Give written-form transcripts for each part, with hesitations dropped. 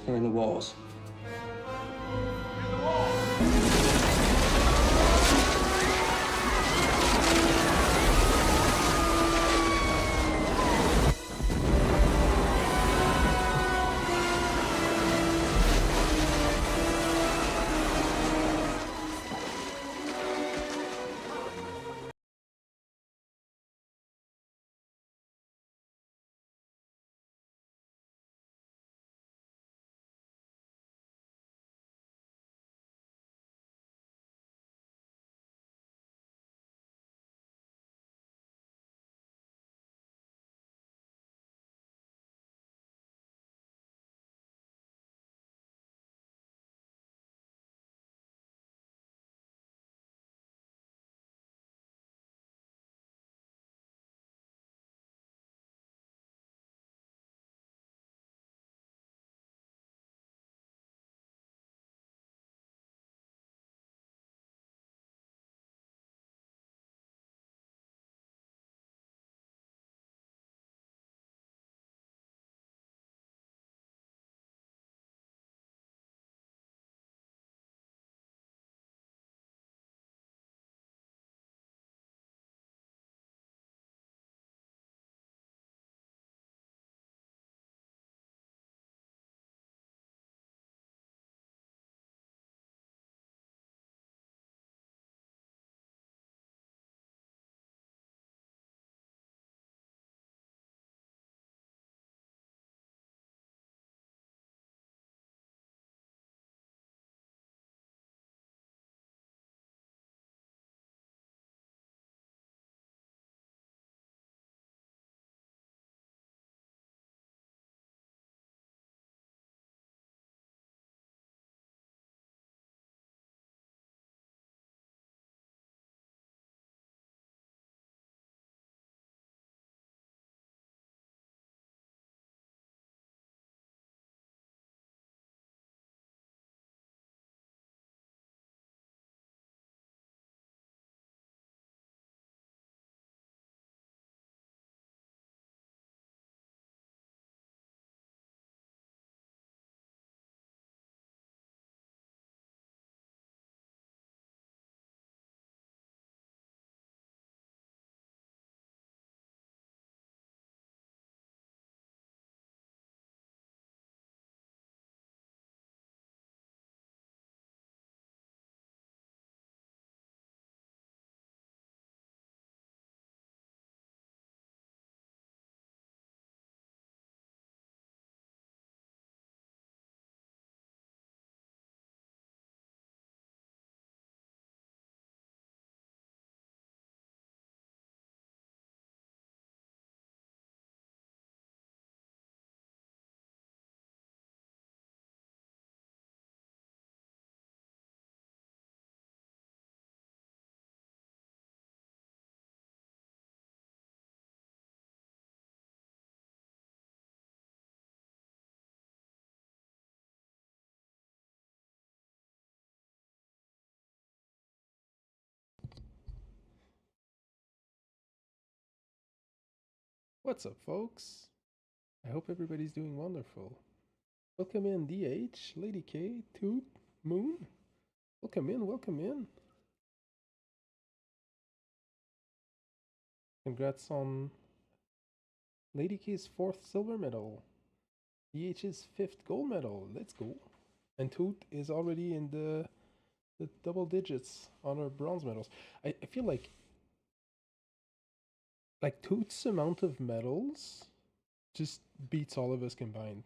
are in the walls. What's up, folks? I hope everybody's doing wonderful. Welcome in, DH, Lady K, Toot, Moon. Welcome in, welcome in. Congrats on Lady K's 4th silver medal, DH's 5th gold medal. Let's go. And Toot is already in the double digits on her bronze medals. I feel like Toot's amount of medals just beats all of us combined.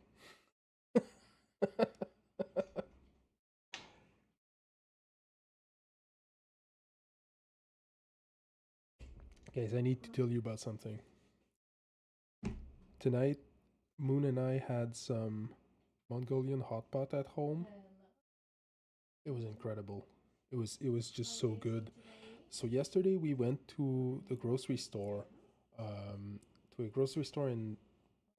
Guys, I need to tell you about something. Tonight, Moon and I had some Mongolian hot pot at home. It was incredible. It was just so good. So yesterday we went to the grocery store, to a grocery store in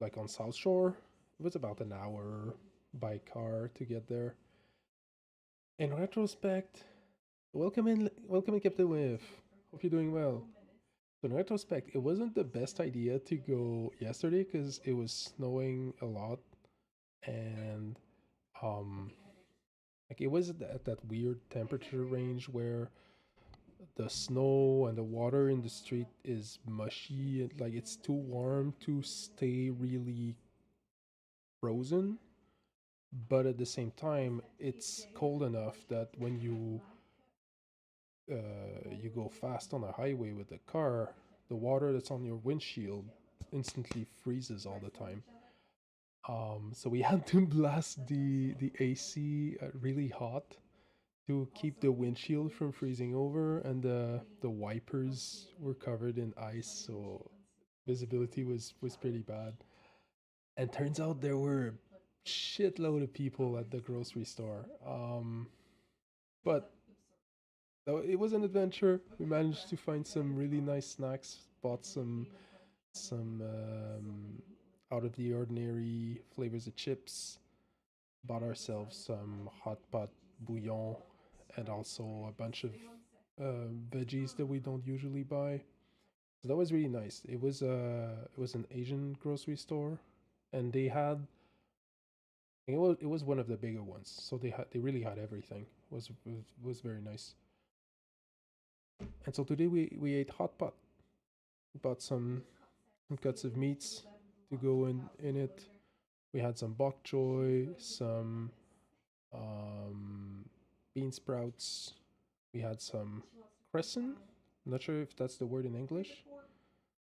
like on South Shore. It was about an hour by car to get there. In retrospect, welcome in, Captain Whiff. Hope you're doing well. So in retrospect, it wasn't the best idea to go yesterday because it was snowing a lot, and Um, like it was at that weird temperature range where the snow and the water in the street is mushy and like it's too warm to stay really frozen, but at the same time it's cold enough that when you go fast on a highway with the car, the water that's on your windshield instantly freezes all the time. So we had to blast the AC really hot to keep the windshield from freezing over, and the wipers were covered in ice, so visibility was pretty bad. And turns out there were shitload of people at the grocery store. But though it was an adventure, we managed to find some really nice snacks. Bought some out of the ordinary flavors of chips. Bought ourselves some hot pot bouillon and also a bunch of veggies that we don't usually buy. So that was really nice. It was an Asian grocery store, and they had it was one of the bigger ones. So they really had everything. Was very nice. And so today we ate hot pot. We bought some cuts of meats to go in it. We had some bok choy, some um, bean sprouts. We had some crescent. I'm not sure if that's the word in English.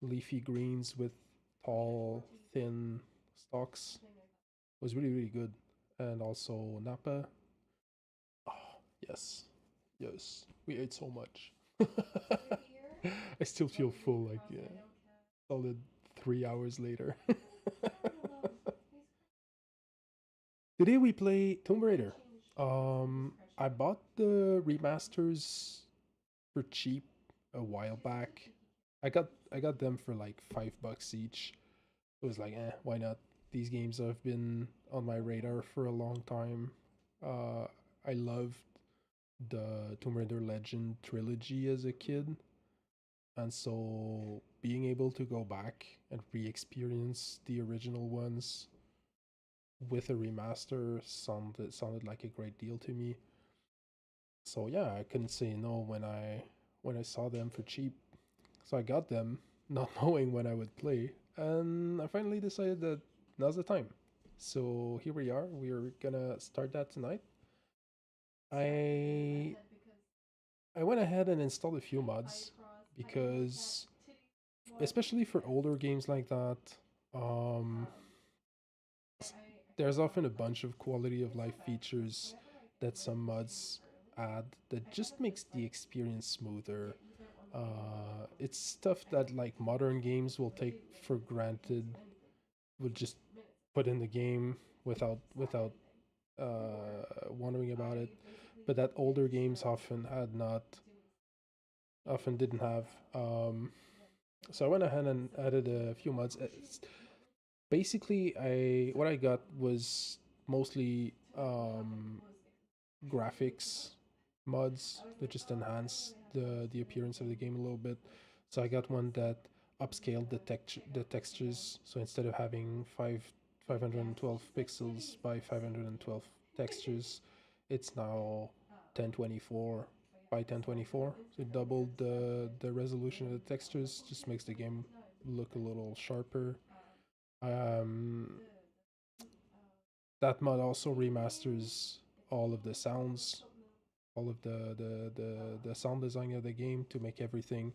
Leafy greens with tall, thin stalks. It was really, really good. And also napa. Oh, yes. Yes. We ate so much. I still feel full, like, yeah, solid 3 hours later. Today we play Tomb Raider. I bought the remasters for cheap a while back. I got them for like $5 each. It was like, why not? These games have been on my radar for a long time. Uh, I loved the Tomb Raider Legend trilogy as a kid, and so being able to go back and re-experience the original ones with a remaster sounded like a great deal to me. So yeah, I couldn't say no when I saw them for cheap. So I got them, not knowing when I would play, and I finally decided that now's the time. So here we are. We're gonna start that tonight. I I went ahead and installed a few mods because, especially for older games like that, um, there's often a bunch of quality of life features that some mods add that just makes the experience smoother. It's stuff that like modern games will take for granted, would just put in the game without wondering about it, but that older games often didn't have. So I went ahead and added a few mods. Basically, I what I got was mostly graphics mods that just enhance the appearance of the game a little bit. So I got one that upscaled the textures. So instead of having 512 pixels by 512 textures, it's now 1024 by 1024. So it doubled the resolution of the textures. Just makes the game look a little sharper. Um, that mod also remasters all of the sounds, all of the sound design of the game to make everything,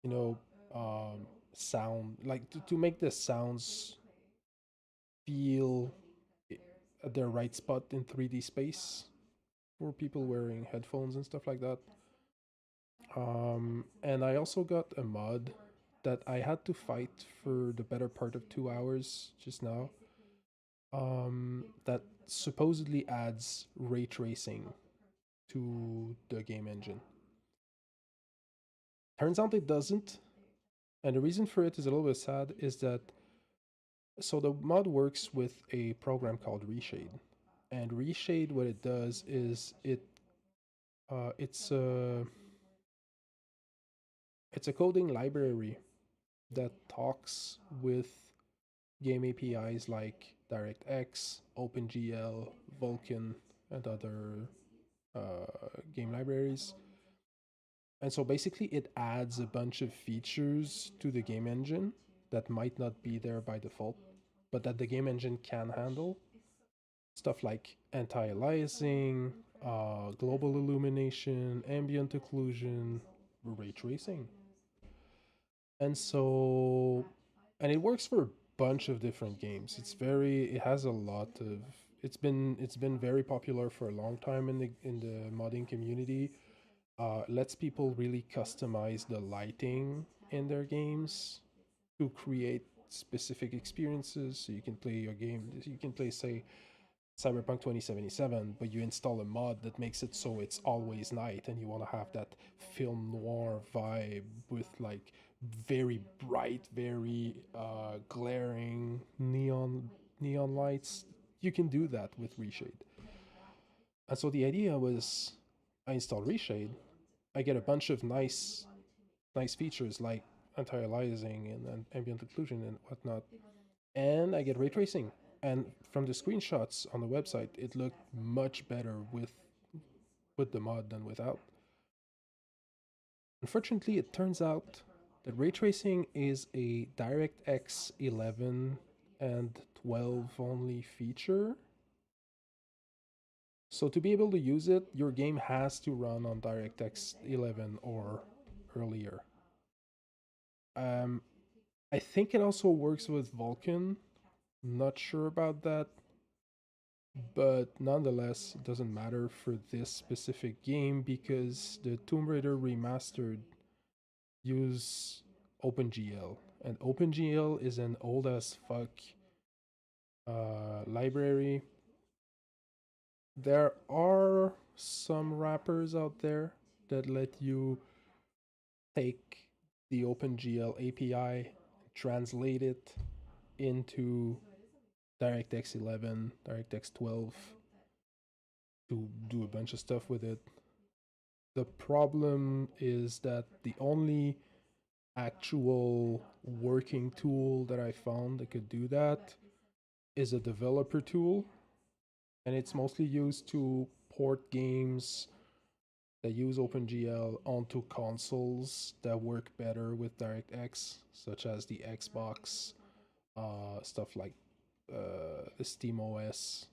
you know, sound like to make the sounds feel at their right spot in 3D space for people wearing headphones and stuff like that. And I also got a mod that I had to fight for the better part of 2 hours just now. That supposedly adds ray tracing to the game engine. Turns out it doesn't, and the reason for it is a little bit sad. Is that so the mod works with a program called Reshade, and Reshade, what it does is uh, it's a it's a coding library that talks with game APIs like DirectX, OpenGL, Vulkan, and other game libraries. And so basically, it adds a bunch of features to the game engine that might not be there by default, but that the game engine can handle. Stuff like anti-aliasing, global illumination, ambient occlusion, ray tracing. And so, and it works for a bunch of different games. It has a lot of, it's been very popular for a long time in the modding community. Lets people really customize the lighting in their games to create specific experiences. So you can play your game, you can play, say, Cyberpunk 2077, but you install a mod that makes it so it's always night and you want to have that film noir vibe with like very bright, very glaring neon lights. You can do that with Reshade. And so the idea was I install Reshade, I get a bunch of nice features like anti-aliasing and ambient occlusion and whatnot, and I get ray tracing. And from the screenshots on the website, it looked much better with the mod than without. Unfortunately, it turns out that ray tracing is a DirectX 11 and 12 only feature. So to be able to use it, your game has to run on DirectX 11 or earlier. Um, I think it also works with Vulkan. Not sure about that, but nonetheless, it doesn't matter for this specific game because the Tomb Raider Remastered use OpenGL, and OpenGL is an old as fuck library. There are some wrappers out there that let you take the OpenGL API, translate it into DirectX 11, DirectX 12 to do a bunch of stuff with it. The problem is that the only actual working tool that I found that could do that is a developer tool, and it's mostly used to port games that use OpenGL onto consoles that work better with DirectX, such as the Xbox, stuff like the Steam OS.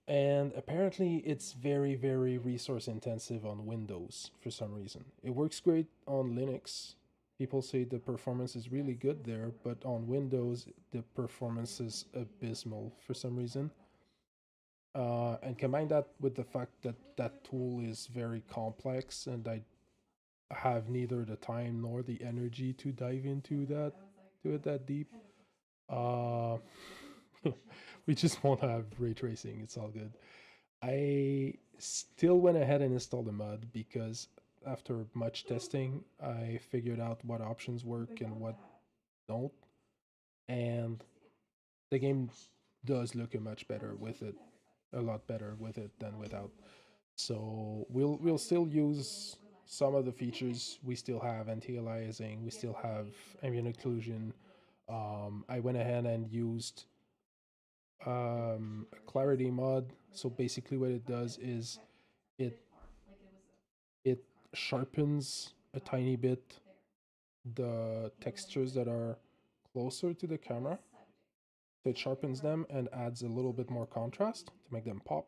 And apparently, it's very resource intensive on Windows for some reason. It works great on Linux. People say the performance is really good there, but on Windows, the performance is abysmal for some reason. And combine that with the fact that that tool is very complex, and I have neither the time nor the energy to dive into that, do it that deep. Uh, we just won't have ray tracing. It's all good. I still went ahead and installed the mod because after much testing, I figured out what options work and what don't. And the game does look a much better with it, a lot better with it than without. So we'll still use some of the features. We still have anti-aliasing. We still have ambient occlusion. I went ahead and used a clarity mod. So basically, what it does is it it sharpens a tiny bit the textures that are closer to the camera. So it sharpens them and adds a little bit more contrast to make them pop.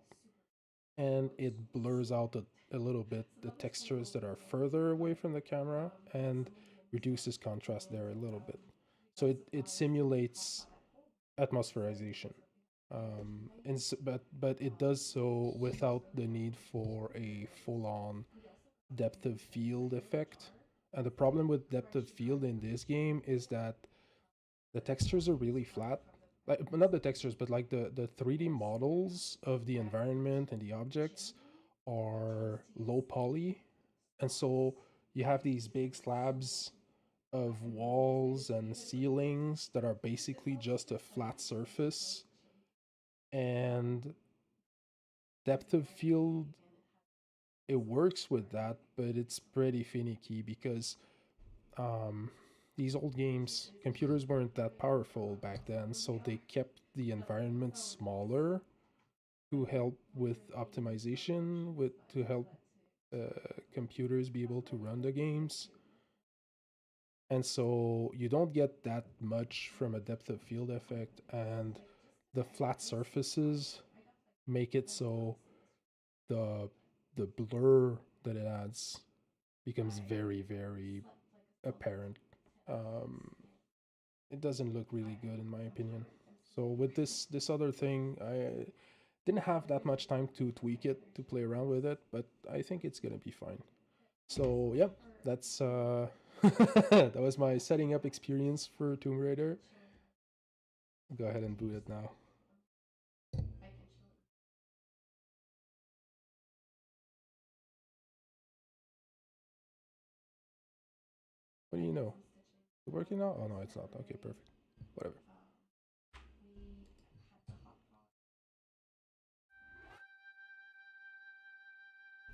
And it blurs out a little bit the textures that are further away from the camera and reduces contrast there a little bit. So it simulates atmospherization. But it does so without the need for a full-on depth of field effect. And the problem with depth of field in this game is that the textures are really flat. Like not the textures, but like the 3D models of the environment and the objects are low poly. And so you have these big slabs of walls and ceilings that are basically just a flat surface. And depth of field, it works with that, but it's pretty finicky because um, these old games, computers weren't that powerful back then, so they kept the environment smaller to help with optimization, to help computers be able to run the games. And so you don't get that much from a depth of field effect, and the flat surfaces make it so the the blur that it adds becomes very, very apparent. Um, it doesn't look really good in my opinion. So with this other thing, I didn't have that much time to tweak it, to play around with it, but I think it's gonna be fine. So yep, that's that was my setting up experience for Tomb Raider. Go ahead and boot it now. What do you know? Is it working now? Oh no, it's not. Okay, perfect. Whatever.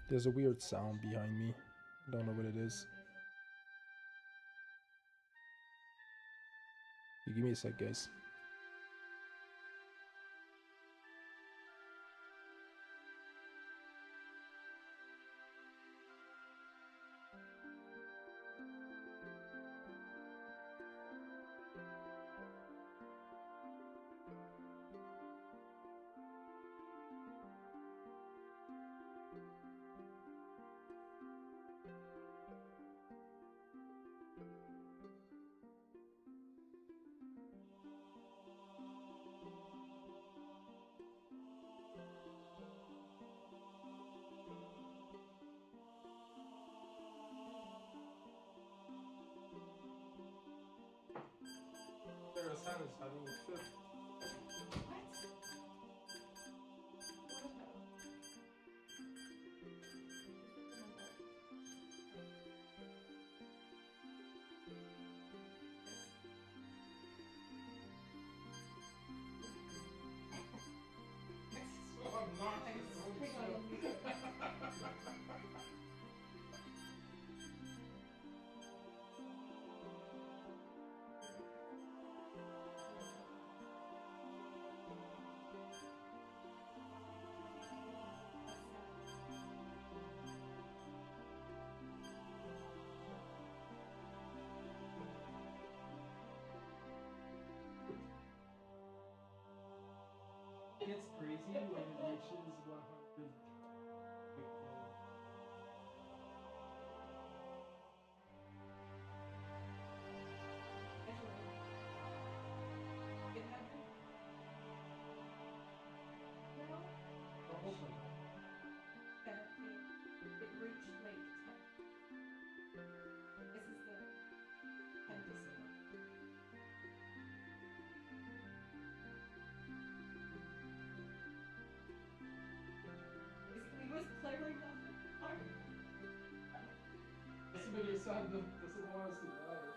There's a weird sound behind me. I don't know what it is. You give me a sec, guys. San is having a fit. It gets crazy when it reaches 100. But your son doesn't want us to die.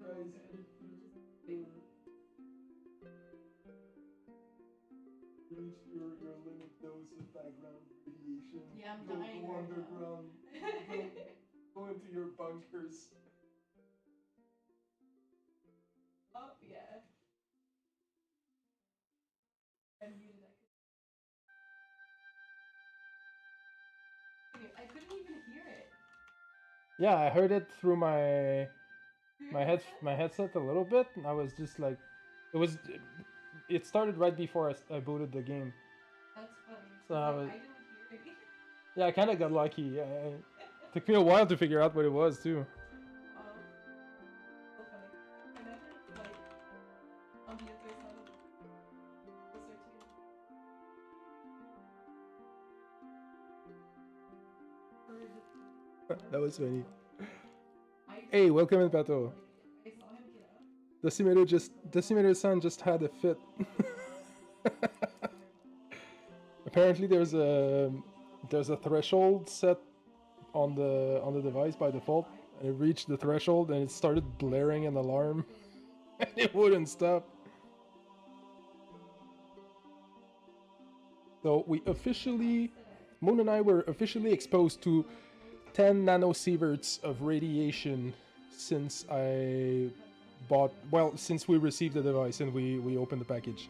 Guys, you reached your limit dose of background radiation. Yeah, I'm go, dying go right underground. now. Go into your bunkers. Oh, yeah. I'm muted. I couldn't even hear it. Yeah, I heard it through my headset a little bit, and I was just like, it was it started right before I booted the game. That's funny. So I I was, didn't hear it. yeah, I kind of got lucky. It took me a while to figure out what it was too. Oh, so funny. Imagine it's like on the other side of the circuit. That was funny. Hey, welcome in, Pato. I saw him Decimator-san just had a fit. Apparently there's a threshold set on the device by default, and it reached the threshold and it started blaring an alarm and it wouldn't stop. So Moon and I were officially exposed to 10 nanosieverts of radiation since since we received the device and we opened the package.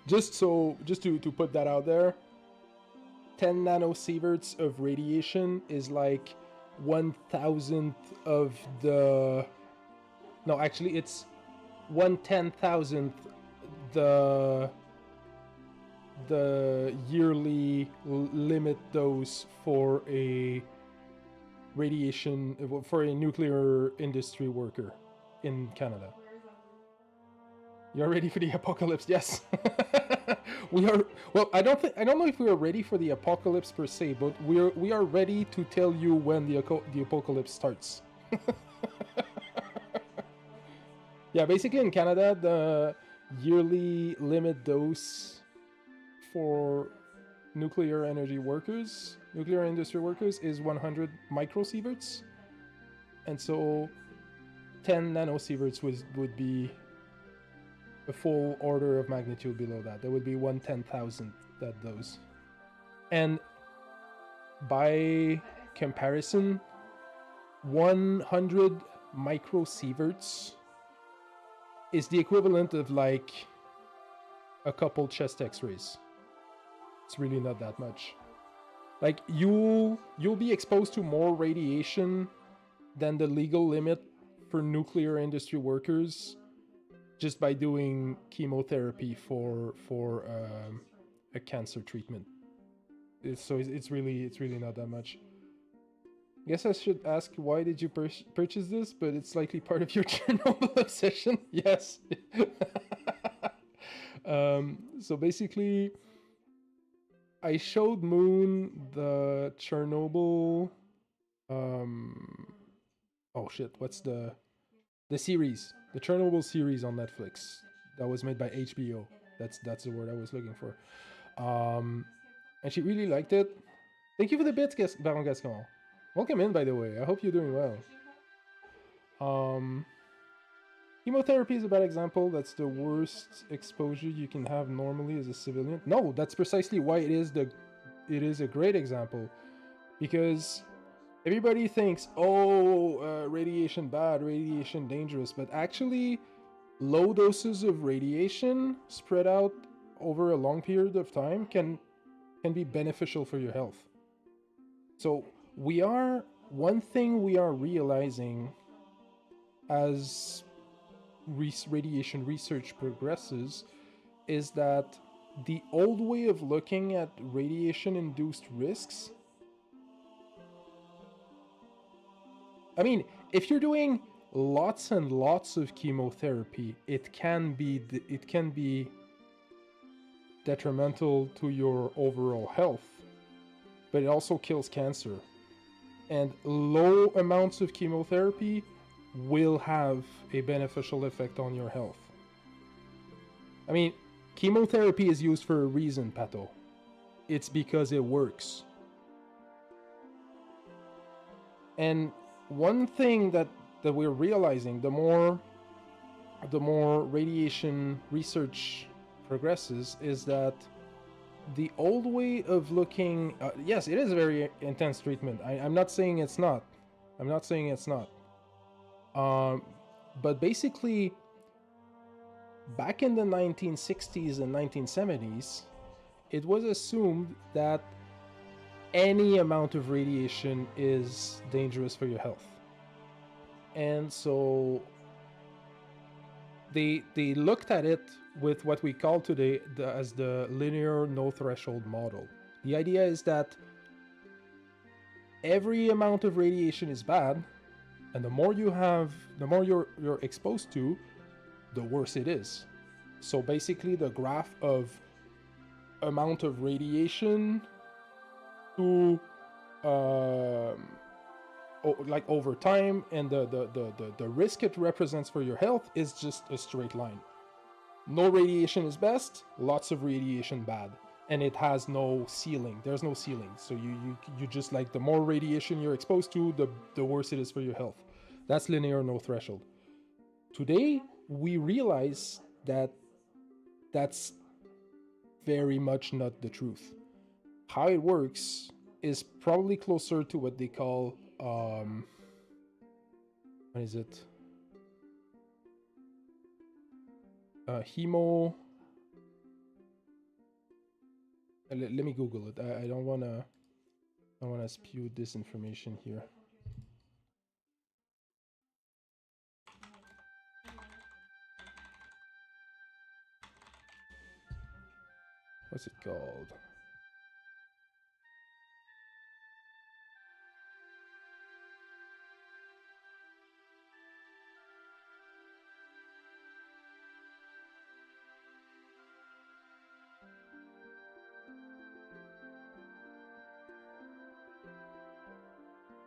Just to put that out there, 10 nanosieverts of radiation is like 1,000th of the... No, actually it's 1/10,000th the yearly limit dose for a nuclear industry worker in Canada. You're ready for the apocalypse? Yes. We are. Well, I don't know if we are ready for the apocalypse per se, but we are ready to tell you when the apocalypse starts. Yeah, basically in Canada, the yearly limit dose for nuclear industry workers is 100 microsieverts, and so 10 nanosieverts would be a full order of magnitude below that. That would be 1/10,000th that dose. And by comparison, 100 microsieverts is the equivalent of like a couple chest x-rays. It's really not that much. Like you'll be exposed to more radiation than the legal limit for nuclear industry workers just by doing chemotherapy for a cancer treatment. It's really not that much. I guess I should ask, why did you purchase this? But it's likely part of your Chernobyl obsession. Yes. So basically, I showed Moon the Chernobyl. Oh shit! What's the series? The Chernobyl series on Netflix that was made by HBO. That's the word I was looking for. And she really liked it. Thank you for the bits, Baron Gascon. Welcome in, by the way. I hope you're doing well. Chemotherapy is a bad example. That's the worst exposure you can have normally as a civilian. No, that's precisely why it is a great example. Because everybody thinks, radiation bad, radiation dangerous. But actually, low doses of radiation spread out over a long period of time can be beneficial for your health. So one thing we are realizing as radiation research progresses is that the old way of looking at radiation-induced risks, I mean, if you're doing lots and lots of chemotherapy, it can be detrimental to your overall health, but it also kills cancer. And low amounts of chemotherapy will have a beneficial effect on your health. I mean, chemotherapy is used for a reason, Pato. It's because it works. And one thing that we're realizing, the more radiation research progresses, is that the old way of looking, yes, it is a very intense treatment. I'm not saying it's not. But basically, back in the 1960s and 1970s, it was assumed that any amount of radiation is dangerous for your health. And so they looked at it with what we call today as the linear no threshold model. The idea is that every amount of radiation is bad, and the more you're exposed to, the worse it is. So basically, the graph of amount of radiation to like over time, and the risk it represents for your health is just a straight line. No radiation is best, lots of radiation bad, and it has no ceiling. There's no ceiling. So you just, like, the more radiation you're exposed to, the worse it is for your health. That's linear no threshold. Today we realize that that's very much not the truth. How it works is probably closer to what they call what is it? Hemo. Let me Google it. I don't wanna spew this information here. What's it called?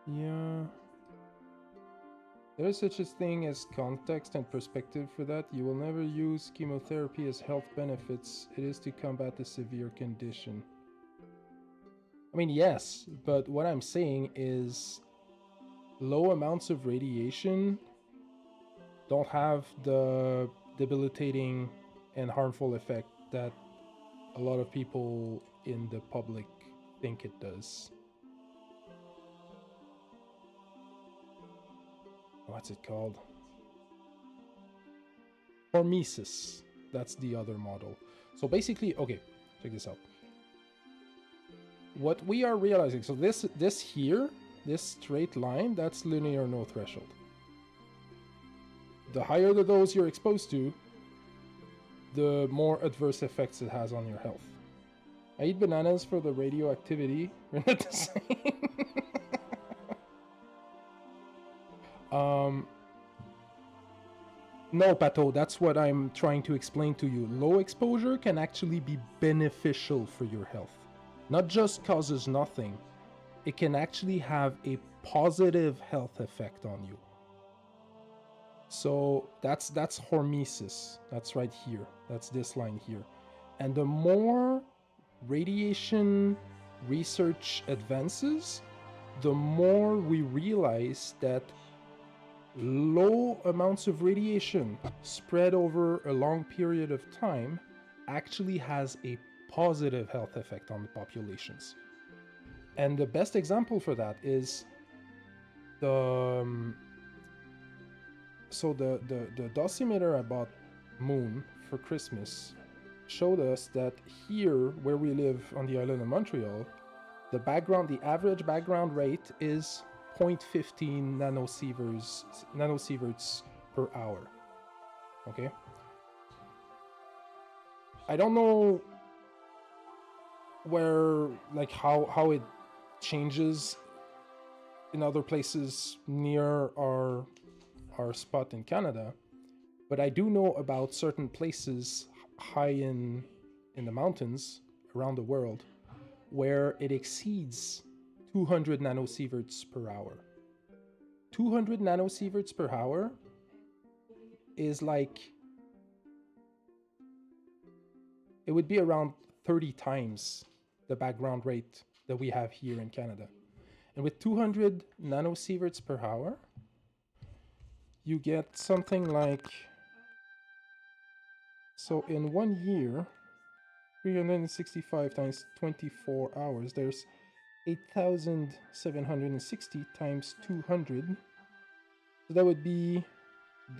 Yeah. There is such a thing as context and perspective for that. You will never use chemotherapy as health benefits. It is to combat a severe condition. I mean, yes, but what I'm saying is low amounts of radiation don't have the debilitating and harmful effect that a lot of people in the public think it does. What's it called? Hormesis. That's the other model. So basically, okay, check this out. What we are realizing, so this here, this straight line, that's linear no threshold. The higher the dose you're exposed to, the more adverse effects it has on your health. I eat bananas for the radioactivity. We're not the same. No, Pato, that's what I'm trying to explain to you. Low exposure can actually be beneficial for your health. Not just causes nothing. It can actually have a positive health effect on you. So that's hormesis. That's right here. That's this line here. And the more radiation research advances, the more we realize that low amounts of radiation spread over a long period of time actually has a positive health effect on the populations. And the best example for that is the dosimeter I bought Moon for Christmas showed us that here where we live on the island of Montreal, the average background rate is 0.15 nanosieverts per hour. Okay? I don't know where, like, how it changes in other places near our spot in Canada, but I do know about certain places high in the mountains around the world where it exceeds 200 nanosieverts per hour. 200 nanosieverts per hour is like, it would be around 30 times the background rate that we have here in Canada. And with 200 nanosieverts per hour, you get something like, so in 1 year, 365 times 24 hours, there's 8,760 times 200. So that would be,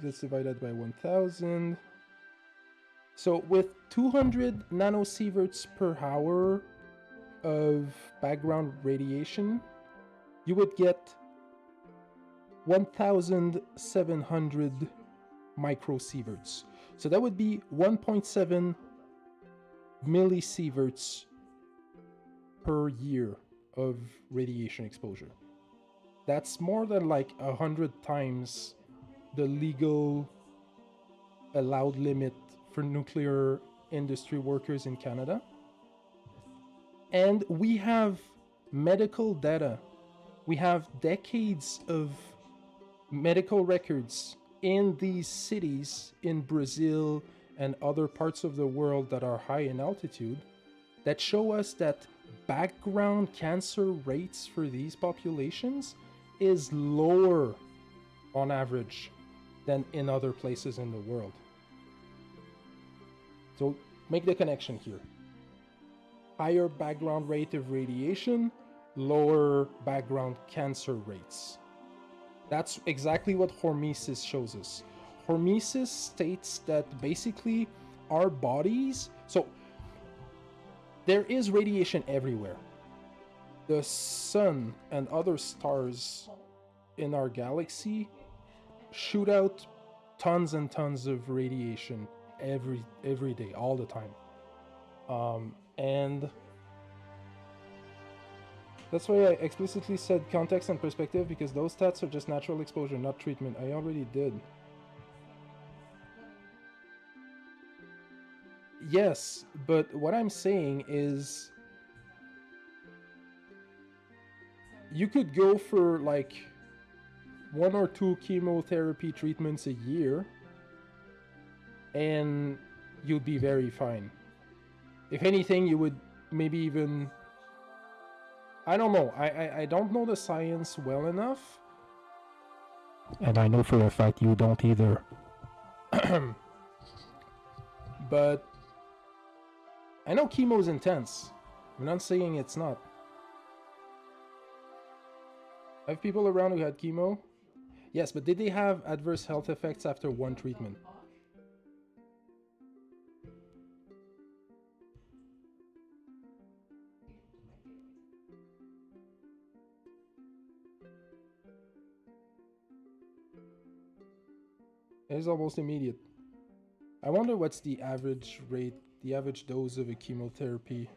let's divide that by 1,000. So with 200 nanosieverts per hour of background radiation, you would get 1,700 microsieverts. So that would be 1.7 millisieverts per year of radiation exposure. That's more than like 100 times the legal allowed limit for nuclear industry workers in Canada. And we have medical data We have decades of medical records in these cities in Brazil and other parts of the world that are high in altitude that show us that background cancer rates for these populations is lower on average than in other places in the world. So make the connection here. Higher background rate of radiation, lower background cancer rates. That's exactly what hormesis shows us. Hormesis states that basically our bodies, so there is radiation everywhere. The sun and other stars in our galaxy shoot out tons and tons of radiation every day, all the time. And that's why I explicitly said context and perspective, because those stats are just natural exposure, not treatment. I already did. Yes, but what I'm saying is you could go for like 1 or 2 chemotherapy treatments a year and you'd be very fine. If anything, you would maybe even... I don't know. I don't know the science well enough. And I know for a fact you don't either. But I know chemo is intense. I'm not saying it's not. I have people around who had chemo. Yes, but did they have adverse health effects after 1 treatment? It's almost immediate. I wonder what's the average rate, the average dose of a chemotherapy.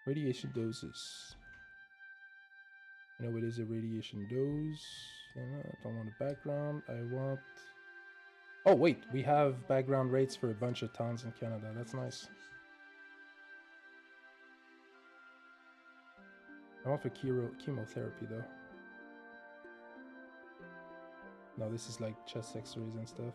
Radiation doses. I know it is a radiation dose. I don't want a background. I want... Oh wait, we have background rates for a bunch of towns in Canada. That's nice. I want for chemotherapy though. No, this is like chest x-rays and stuff.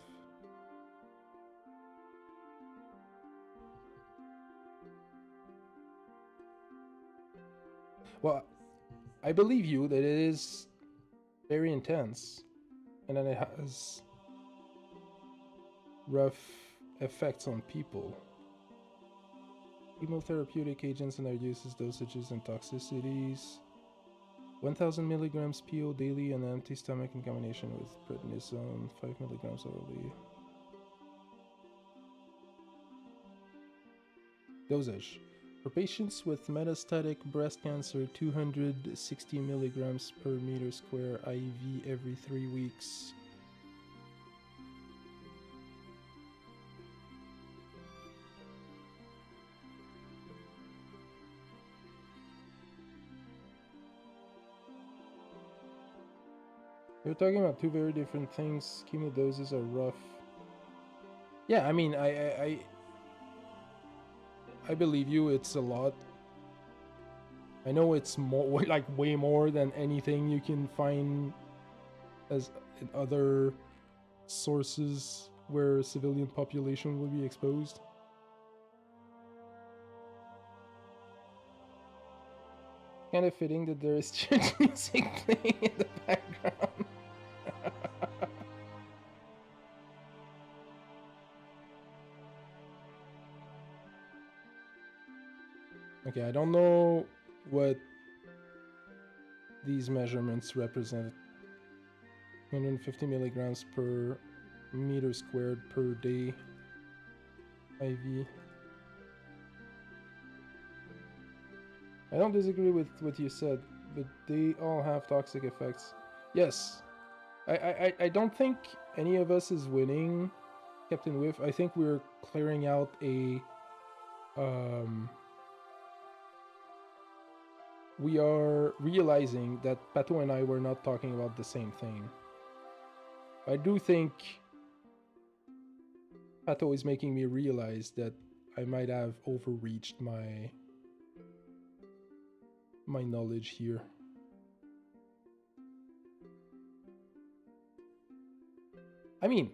Well, I believe you that it is very intense, and then it has rough effects on people. Chemotherapeutic agents and their uses, dosages, and toxicities. 1000 milligrams PO daily on an empty stomach in combination with prednisone, 5 milligrams orally. Dosage. For patients with metastatic breast cancer, 260 milligrams per meter square IV every 3 weeks. We're talking about 2 very different things. Chemo doses are rough. Yeah, I mean, I believe you. It's a lot. I know it's more, like way more than anything you can find as in other sources where civilian population will be exposed. Kind of fitting that there is church music playing in the background. Okay, I don't know what these measurements represent. 150 milligrams per meter squared per day IV. I don't disagree with what you said, but they all have toxic effects. Yes, I don't think any of us is winning, Captain Whiff. I think we're clearing out a we are realizing that Pato and I were not talking about the same thing. I do think Pato is making me realize that I might have overreached my knowledge here. I mean,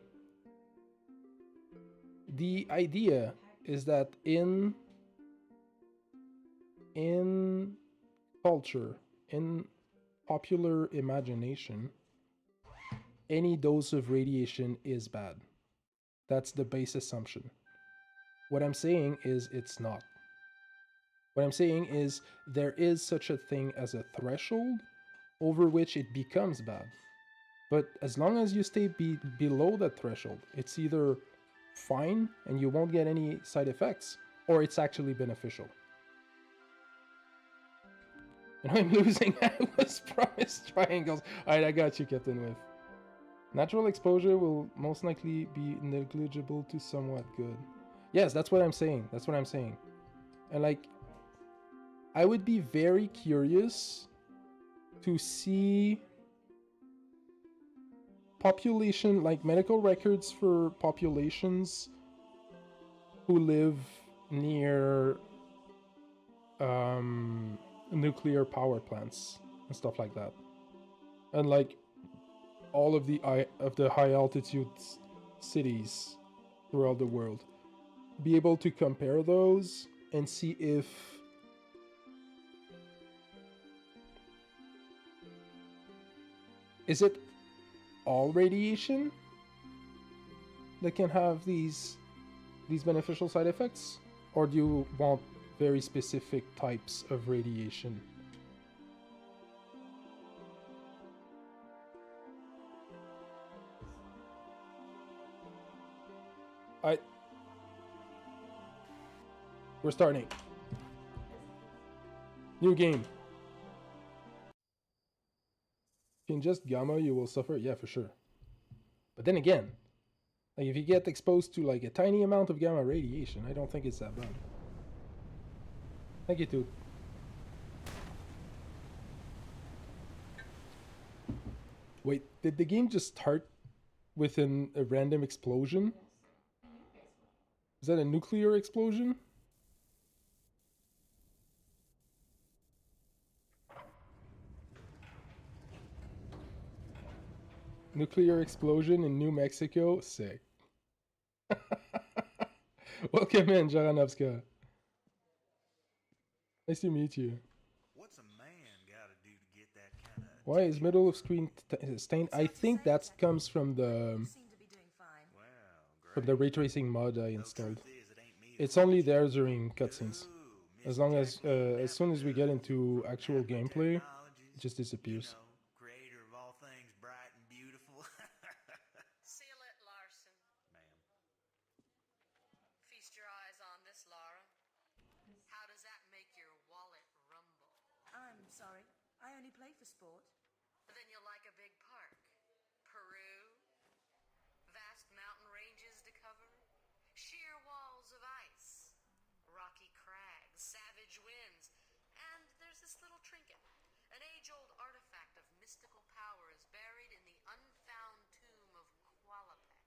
the idea is that in culture, in popular imagination, any dose of radiation is bad. That's the base assumption. What I'm saying is it's not. What I'm saying is there is such a thing as a threshold over which it becomes bad. But as long as you stay below that threshold, it's either fine and you won't get any side effects, or it's actually beneficial. And I'm losing. I was promised triangles. Alright, I got you, Captain Whiff. Natural exposure will most likely be negligible to somewhat good. Yes, that's what I'm saying. That's what I'm saying. And like, I would be very curious to see population, like medical records for populations who live near nuclear power plants and stuff like that, and like all of the high altitude cities throughout the world, be able to compare those and see if is it all radiation that can have these beneficial side effects, or do you want very specific types of radiation? We're starting. New game. If you ingest gamma, you will suffer. Yeah, for sure. But then again, like if you get exposed to like a tiny amount of gamma radiation, I don't think it's that bad. Thank you, dude. Wait, did the game just start with a random explosion? Is that a nuclear explosion? Nuclear explosion in New Mexico? Sick. Welcome in, Jaranovska. Nice to meet you. What's a man gotta do to get that kind of... Why is middle of screen stained? I think that comes from the ray tracing mod I installed. It's only there during cutscenes. As long as soon as we get into actual gameplay, it just disappears. Creator of all things bright and beautiful. Seal it, Larson. Ma'am. Feast your eyes on this, Lara. How does that make your wallet rumble? I'm sorry. I only play for sport. Then you'll like a big park. Peru. Vast mountain ranges to cover. Sheer walls of ice. Rocky crags. Savage winds. And there's this little trinket. An age-old artifact of mystical power is buried in the unfound tomb of Qualapec.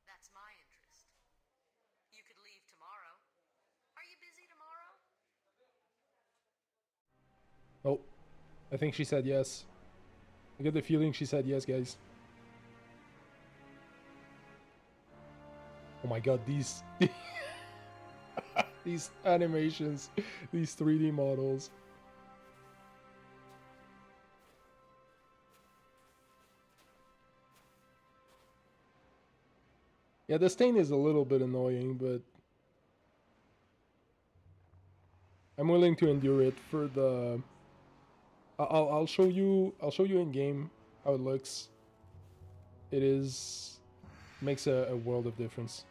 That's my interest. You could leave tomorrow. Are you busy tomorrow? Oh, I think she said yes. I get the feeling she said yes, guys. Oh my god, these these animations, these 3D models. Yeah, the stain is a little bit annoying, but I'm willing to endure it for the... I'll show you in game how it looks. It makes a world of difference.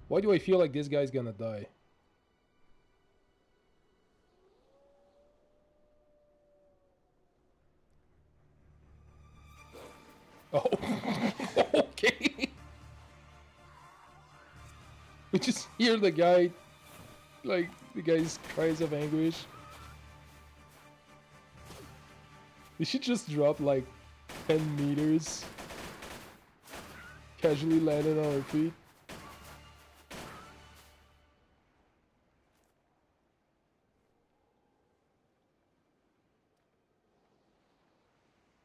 Why do I feel like this guy's gonna die? Oh, okay. We just hear the guy, like, the guy's cries of anguish. We should just drop like 10 meters. Casually landed on our feet.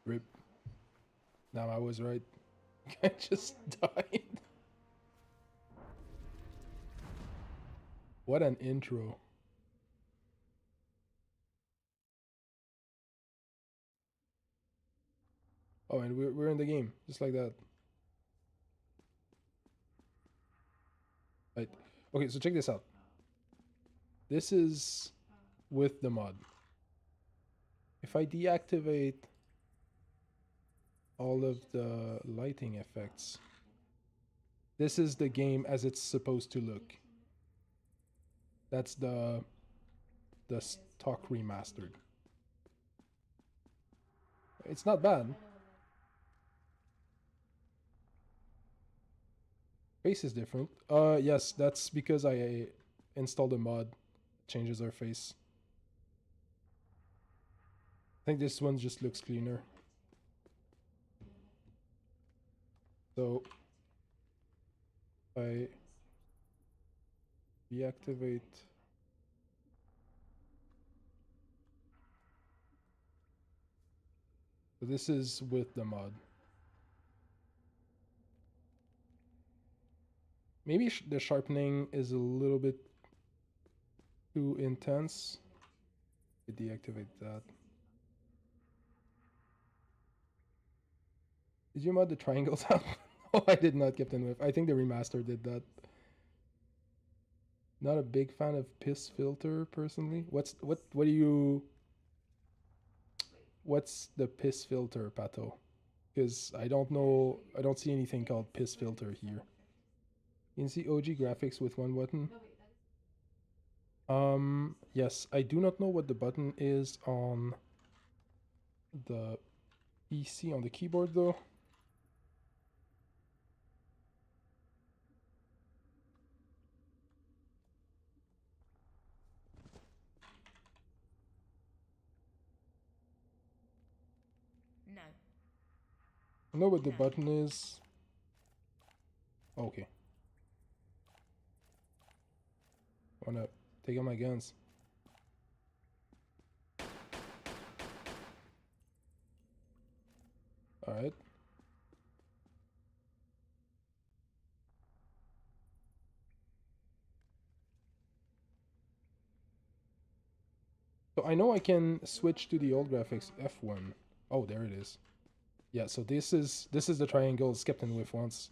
Rip. Now I was right. I just died. What an intro. Oh, and we're in the game, just like that. Right. Okay, so check this out. This is with the mod. If I deactivate all of the lighting effects, this is the game as it's supposed to look. That's the stock remastered. It's not bad. Face is different. Yes, that's because I installed a mod. Changes our face. I think this one just looks cleaner. So I deactivate. So this is with the mod. Maybe the sharpening is a little bit too intense. Deactivate that. Did you mod the triangles out? Oh, I did not, Captain Whiff. I think the remaster did that. Not a big fan of piss filter personally. What's the piss filter, Pato? Because I don't know, I don't see anything called piss filter here. You can see OG graphics with one button. Yes, I do not know what the button is on the PC on the keyboard though. No. I know what the button is. Okay. Wanna take out my guns. Alright. So I know I can switch to the old graphics. F1. Oh, there it is. Yeah, so this is the triangle Captain Whiff wants.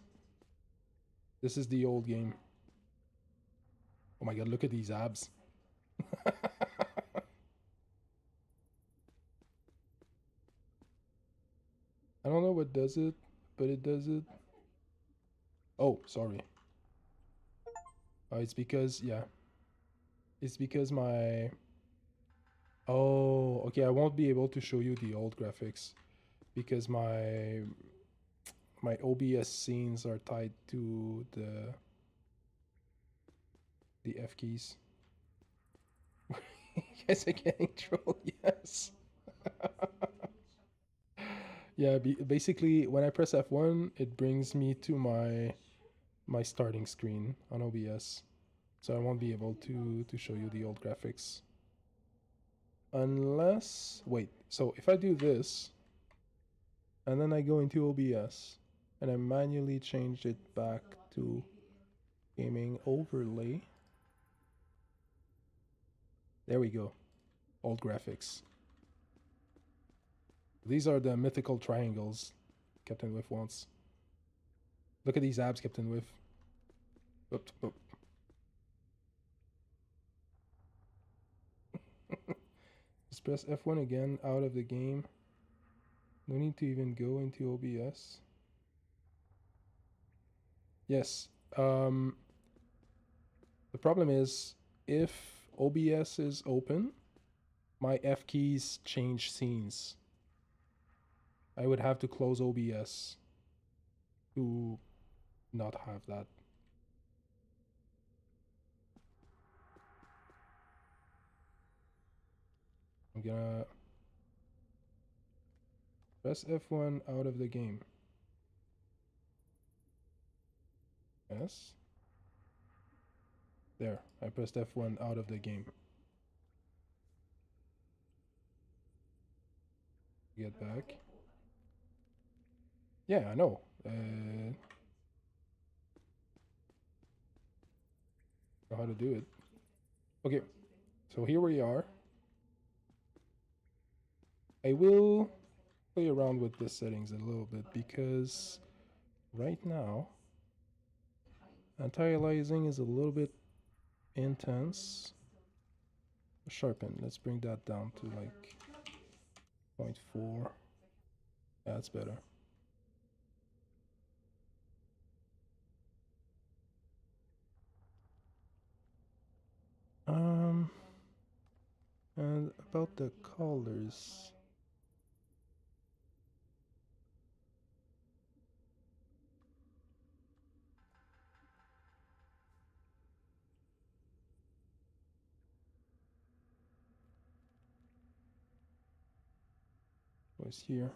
This is the old game. Oh my god, look at these abs. I don't know what does it, but it does it. Oh, sorry. Oh, it's because, yeah. It's because my... Oh, okay, I won't be able to show you the old graphics because my OBS scenes are tied to the F keys. You guys are getting trolled, yes. Yeah, basically when I press F1, it brings me to my starting screen on OBS. So I won't be able to show you the old graphics. Unless, wait, so if I do this, and then I go into OBS, and I manually change it back to gaming overlay. There we go, old graphics. These are the mythical triangles Captain Whiff wants. Look at these abs, Captain Whiff. Oop, oop. Just press F1 again out of the game. No need to even go into OBS. Yes. The problem is if OBS is open, my F keys change scenes. I would have to close OBS to not have that. I'm gonna press F1 out of the game. Yes. There, I pressed F1 out of the game. Get back. Yeah, I know. Know how to do it. Okay, so here we are. I will play around with the settings a little bit because right now anti-aliasing is a little bit intense. Sharpen, let's bring that down to like 0.4. Yeah, that's better. And about the colors. Was here.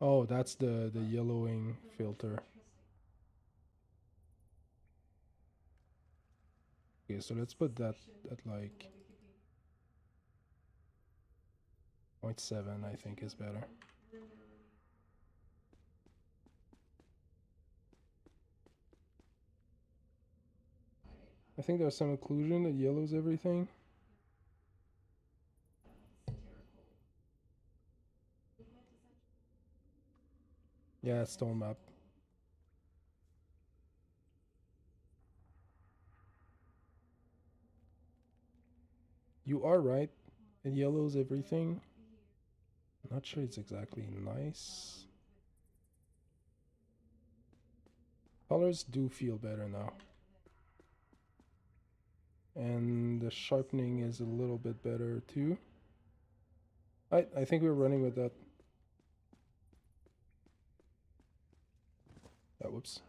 Oh, that's the yellowing filter. Okay, so let's put that at like 0.7, I think is better. I think there's some occlusion that yellows everything. Yeah, stone map. You are right. It yellows everything. I'm not sure it's exactly nice. Colors do feel better now. And the sharpening is a little bit better too. I think we're running with that. Oh, whoops.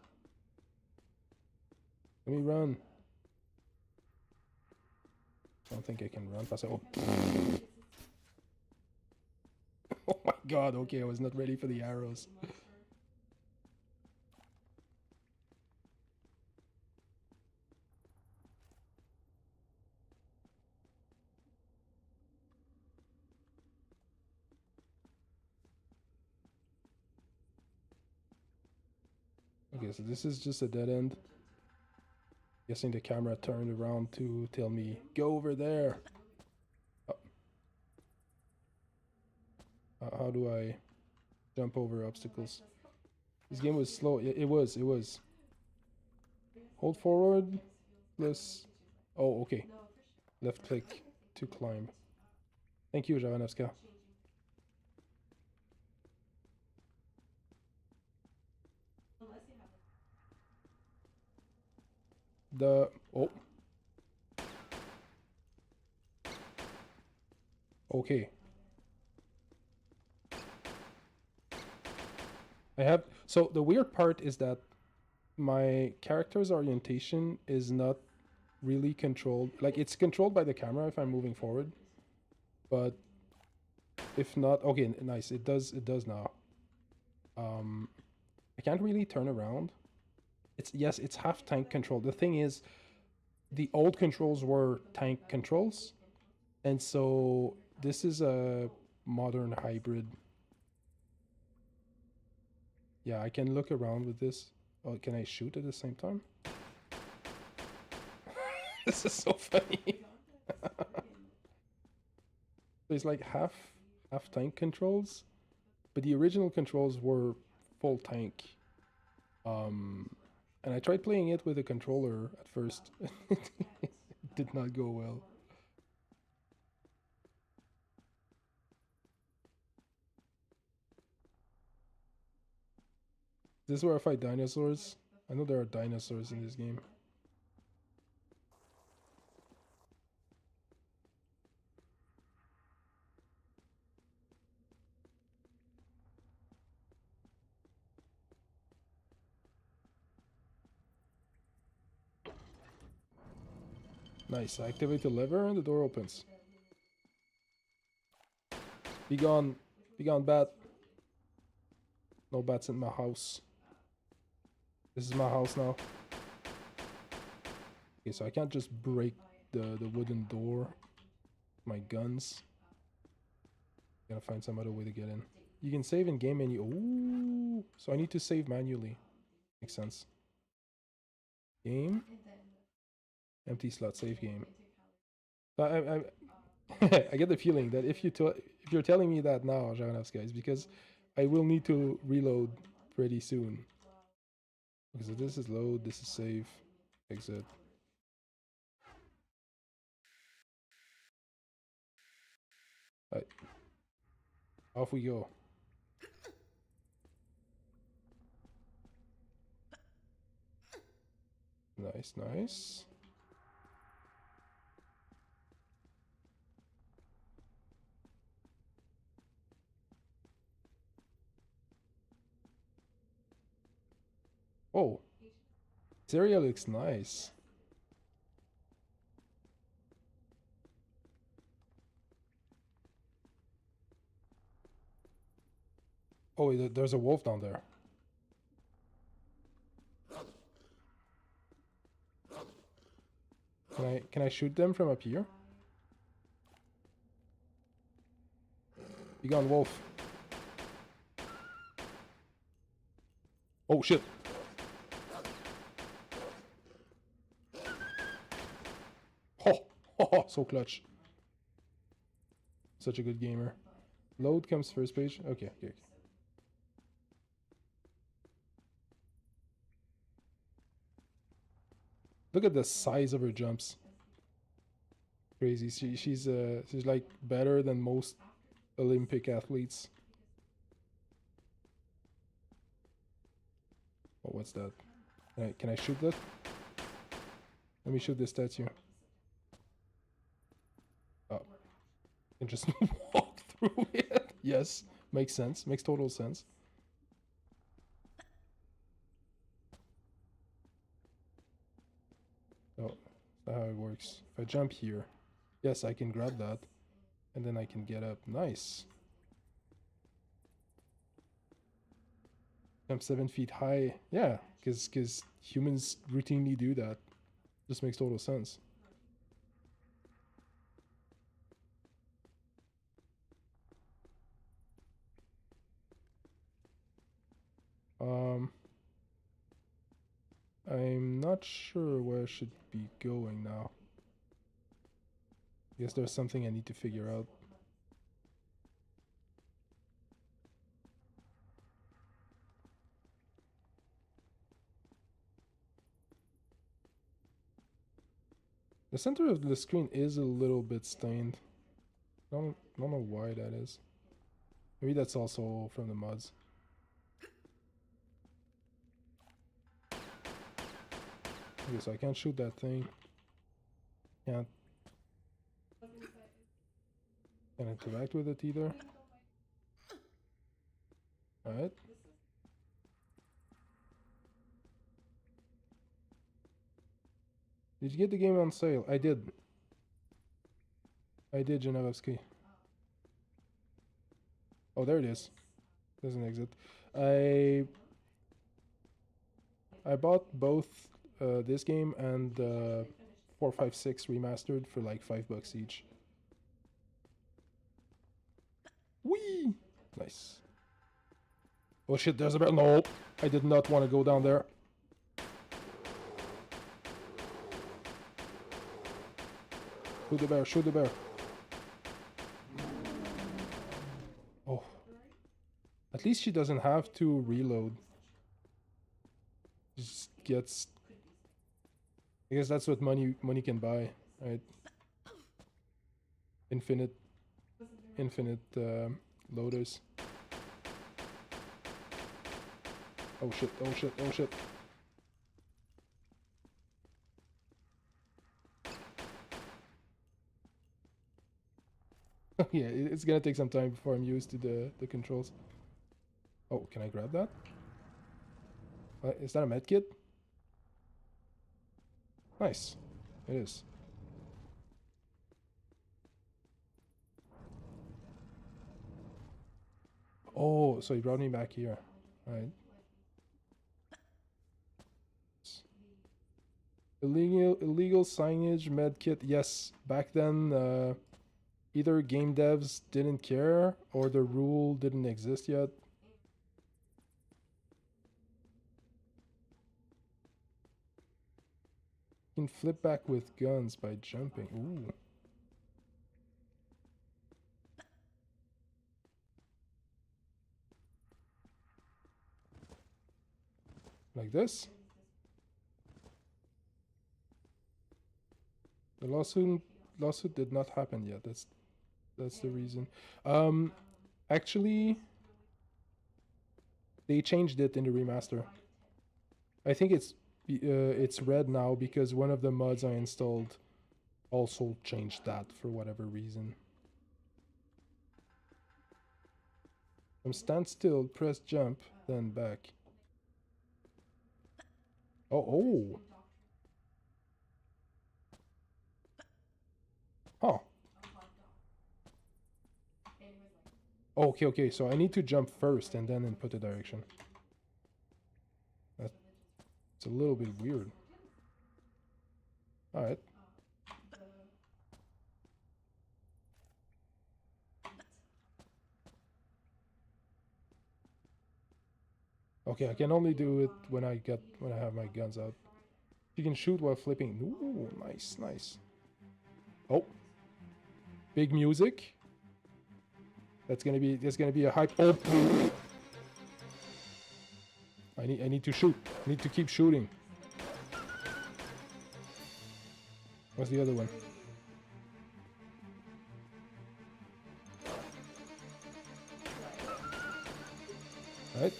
Let me run. I don't think I can run fast. Oh. Oh my god, okay, I was not ready for the arrows. Okay, so this is just a dead end. Guessing the camera turned around to tell me, go over there. Oh. How do I jump over obstacles? This game was slow. It was. Hold forward, plus... Oh, okay. Left click to climb. Thank you, Javanevska. The... Oh. Okay. I have... So the weird part is that my character's orientation is not really controlled. Like, it's controlled by the camera if I'm moving forward. But if not... Okay, nice. It does now. I can't really turn around. Yes, it's half tank control. The thing is, the old controls were tank controls, and so this is a modern hybrid. Yeah, I can look around with this. Oh, can I shoot at the same time? This is so funny. There's like half tank controls, but the original controls were full tank. And I tried playing it with a controller at first. It did not go well. This is where I fight dinosaurs. I know there are dinosaurs in this game. Nice. I activate the lever and the door opens. Be gone. Be gone, bat. No bats in my house. This is my house now. Okay, so I can't just break the wooden door. My guns. Gotta find some other way to get in. You can save in game menu. Ooh. So I need to save manually. Makes sense. Game. Empty slot, save game. I get the feeling that if you're telling me that now, Jaranovsky, guys, because I will need to reload pretty soon. Okay, so this is load, this is save, exit. Right. Off we go. Nice, nice. Oh, this area looks nice. Oh, there's a wolf down there. Can I shoot them from up here? Be gone, wolf. Oh shit. Oh, so clutch. Such a good gamer. Load comes first page. Okay, okay, okay. Look at the size of her jumps. Crazy. She's like better than most Olympic athletes. Oh, what's that? Can I shoot that? Let me shoot this statue. Oh, I can just walk through it. Yes, makes sense. Makes total sense. Oh, that's not how it works. If I jump here, yes, I can grab that, and then I can get up. Nice. I'm 7 feet high. Yeah, because humans routinely do that. Just makes total sense. I'm not sure where I should be going now. I guess there's something I need to figure out. The center of the screen is a little bit stained. I don't know why that is. Maybe that's also from the mods. Okay, so I can't shoot that thing. Can't interact with it either. Alright. Did you get the game on sale? I did. I did, Janowski. Oh, there it is. There's an exit. I bought both this game and 456 remastered for like $5 each. Whee! Nice. Oh shit, there's a bear. No, I did not want to go down there. Shoot the bear, shoot the bear. Oh. At least she doesn't have to reload. Just gets... I guess that's what money can buy, right? Infinite loaders. Oh shit, oh shit, oh shit. Yeah, it's gonna take some time before I'm used to the controls. Oh, can I grab that? Is that a med kit? Nice. It is. Oh, so he brought me back here. Right. Illegal signage, medkit. Yes, back then, either game devs didn't care or the rule didn't exist yet. You can flip back with guns by jumping. Ooh. Like this? The lawsuit did not happen yet. That's the reason. Actually, they changed it in the remaster. I think it's red now because one of the mods I installed also changed that for whatever reason. Stand still, press jump, then back. Oh. Huh. Okay, so I need to jump first and then input the direction. It's a little bit weird. Alright. Okay, I can only do it when I have my guns out. You can shoot while flipping. Ooh, nice. Oh. Big music. There's gonna be a hype. Oh. I need to shoot. I need to keep shooting. What's the other one? Right?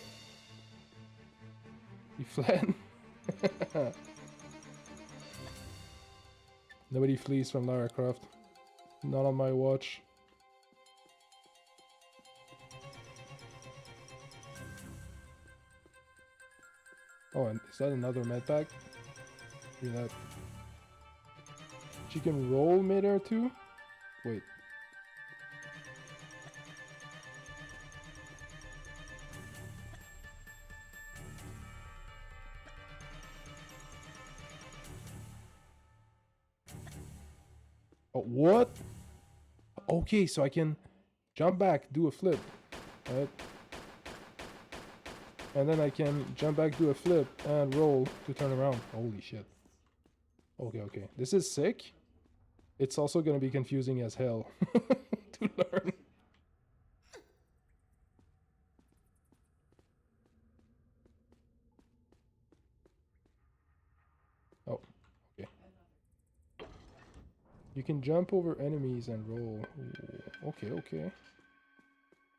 He fled. Nobody flees from Lara Croft. Not on my watch. Oh, and is that another med pack? See that? She can roll midair too? Wait. Oh, what? Okay, so I can jump back, do a flip, right? And then I can jump back, do a flip, and roll to turn around. Holy shit. Okay. This is sick. It's also gonna be confusing as hell to learn. Oh, okay. You can jump over enemies and roll. Ooh, okay.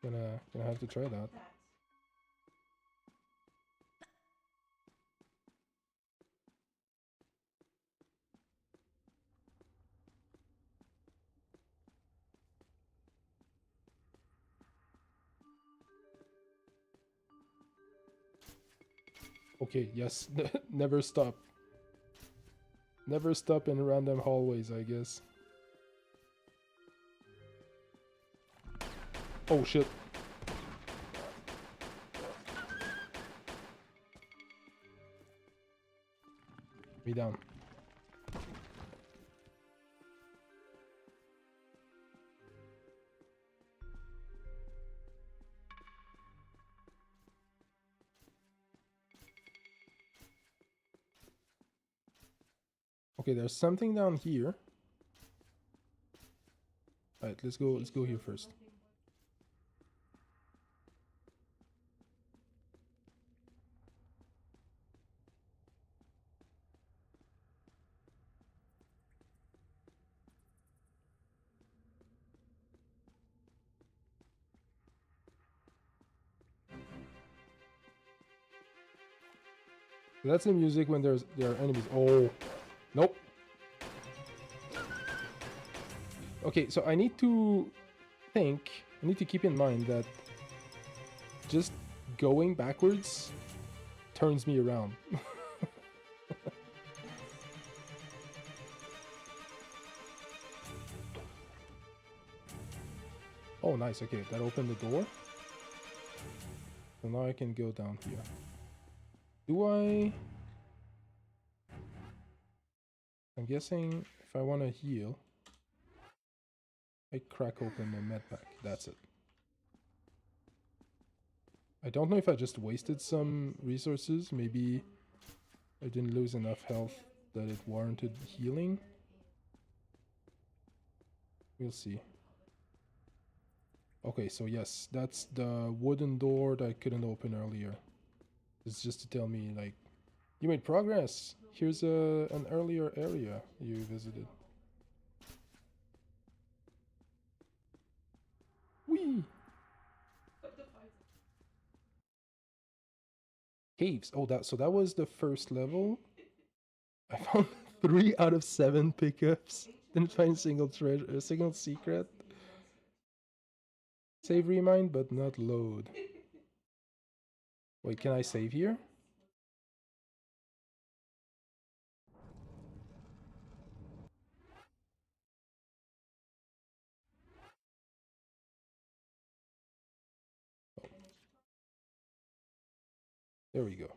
Gonna have to try that. Okay, yes. Never stop. Never stop in random hallways, I guess. Oh shit. Me down. Okay, there's something down here. Alright, let's go here first. So that's the music when there are enemies. Oh, nope. Okay, so I need to keep in mind that just going backwards turns me around. Oh, nice. Okay, that opened the door. So now I can go down here. Do I? I'm guessing if I want to heal, I crack open my med pack. That's it. I don't know if I just wasted some resources. Maybe I didn't lose enough health that it warranted healing. We'll see. Okay, so yes, that's the wooden door that I couldn't open earlier. It's just to tell me, like, you made progress. Here's an earlier area you visited. Whee! Caves. Oh, that was the first level. I found 3 out of 7 pickups. Didn't find a single treasure, a single secret. Save remind, but not load. Wait, can I save here? Oh. There we go.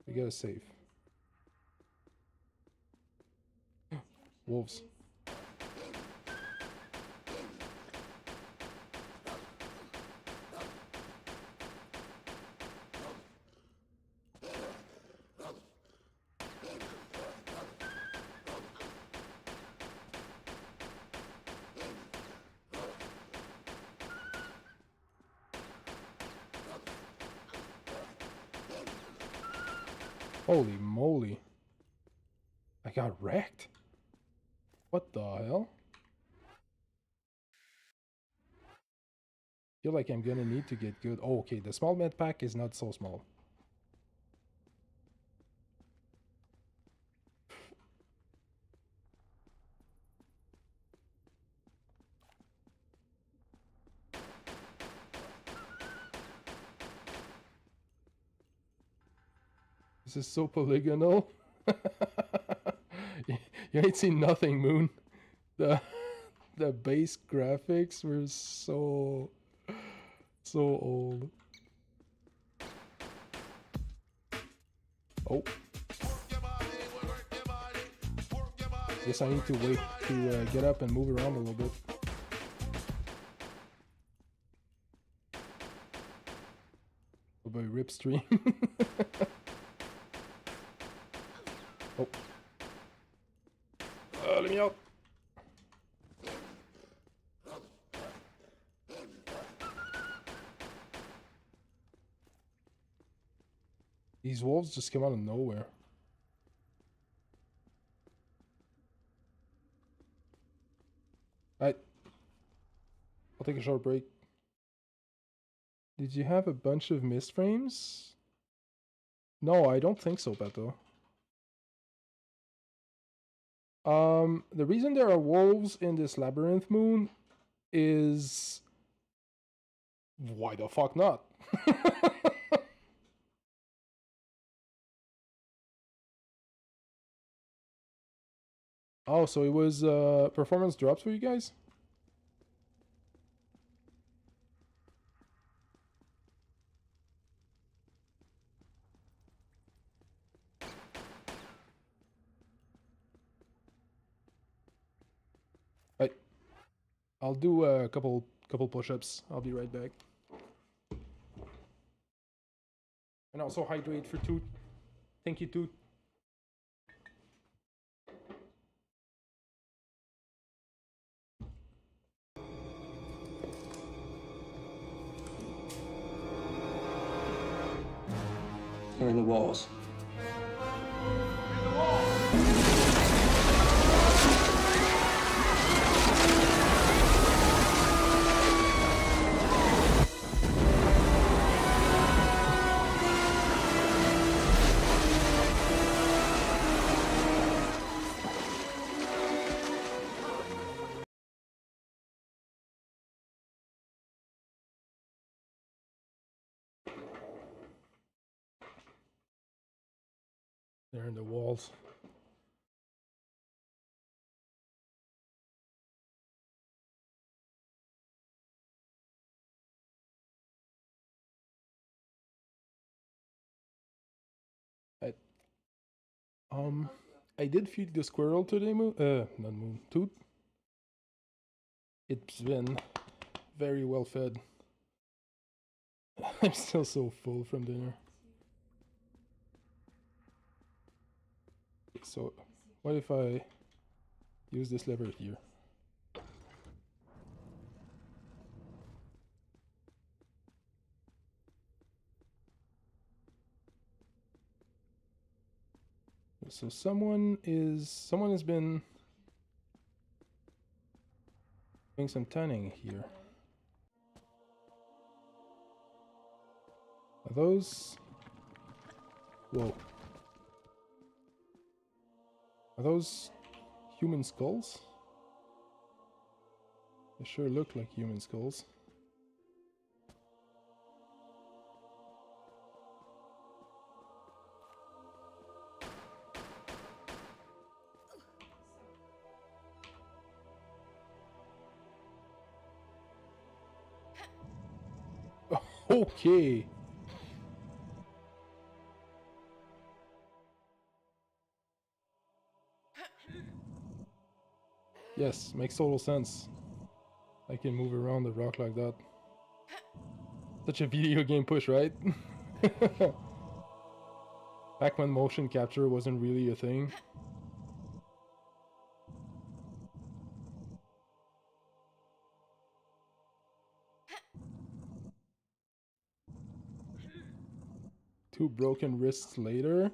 We gotta save. Wolves. Holy moly. I got wrecked. What the hell? Feel like I'm gonna need to get good. Oh, okay, the small med pack is not so small. This is so polygonal. You ain't seen nothing, Moon. The base graphics were so old. Oh. Guess I need to wait to get up and move around a little bit. By rip stream. Oh. Let me out. These wolves just came out of nowhere. Alright. I'll take a short break. Did you have a bunch of mist frames? No, I don't think so, Beto. The reason there are wolves in this labyrinth, Moon, is... why the fuck not? Oh, so it was performance drops for you guys? Right. I'll do a couple push-ups. I'll be right back. And also hydrate for Toot. Thank you, Toot. They're in the walls. They're in the walls. I did feed the squirrel today, not Moon, Toot. It's been very well fed. I'm still so full from dinner. So, what if I use this lever here? So someone has been doing some tanning here. Are those? Whoa. Are those human skulls? They sure look like human skulls. Okay. Yes, makes total sense. I can move around the rock like that. Such a video game push, right? Back when motion capture wasn't really a thing. Two broken wrists later.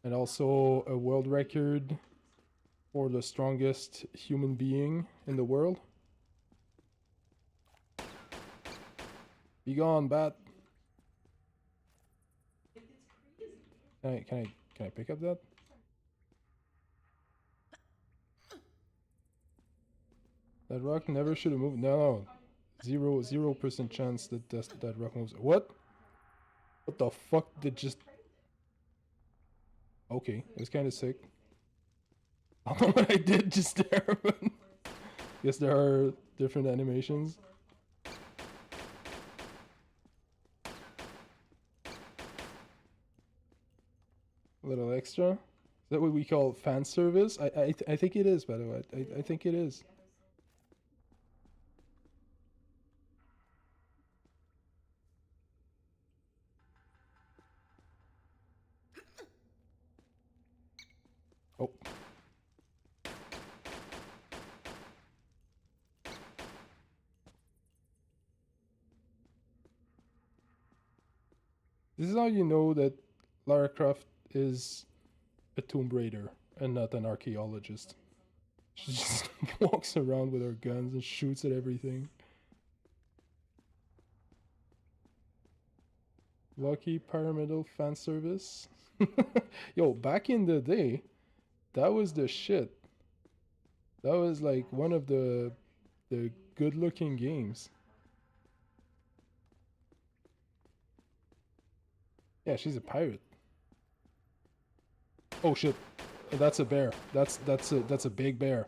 And also a world record for the strongest human being in the world. Be gone, bat. Can I pick up that? That rock never should have moved. No. 0% chance that that rock moves. What? What the fuck did just... Okay, it was kind of sick. I don't know what I did just there, but... Guess there are different animations. A little extra. Is that what we call fan service? I think it is, by the way. I think it is. Oh. This is how you know that Lara Croft is a Tomb Raider and not an archaeologist. She just walks around with her guns and shoots at everything. Lucky pyramidal fan service. Yo, back in the day, that was the shit. That was like one of the good-looking games. Yeah, she's a pirate. Oh shit. That's a bear. That's a big bear.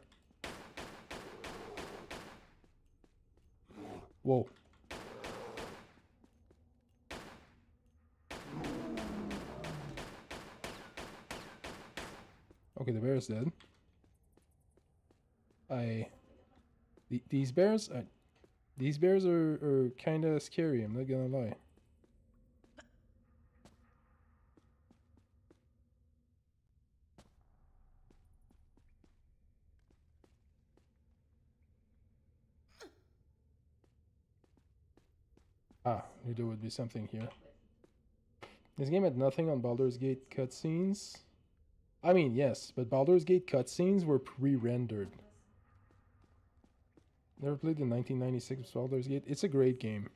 Whoa. Okay, the bear is dead. These bears are kind of scary, I'm not gonna lie. Ah, knew there would be something here. This game had nothing on Baldur's Gate cutscenes. I mean, yes, but Baldur's Gate cutscenes were pre-rendered. Never played the 1996 Baldur's Gate. It's a great game.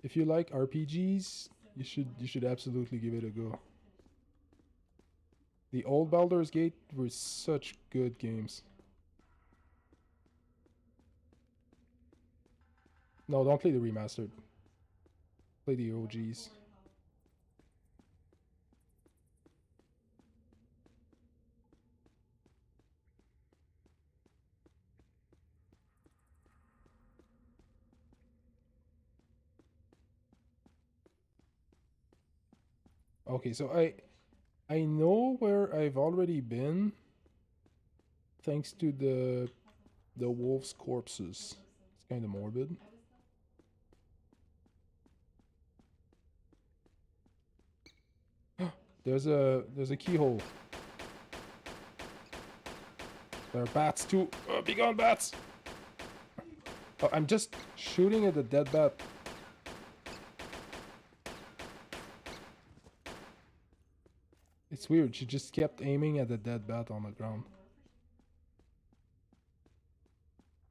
If you like RPGs, you should absolutely give it a go. The old Baldur's Gate were such good games. No, don't play the remastered. Play the OGs. Okay, so I know where I've already been, thanks to the wolves' corpses. It's kind of morbid. There's a keyhole. There are bats too. Be gone, bats! Oh, I'm just shooting at the dead bat. It's weird. She just kept aiming at the dead bat on the ground.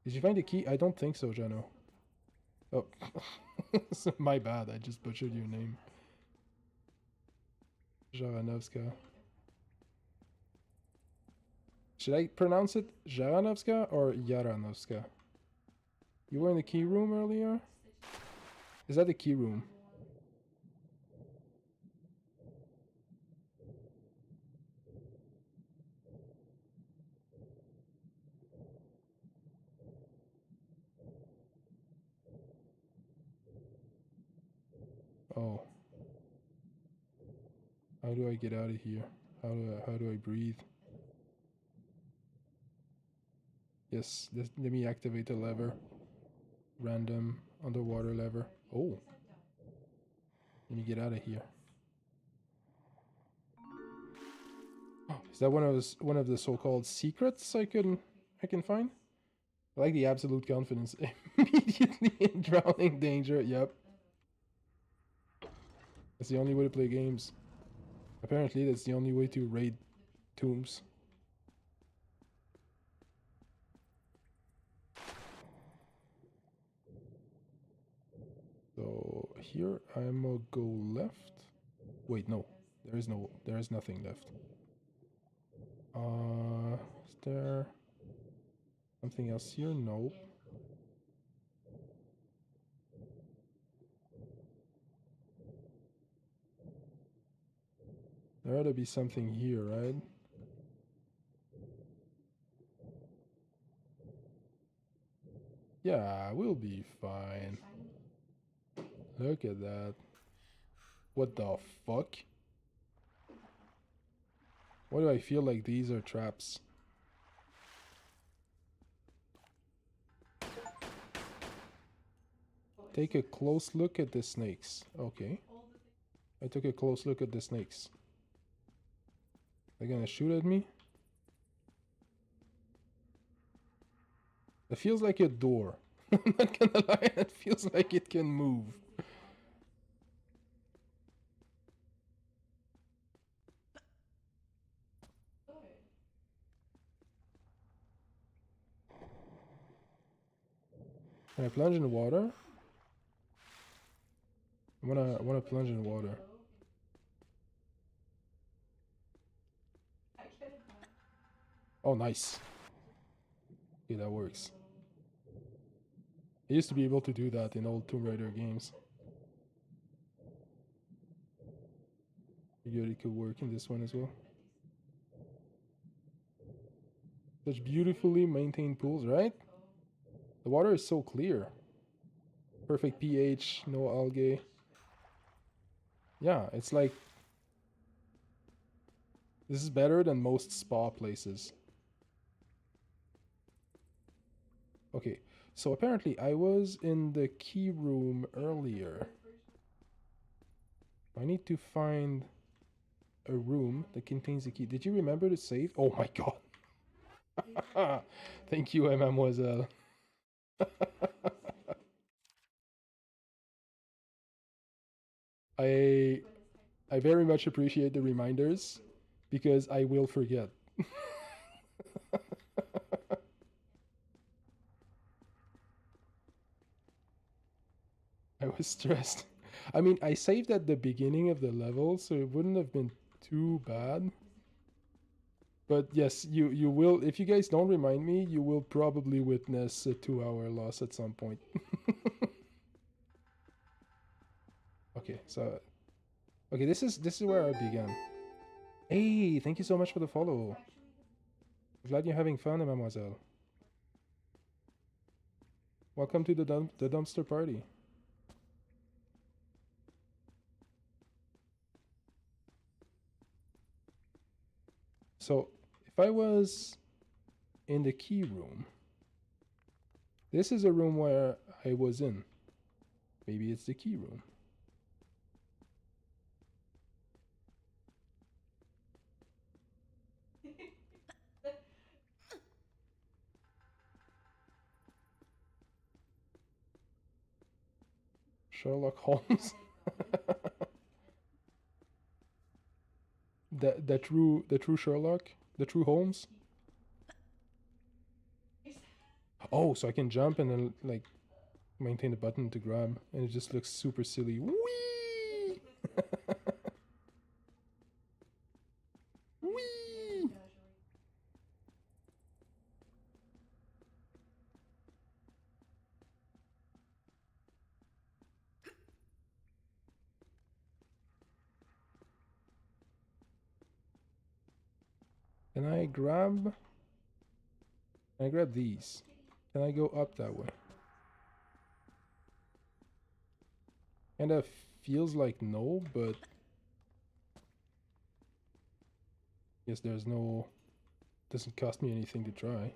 Did you find the key? I don't think so, Jano. Oh, my bad. I just butchered your name. Jaranovska. Should I pronounce it Jaranovska or Yaranovska? You were in the key room earlier? Is that the key room? Oh. How do I get out of here? How do I breathe? Yes, let me activate the lever. Random underwater lever. Oh. Let me get out of here. Oh, is that one of the so-called secrets I can find? I like the absolute confidence. Immediately in drowning danger. Yep. That's the only way to play games. Apparently, that's the only way to raid tombs. So here I'm gonna go left. Wait, no. There is nothing left. Is there something else here? No. There ought to be something here, right? Yeah, we'll be fine. Look at that. What the fuck? Why do I feel like these are traps? Take a close look at the snakes. Okay. I took a close look at the snakes. They're gonna shoot at me? It feels like a door. I'm not gonna lie, it feels like it can move. Can I plunge in water? I wanna plunge in water. Oh, nice. Okay, that works. I used to be able to do that in old Tomb Raider games. Figured it could work in this one as well. Such beautifully maintained pools, right? The water is so clear. Perfect pH, no algae. Yeah, it's like... This is better than most spa places. Okay, so apparently I was in the key room earlier. I need to find a room that contains the key. Did you remember to save? Oh my god. Thank you, mademoiselle. I very much appreciate the reminders because I will forget. I was stressed. I mean, I saved at the beginning of the level, so it wouldn't have been too bad. But yes, you will, if you guys don't remind me, you will probably witness a 2-hour loss at some point. Okay, so okay, this is where I began. Hey, thank you so much for the follow. Glad you're having fun, mademoiselle. Welcome to the dumpster party. So if I was in the key room, this is a room where I was in. Maybe it's the key room. Sherlock Holmes. the true Sherlock, the true Holmes. Oh, so I can jump and then like maintain the button to grab, and it just looks super silly. Whee! Whee! Can I grab? Can I grab these? Can I go up that way? Kinda feels like no, but yes, there's no. Doesn't cost me anything to try.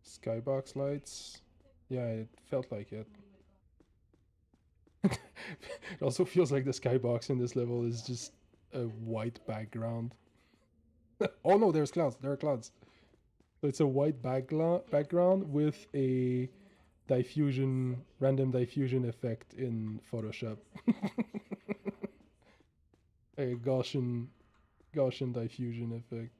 Skybox lights. Yeah, it felt like it. It also feels like the skybox in this level is just a white background. Oh no, there's clouds. There are clouds. So it's a white background with a random diffusion effect in Photoshop. A Gaussian diffusion effect.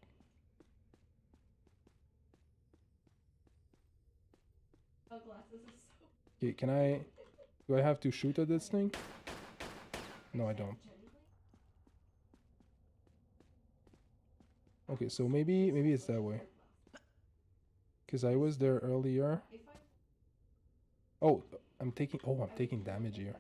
Okay, do I have to shoot at this thing? No, I don't. Okay, so maybe it's that way. Because I was there earlier. Oh, I'm taking damage here.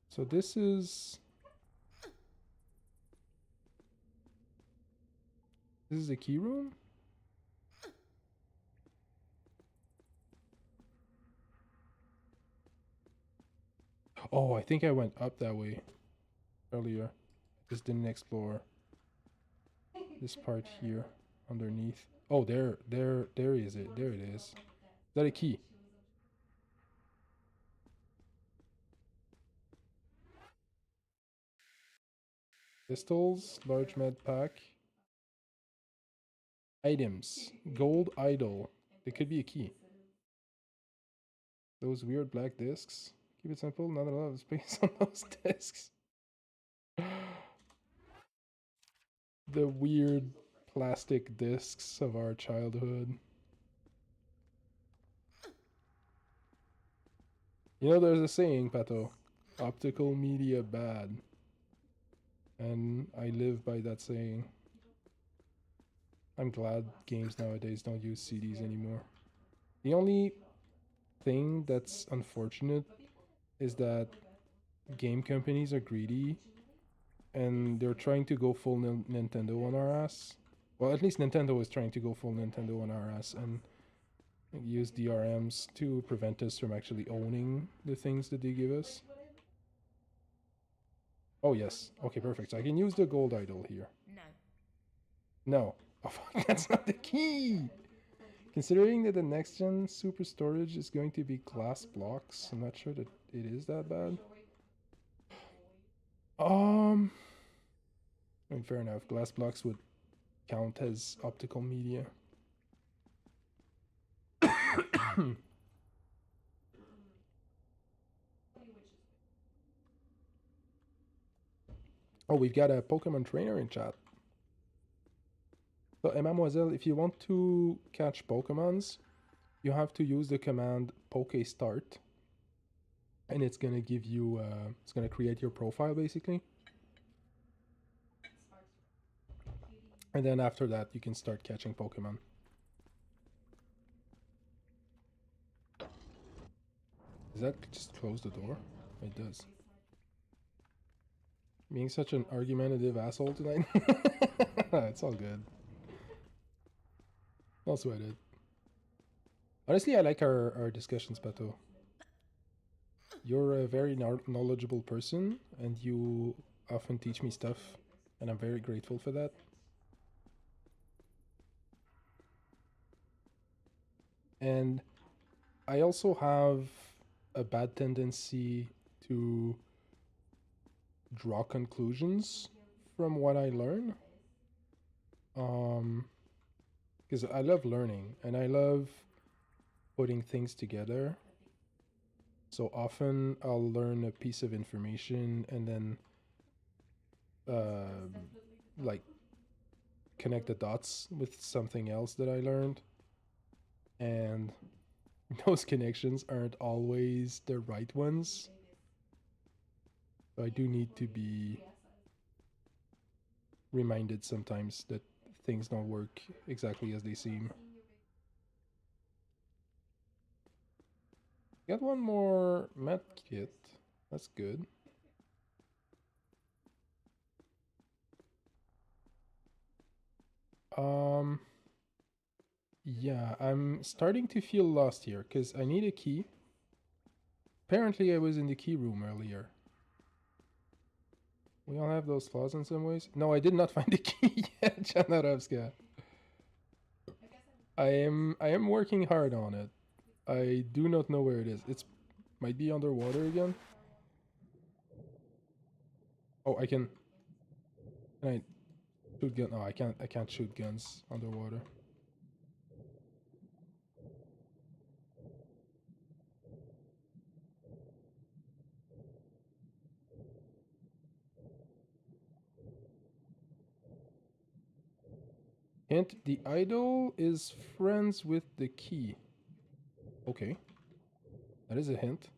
So this is a key room? Oh, I think I went up that way earlier. Just didn't explore this part here underneath. Oh, there is it. There it is. Is that a key? Pistols, large med pack. Items. Gold idol. It could be a key. Those weird black discs. Keep it simple, not a lot of space on those discs. The weird plastic discs of our childhood. You know, there's a saying, Pato. Optical media bad. And I live by that saying. I'm glad games nowadays don't use CDs anymore. The only thing that's unfortunate is that game companies are greedy and they're trying to go full Nintendo on our ass. Well, at least Nintendo is trying to go full Nintendo on our ass and use DRMs to prevent us from actually owning the things that they give us. Oh, yes. Okay, perfect. So I can use the gold idol here. No. Oh, fuck, that's not the key! Considering that the next gen super storage is going to be glass blocks, I'm not sure that it is that bad. I mean, fair enough. Glass blocks would count as optical media. Oh, we've got a Pokemon trainer in chat. So, Mademoiselle, if you want to catch Pokemons, you have to use the command PokeStart. And it's gonna give you, it's gonna create your profile basically. And then after that, you can start catching Pokemon. Does that just close the door? It does. being such an argumentative asshole tonight. It's all good. I'll sweat it. Honestly, I like our discussions, Pato. You're a very knowledgeable person, and you often teach me stuff, and I'm very grateful for that. And I also have a bad tendency to draw conclusions from what I learn. Because I love learning, and I love putting things together. So often I'll learn a piece of information and then like connect the dots with something else that I learned, and those connections aren't always the right ones. So I do need to be reminded sometimes that things don't work exactly as they seem. Got one more med kit. That's good. Yeah, I'm starting to feel lost here because I need a key. Apparently I was in the key room earlier. We all have those flaws in some ways. No, I did not find the key yet, Janarovska. I am working hard on it. I do not know where it is. It's might be underwater again. Oh, I can I shoot gun? No, I can't shoot guns underwater. Hint, the idol is friends with the key. Okay. That is a hint.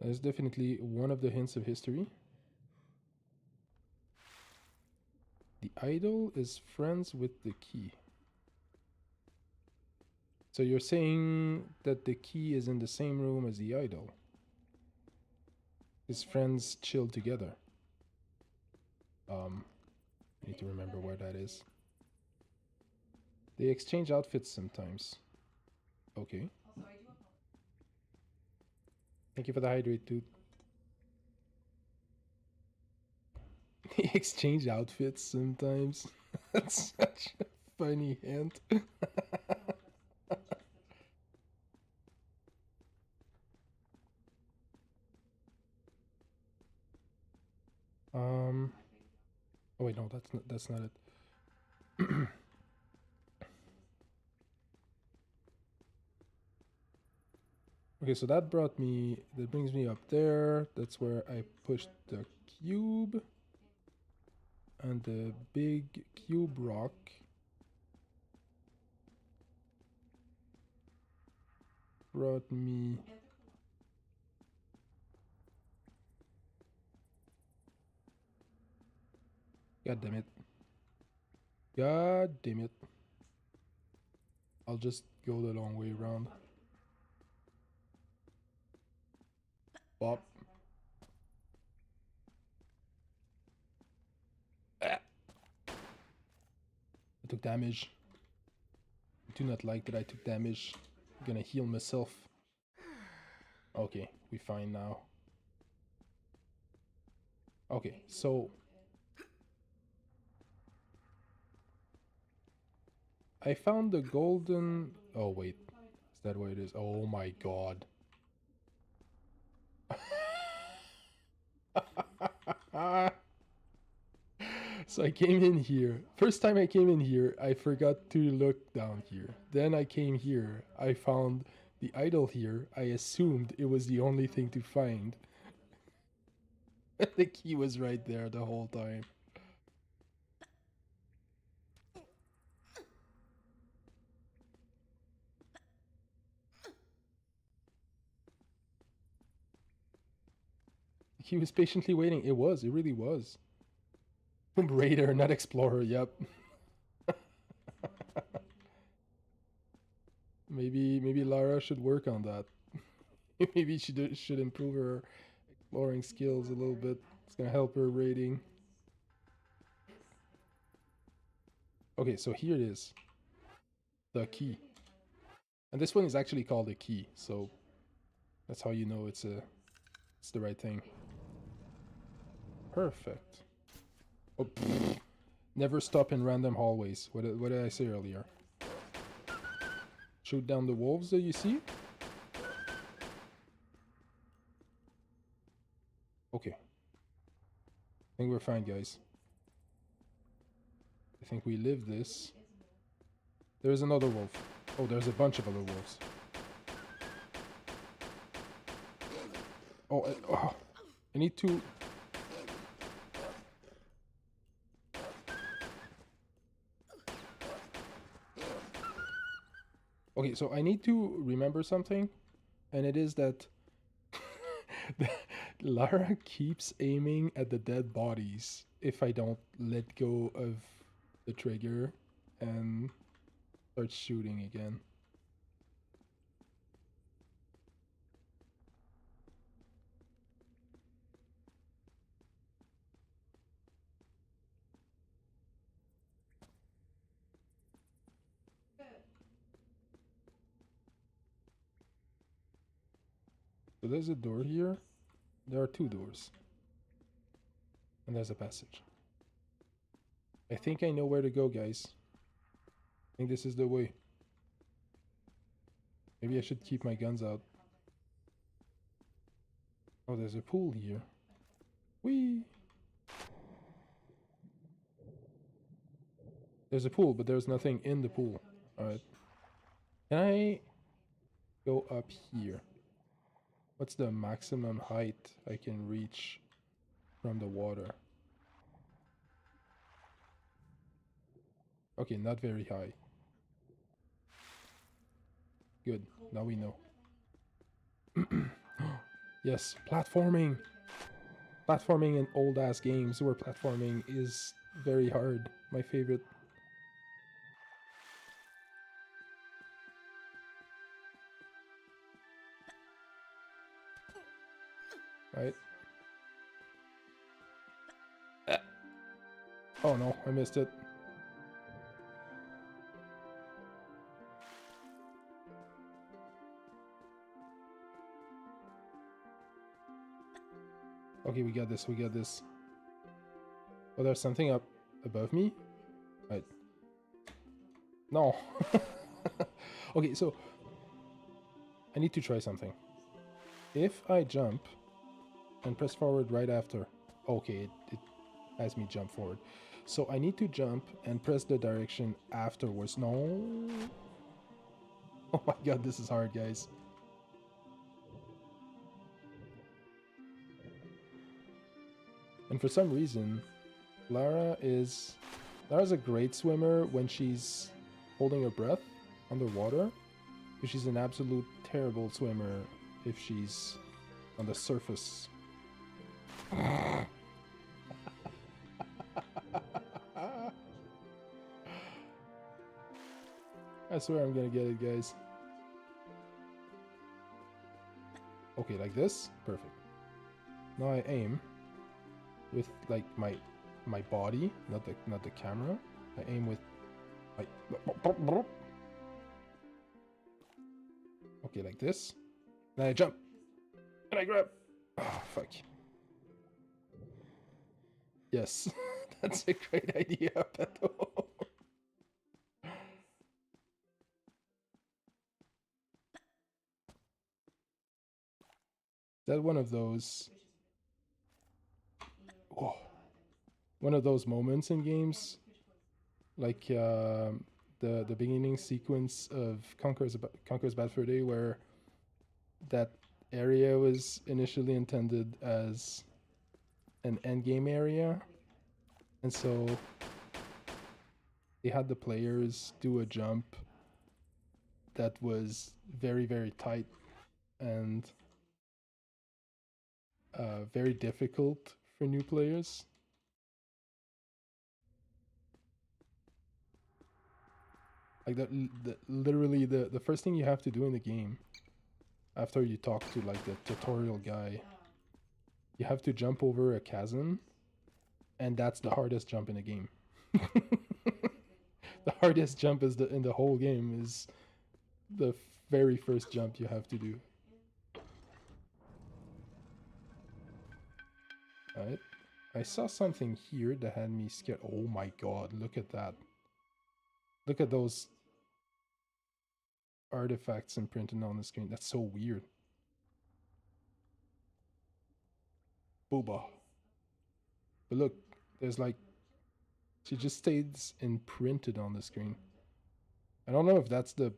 That is definitely one of the hints of history. The idol is friends with the key. So you're saying that the key is in the same room as the idol? His friends chill together. I need to remember where that is. They exchange outfits sometimes. Okay. Thank you for the hydrate, dude. They exchange outfits sometimes. That's such a funny hint. Oh wait, no, that's not it. Okay, so that brings me up there. That's where I pushed the cube. And the big cube rock brought me... God damn it. God damn it. I'll just go the long way around. Bop. Ah. I took damage. I do not like that I took damage. I'm gonna heal myself. Okay, we fine now. Okay, so... I found the golden... Oh wait, is that what it is? Oh my god. So I came in here. First time I came in here, I forgot to look down here. Then I came here. I found the idol here. I assumed it was the only thing to find. The key was right there the whole time. He was patiently waiting. It really was. Tomb Raider, not Explorer, yep. Maybe Lara should work on that. Maybe she should improve her exploring skills a little bit. It's gonna help her rating. Okay, so here it is. The key. And this one is actually called a key, so that's how you know it's the right thing. Perfect. Oh, pfft. Never stop in random hallways. What did I say earlier? Shoot down the wolves that you see? Okay. I think we're fine, guys. I think we live this. There's another wolf. Oh, there's a bunch of other wolves. Oh, I need to... Okay, so I need to remember something, and it is that Lara keeps aiming at the dead bodies if I don't let go of the trigger and start shooting again. So there's a door here. There are two doors. And there's a passage. I think I know where to go, guys. I think this is the way. Maybe I should keep my guns out. Oh, there's a pool here. Whee! There's a pool, but there's nothing in the pool. Alright. Can I go up here? What's the maximum height I can reach from the water? Okay, not very high. Good, now we know. Yes, platforming! Platforming in old-ass games where platforming is very hard. My favorite. Right. Oh no, I missed it. Okay, we got this, we got this. Oh, there's something up above me? Right. No. Okay, so I need to try something. If I jump and press forward right after... Okay, it has me jump forward. So I need to jump and press the direction afterwards. No. Oh my god, this is hard, guys. And for some reason, Lara's a great swimmer when she's holding her breath underwater, but she's an absolute terrible swimmer if she's on the surface. I swear I'm gonna get it, guys. Okay, like this? Perfect. Now I aim with like my body, not the camera. I aim with my... Okay, like this. Then I jump. And I grab. Oh, fuck. Yes, that's a great idea, Peto. That one of those... Oh, one of those moments in games, like the beginning sequence of Conker's Bad Fur Day, where that area was initially intended as an endgame area, and so they had the players do a jump that was very, very tight and very difficult for new players. Like literally the first thing you have to do in the game after you talk to like the tutorial guy You have to jump over a chasm, and that's the hardest jump in the game. The hardest jump is in the whole game is the very first jump you have to do. Alright. I saw something here that had me scared. Oh my god, look at that. Look at those artifacts imprinted on the screen. That's so weird. Booba. But look, there's like, she just stays imprinted on the screen. I don't know if that's the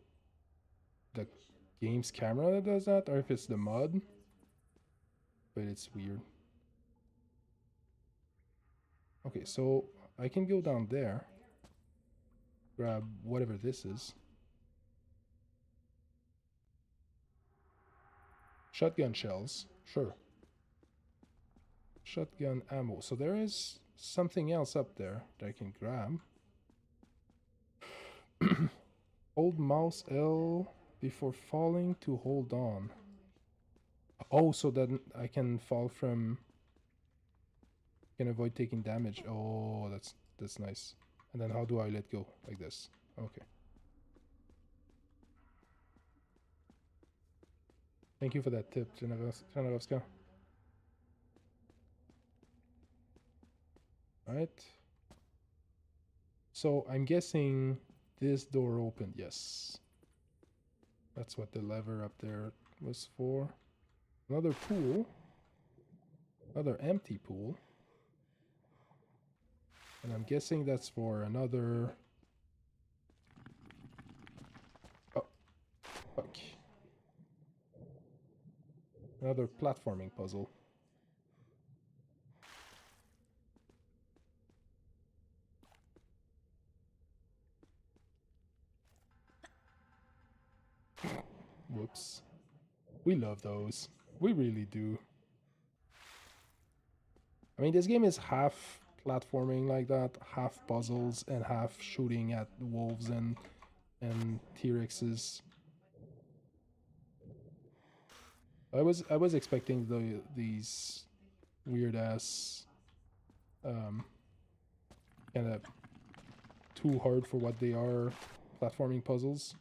game's camera that does that, or if it's the mod, but it's weird. Okay, so I can go down there, grab whatever this is. Shotgun shells, sure. Shotgun ammo. So there is something else up there that I can grab. Hold mouse L before falling to hold on. Oh, so that I can fall from... can avoid taking damage. Oh, that's nice. And then how do I let go? Like this. Okay. Thank you for that tip, Generowska. Alright. So I'm guessing this door opened. Yes. That's what the lever up there was for. Another pool. Another empty pool. And I'm guessing that's for another... oh, fuck. Another platforming puzzle. Whoops. We love those. We really do. I mean, this game is half platforming like that, half puzzles, and half shooting at wolves and T-Rexes. I was expecting these weird ass kind of too hard for what they are platforming puzzles.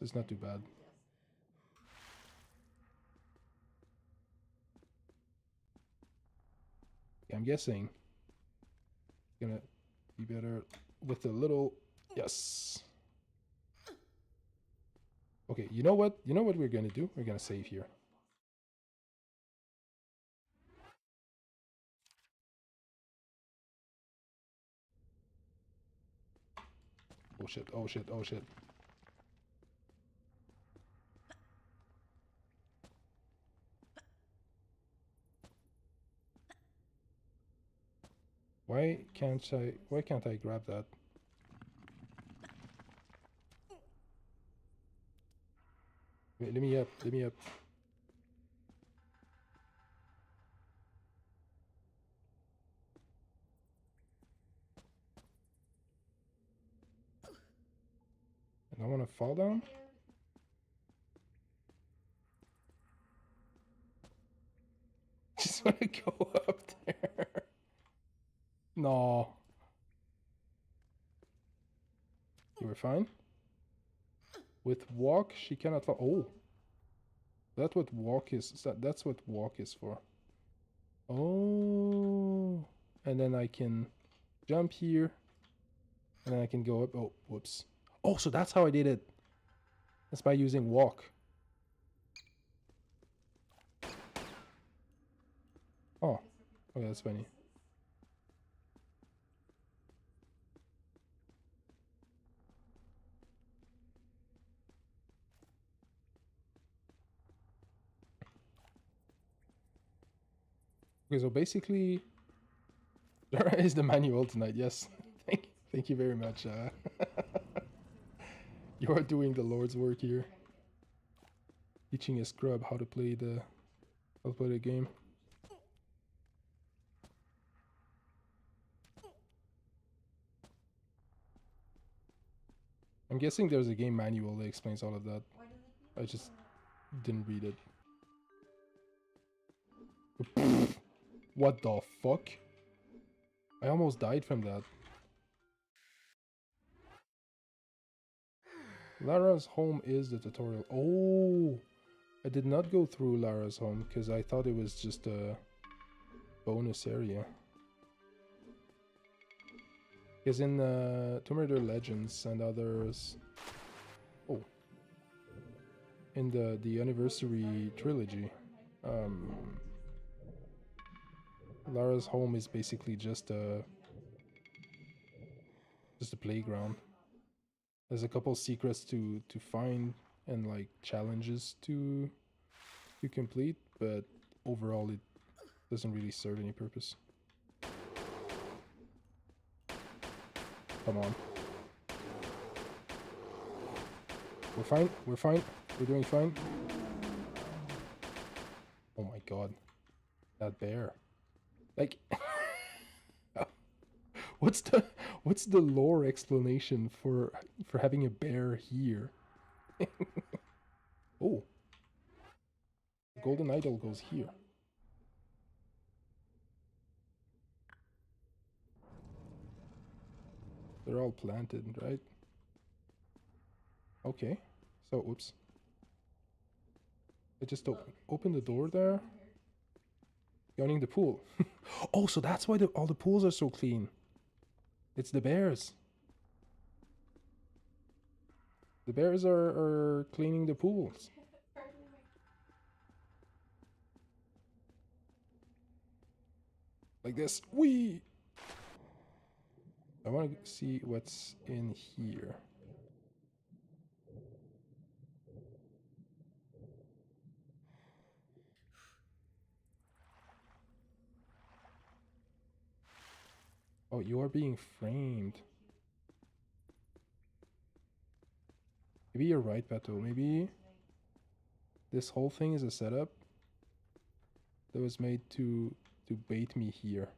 It's not too bad. I'm guessing gonna be better with a little... yes. Okay, you know what? You know what we're gonna do? We're gonna save here. Oh shit, oh shit, oh shit. Why can't I grab that? Wait, let me up, let me up. And I wanna fall down? Just wanna go up there. No. You were fine? With walk, she cannot fall. Oh. That's what walk is. That's what walk is for. Oh. And then I can jump here. And then I can go up. Oh, whoops. Oh, so that's how I did it. That's by using walk. Oh. Okay, that's funny. Okay, so basically, Lara is the manual tonight. Yes, thank you very much. You are doing the Lord's work here, teaching a scrub how to play the game. I'm guessing there's a game manual that explains all of that. I just didn't read it. What the fuck? I almost died from that. Lara's home is the tutorial. Oh! I did not go through Lara's home because I thought it was just a bonus area. Because in Tomb Raider Legends and others... Oh. In the Anniversary Trilogy, Lara's home is basically just a playground. There's a couple secrets to find and like challenges to complete, but overall it doesn't really serve any purpose. Come on. We're fine, we're fine, we're doing fine. Oh my god. That bear. Like what's the lore explanation for having a bear here? Oh. The golden idol goes here. They're all planted, right? Okay. So, oops. I just opened the door there. Yawning the pool. Oh, so that's why all the pools are so clean. It's the bears. The bears are cleaning the pools. Like this. Whee! I want to see what's in here. Oh, you are being framed. Maybe you're right, Beto. Maybe this whole thing is a setup that was made to bait me here.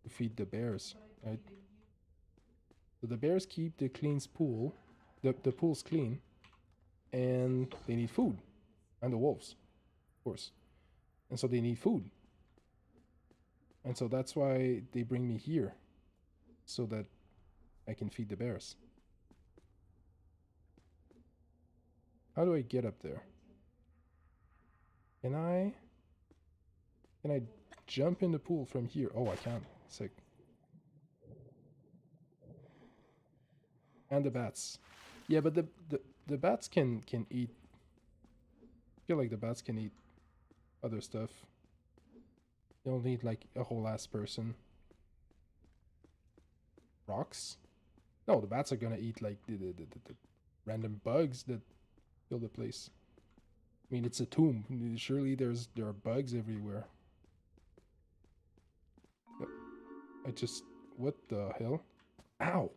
To feed the bears, right? So the bears keep the pool, the pools clean, and they need food. And the wolves, of course. And so they need food. And so that's why they bring me here. So that I can feed the bears. How do I get up there? Can I jump in the pool from here? Oh, I can. Sick. And the bats. Yeah, but the bats can eat. I feel like the bats can eat other stuff. You don't need like a whole ass person. Rocks? No, the bats are gonna eat like the random bugs that fill the place. I mean, it's a tomb. Surely there are bugs everywhere. Yep. What the hell? Ow!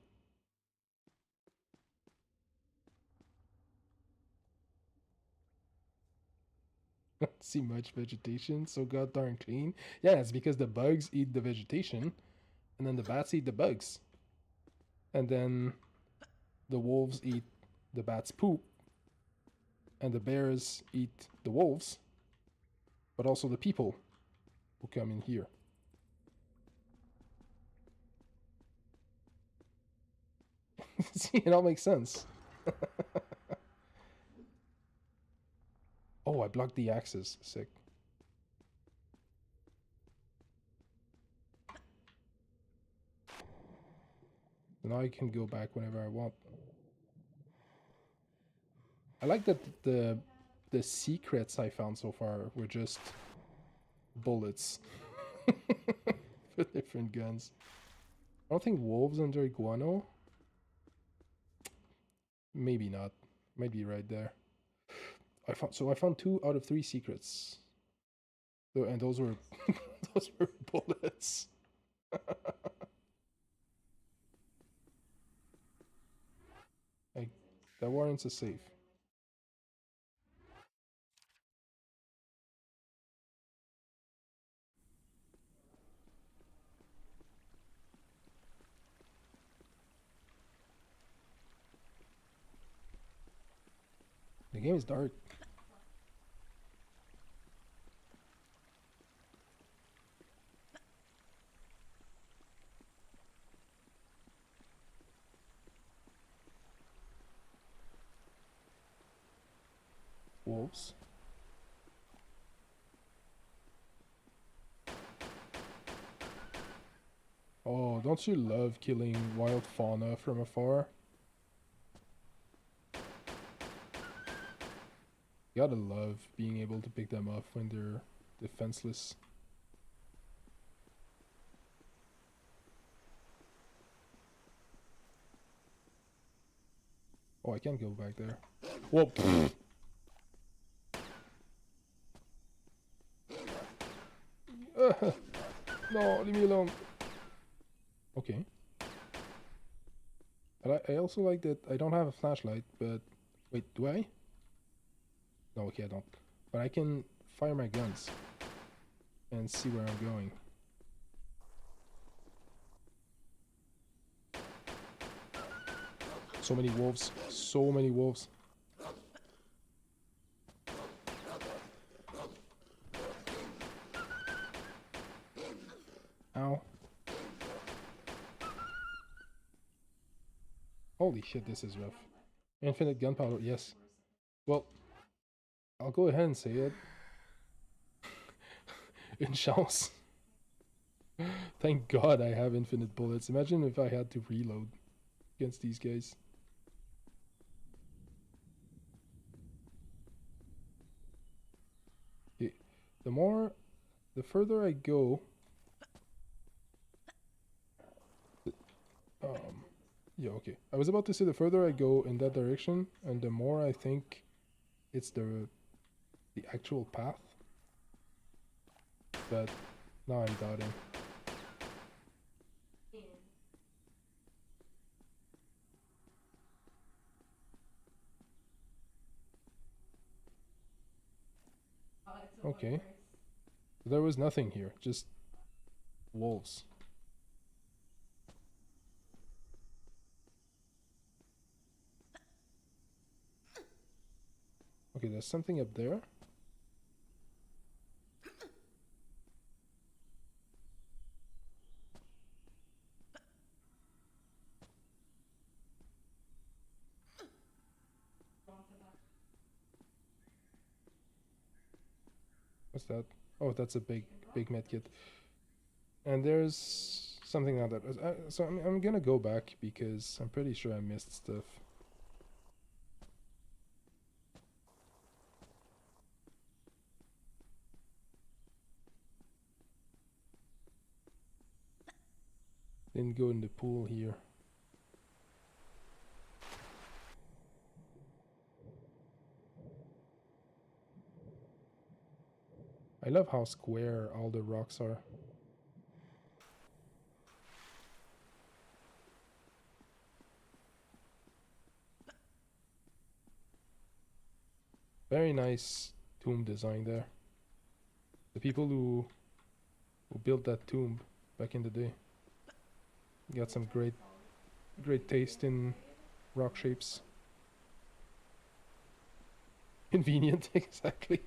Don't see much vegetation, so god darn clean. Yeah, it's because the bugs eat the vegetation, and then the bats eat the bugs. And then the wolves eat the bats' poop, and the bears eat the wolves, but also the people who come in here. See, it all makes sense. Oh, I blocked the axes. Sick. Now I can go back whenever I want. I like that the secrets I found so far were just bullets for different guns. I don't think wolves enjoy guano. Maybe not. Might be right there. I found 2 out of 3 secrets. So, and those were those were bullets. That warrants a save. The game is dark. wolves. Oh, don't you love killing wild fauna from afar? Gotta love being able to pick them up when they're defenseless. Oh, I can't go back there. Whoa! No, leave me alone. Okay. But I also like that I don't have a flashlight, but... Wait, do I? No, okay, I don't. But I can fire my guns and see where I'm going. So many wolves. So many wolves. Ow. Holy shit, this is rough. Infinite gunpowder, yes. Well, I'll go ahead and say it. Une chance. Thank God I have infinite bullets. Imagine if I had to reload against these guys. Okay. The further I go, yeah, okay. I was about to say the further I go in that direction, and the more I think it's the actual path. But now I'm doubting. Okay. There was nothing here, just wolves. Okay, there's something up there. What's that? Oh, that's a big medkit. And there's something like that. So I'm gonna go back because I'm pretty sure I missed stuff. Didn't go in the pool here. I love how square all the rocks are. Very nice tomb design there. The people who built that tomb back in the day got some great taste in rock shapes. Convenient, exactly.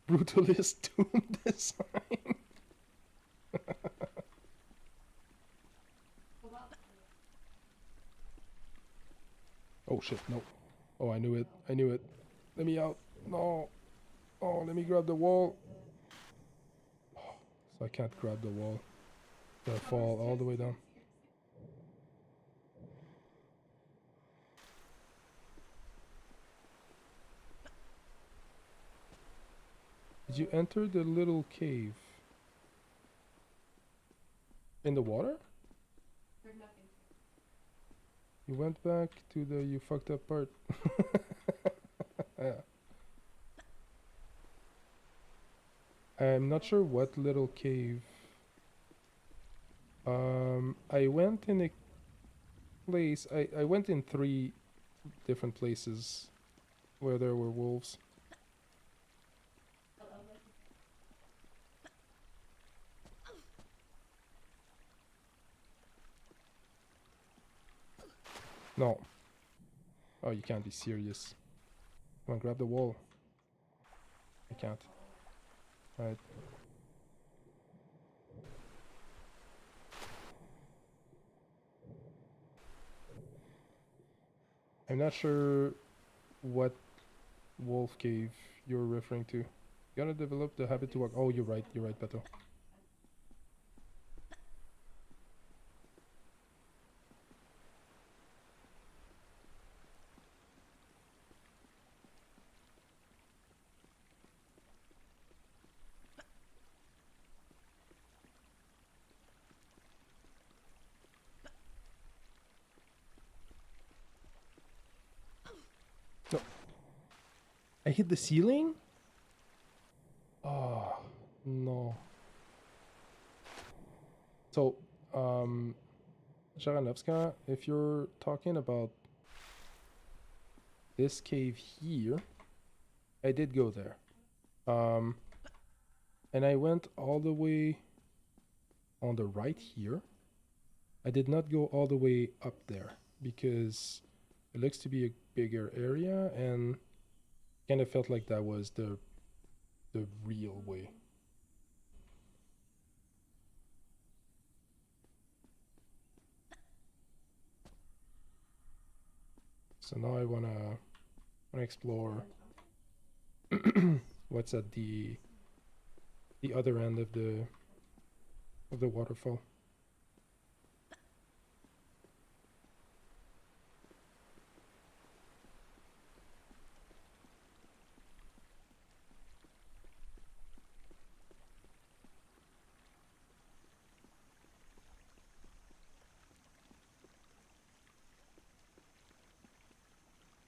Brutalist tomb design. Oh shit, no. Oh, I knew it. I knew it. Let me out. No. Oh, let me grab the wall. Oh, so I can't grab the wall. Gonna fall all the way down. Did you enter the little cave? In the water? You went back to the you fucked up part. Yeah. I'm not sure what little cave. I went in a place. I went in 3 different places where there were wolves. No. Oh, you can't be serious. Come on, grab the wall. I can't. Alright. I'm not sure what wolf cave you're referring to. You gotta develop the habit to walk. Oh, you're right, Pato. No. I hit the ceiling? Oh, no. So, Jaranovska, if you're talking about this cave here, I did go there. And I went all the way on the right here. I did not go all the way up there because it looks to be a bigger area and kind of felt like that was the real way. So now I wanna explore what's at the other end of the waterfall.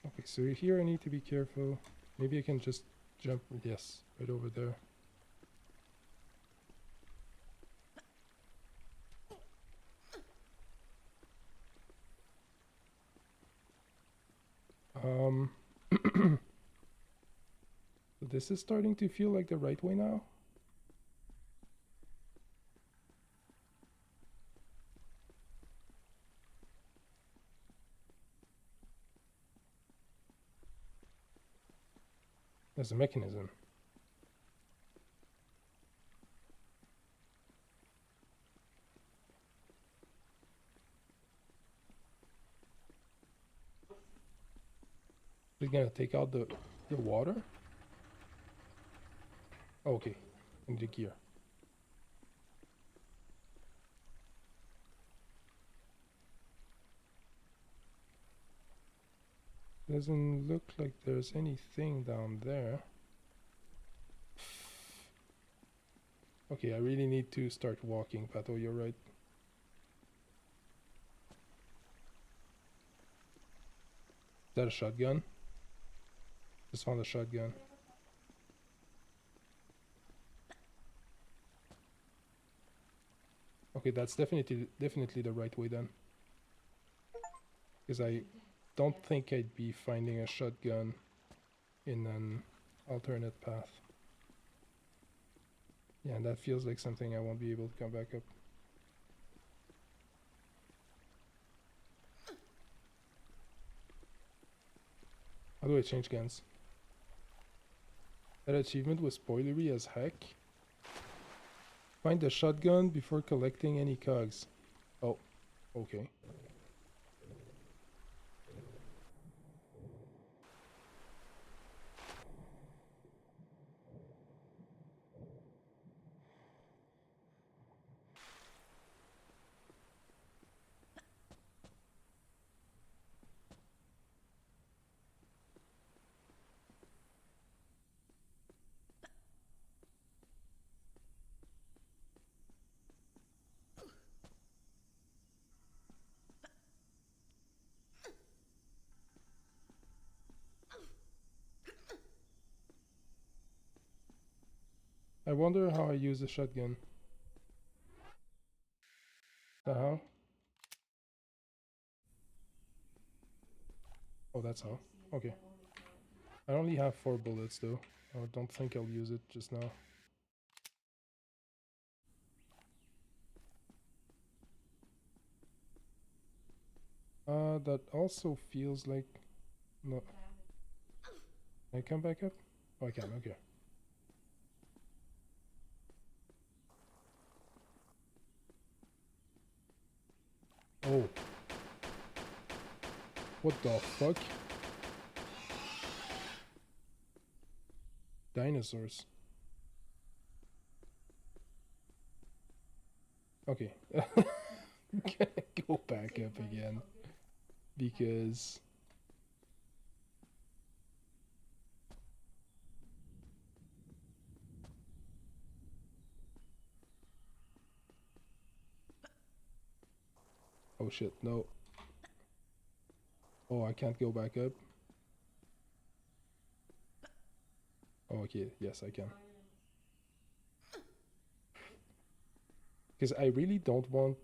Okay, so here I need to be careful. Maybe I can just jump, yes, right over there. So this is starting to feel like the right way now. There's a mechanism. We're gonna take out the water. Oh, okay, and the gear. Doesn't look like there's anything down there. Okay, I really need to start walking, Pato, you're right. Is that a shotgun? Just found a shotgun. Okay, that's definitely the right way then. Because I don't think I'd be finding a shotgun in an alternate path. Yeah, and that feels like something I won't be able to come back up. How do I change guns? That achievement was spoilery as heck. Find the shotgun before collecting any cogs. Oh, okay. I wonder how I use the shotgun. How? Oh, that's how. Okay. I only have 4 bullets though. I don't think I'll use it just now. That also feels like... No. Can I come back up? Oh, I can, okay. Oh. What the fuck? Dinosaurs. Okay. Can I go back up again? Because... Oh shit, no. Oh, I can't go back up. Oh, okay, yes, I can. Because I really don't want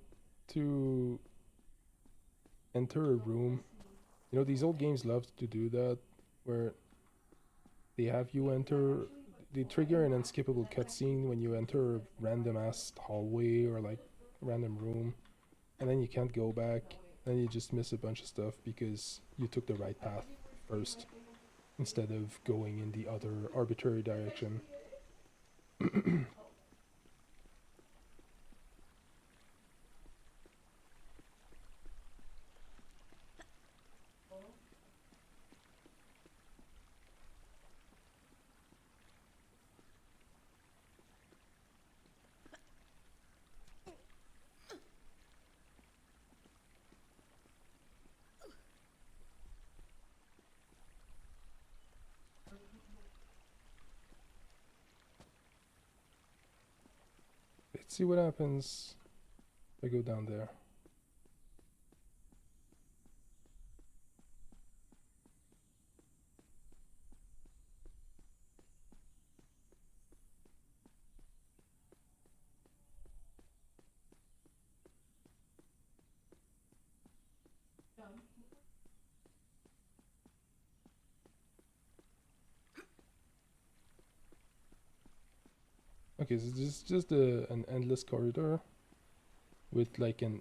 to enter a room. You know, these old games love to do that, where they have you enter, they trigger an unskippable cutscene when you enter a random ass hallway or like random room, and then you can't go back, and you just miss a bunch of stuff because you took the right path first instead of going in the other arbitrary direction. Let's see what happens if I go down there. Okay, so this is just an endless corridor with like an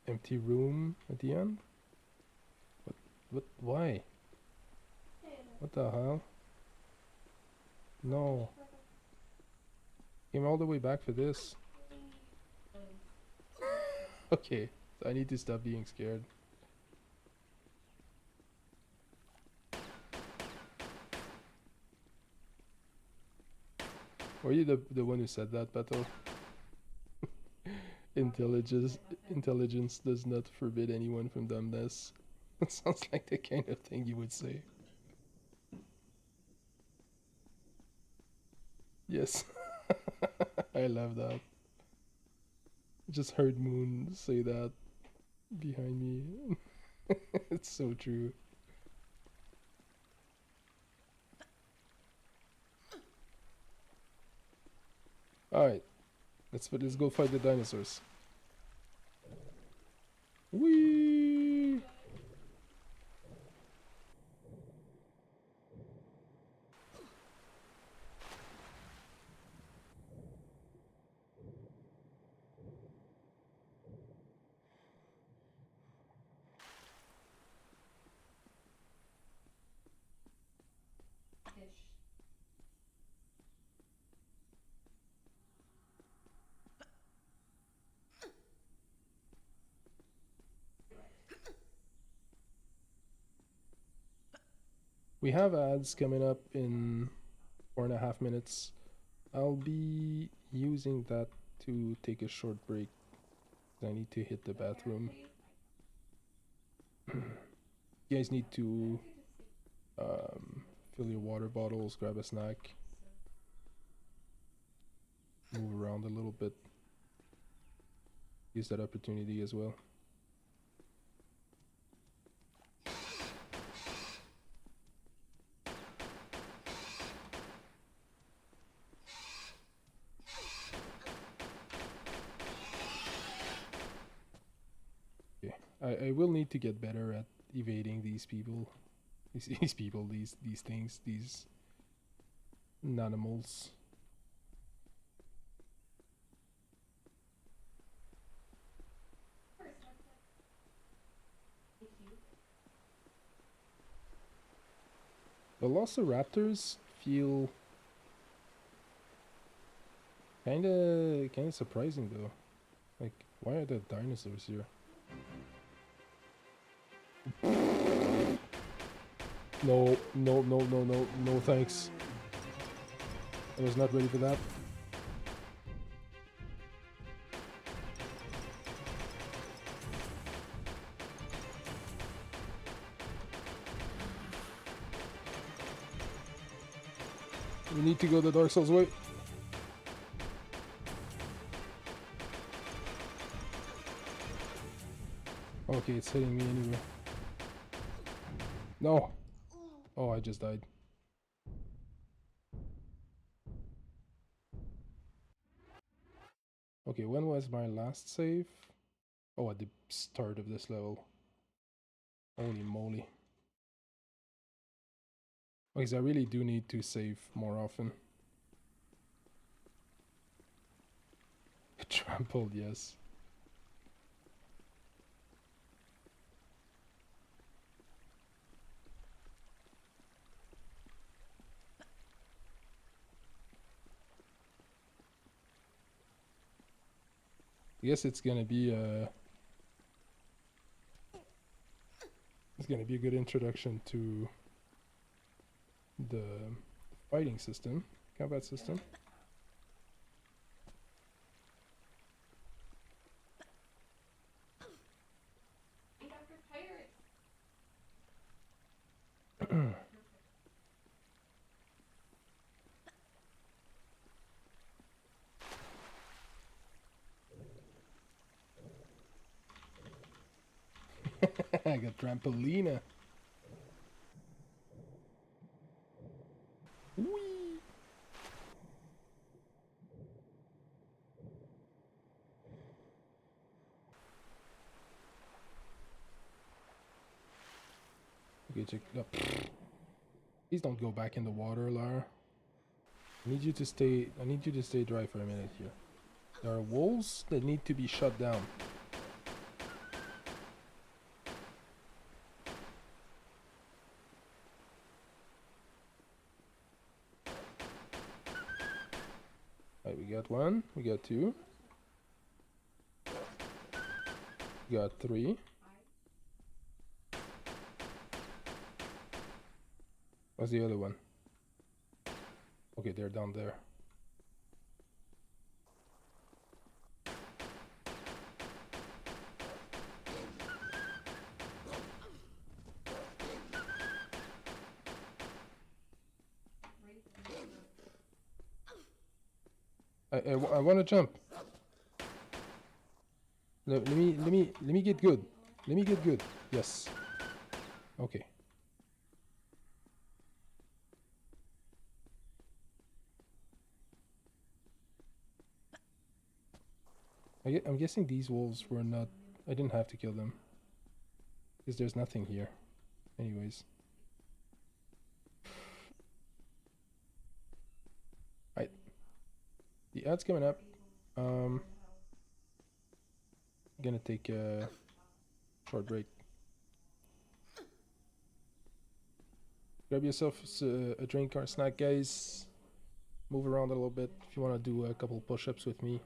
empty room at the end. Why? What the hell? No. Came all the way back for this. Okay, so I need to stop being scared. Were you the one who said that, Beto? Intelligence does not forbid anyone from dumbness. That sounds like the kind of thing you would say. Yes. I love that. Just heard Moon say that behind me. It's so true. Alright. Let's go fight the dinosaurs. Whee! We have ads coming up in 4.5 minutes. I'll be using that to take a short break. I need to hit the bathroom. You guys need to fill your water bottles, grab a snack, move around a little bit. Use that opportunity as well. I will need to get better at evading these people. These people, these things, these animals. Velociraptors feel kinda surprising though. Like, why are there dinosaurs here? No, no, no, no, no, no thanks. I was not ready for that. We need to go the Dark Souls way. Okay, it's hitting me anyway. No! Oh, I just died. Okay, when was my last save? Oh, at the start of this level. Holy moly. Because I really do need to save more often. Trampled, yes. I guess it's gonna be a good introduction to the fighting system, combat system. Eat after pirates. I got Trampolina. Whee! Okay, check it up. Please don't go back in the water, Lara. I need you to stay dry for a minute here. There are wolves that need to be shut down. Alright, we got one, we got two. We got three. What's the other one? Okay, they're down there. I want to jump. Let me get good. Let me get good. Yes. Okay. I'm guessing these wolves were not... I didn't have to kill them. Because there's nothing here. Anyways. Right. The ad's coming up. Gonna take a short break. Grab yourself a drink or a snack, guys. Move around a little bit. If you want to do a couple push-ups with me,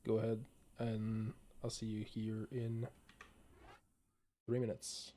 go ahead. And I'll see you here in 3 minutes.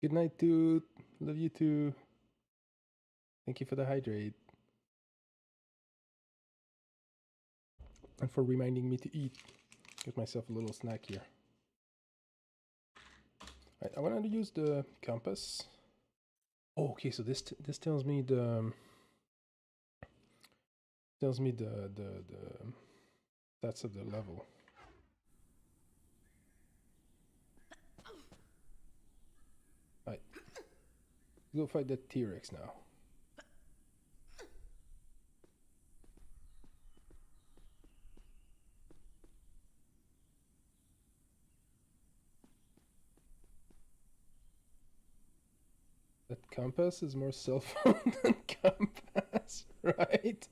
Good night, dude. Love you too. Thank you for the hydrate. And for reminding me to eat. Get myself a little snack here. Right, I wanted to use the compass. Oh, okay, so this tells me the stats of the level. Right. Go fight the T-Rex now. That compass is more cell phone than compass, right?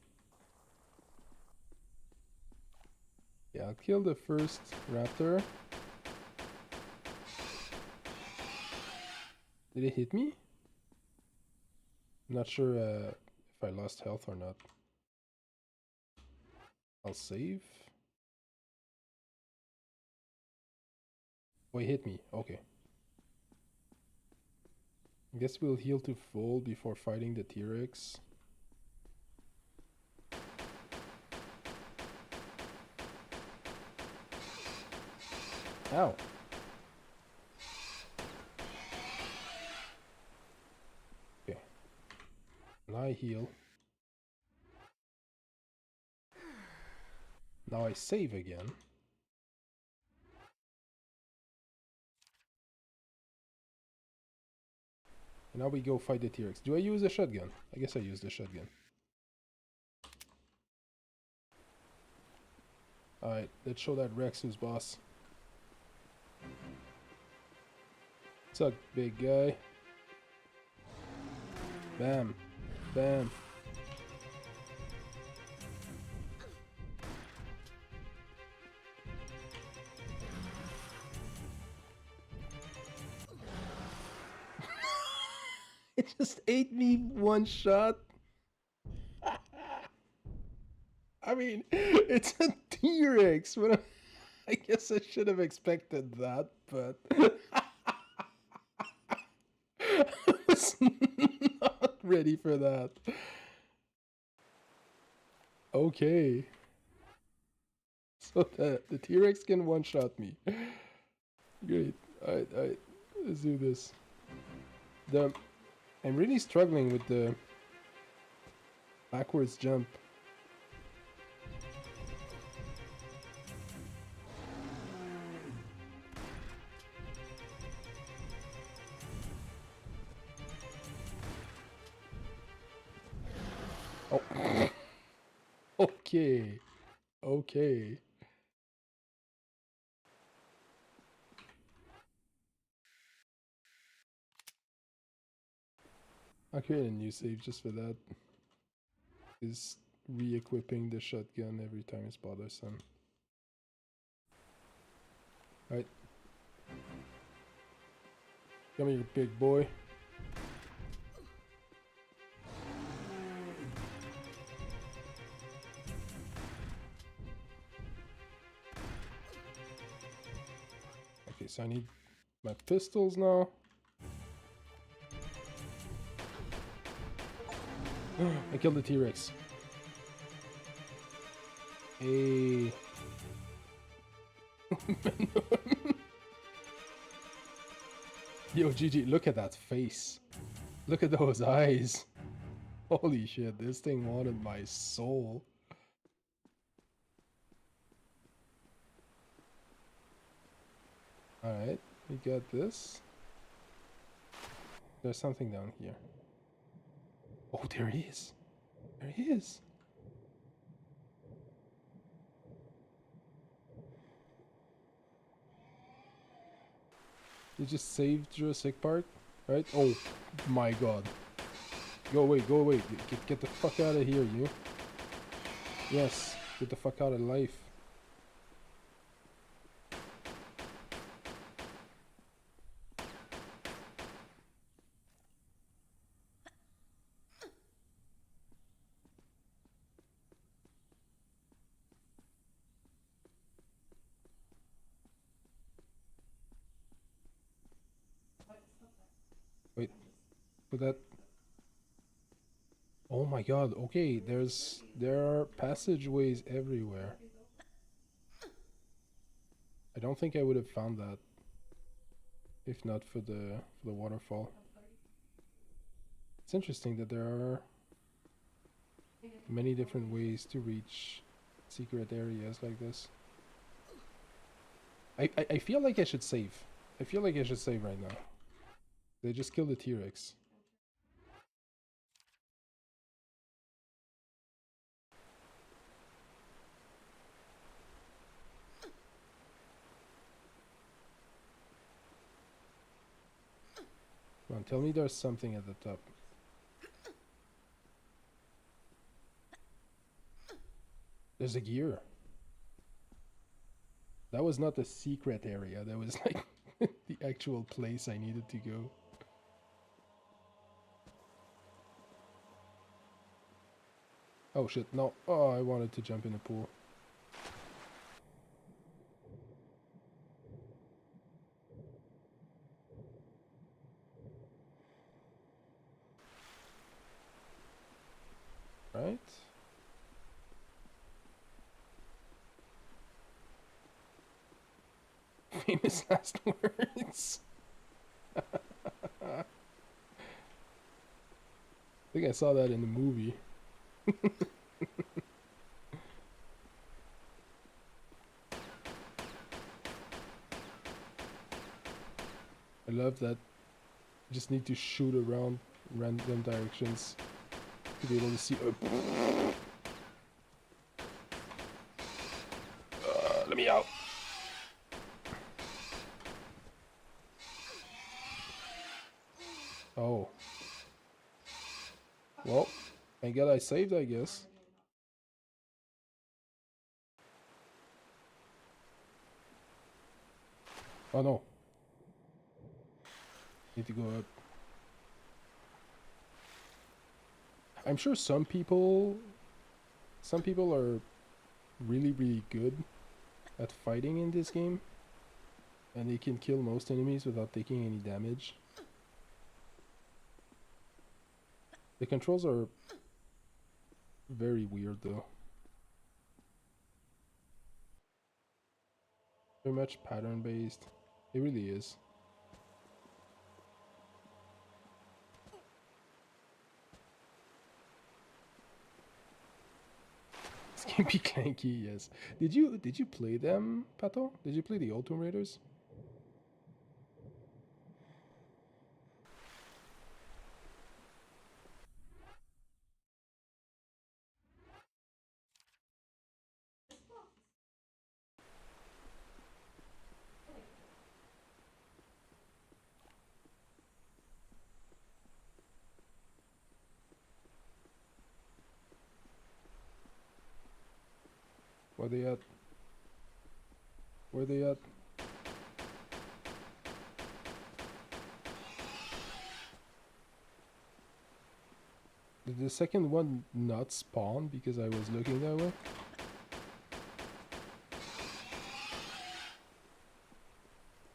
Yeah, I'll kill the first raptor. Did it hit me? I'm not sure if I lost health or not. I'll save. Oh, it hit me. Okay. I guess we'll heal to full before fighting the T-Rex. Ow. Okay. Now I heal. Now I save again. And now we go fight the T-Rex. Do I use a shotgun? I guess I use the shotgun. Alright, let's show that Rex who's boss. What's up, big guy? Bam. Bam. It just ate me one shot. I mean, it's a T-Rex. I guess I should have expected that, but I was not ready for that. Okay. So the T-Rex can one-shot me. Great. Alright, let's do this. I'm really struggling with the backwards jump. Oh. Okay. Okay. I'll create a new save just for that. Is re-equipping the shotgun every time it's bothersome. Alright. Come here, big boy. Okay, so I need my pistols now. I killed the T-Rex. Hey. Yo, GG, look at that face. Look at those eyes. Holy shit, this thing wanted my soul. Alright, we got this. There's something down here. Oh, there he is. There he is. You just saved Jurassic Park, right? Oh my god. Go away, go away. Get the fuck out of here, you. Yes, get the fuck out of life. But that... Oh my god, okay, there are passageways everywhere. I don't think I would have found that if not for the waterfall. It's interesting that there are many different ways to reach secret areas like this. I feel like I should save. I feel like I should save right now. They just killed the T-Rex. Come on, tell me there's something at the top. There's a gear. That was not the secret area. That was like the actual place I needed to go. Oh shit, no. Oh, I wanted to jump in the pool. Right? Famous last words. I think I saw that in the movie. I love that. You just need to shoot around random directions to be able to see. Let me out. Oh. Well, I guess I saved, I guess. Oh no. Need to go up. I'm sure some people are really, really good at fighting in this game. And they can kill most enemies without taking any damage. The controls are very weird though. Very much pattern based. It really is. This can be clanky, yes. Did you play them, Pato? Did you play the old Tomb Raiders? Where they at? Where they at? Did the second one not spawn because I was looking that way?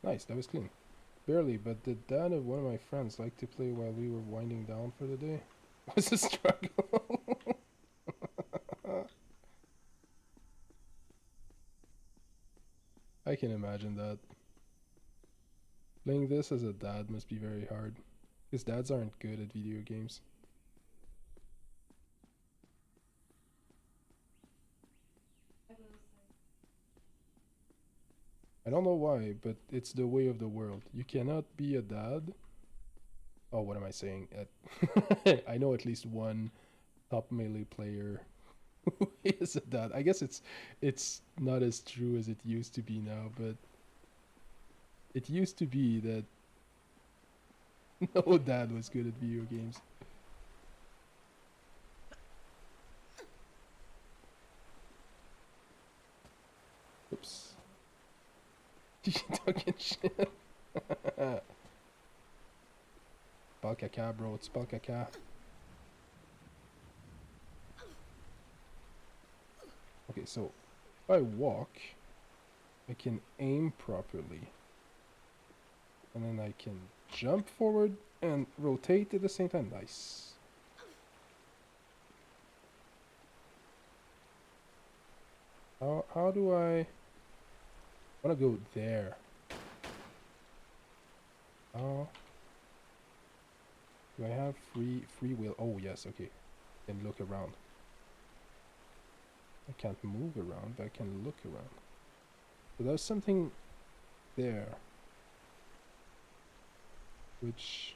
Nice, that was clean. Barely, but the dad of one of my friends liked to play while we were winding down for the day. It was a struggle. I can imagine that. Playing this as a dad must be very hard. Because dads aren't good at video games. I don't know why, but it's the way of the world. You cannot be a dad. Oh, what am I saying? I know at least one top melee player who is a dad. I guess it's not as true as it used to be now, but it used to be that no dad was good at video games. Oops. You talking shit? Spell caca, bro. It's spell caca. Okay, so if I walk, I can aim properly. And then I can jump forward and rotate at the same time. Nice. How do I want to go there? Oh, do I have free will? Oh yes, okay. Can look around. I can't move around, but I can look around. So there's something there, which.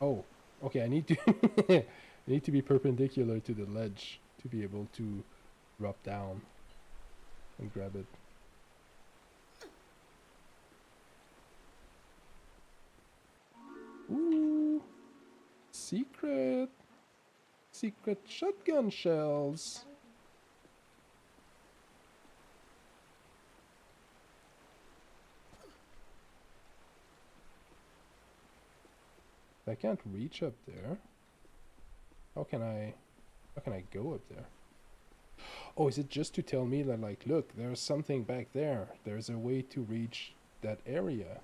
Oh, okay. I need to. I need to be perpendicular to the ledge to be able to drop down and grab it. Ooh, secret shotgun shells. I can't reach up there. How can I go up there? Oh, is it just to tell me that, like, look, there's something back there. There's a way to reach that area.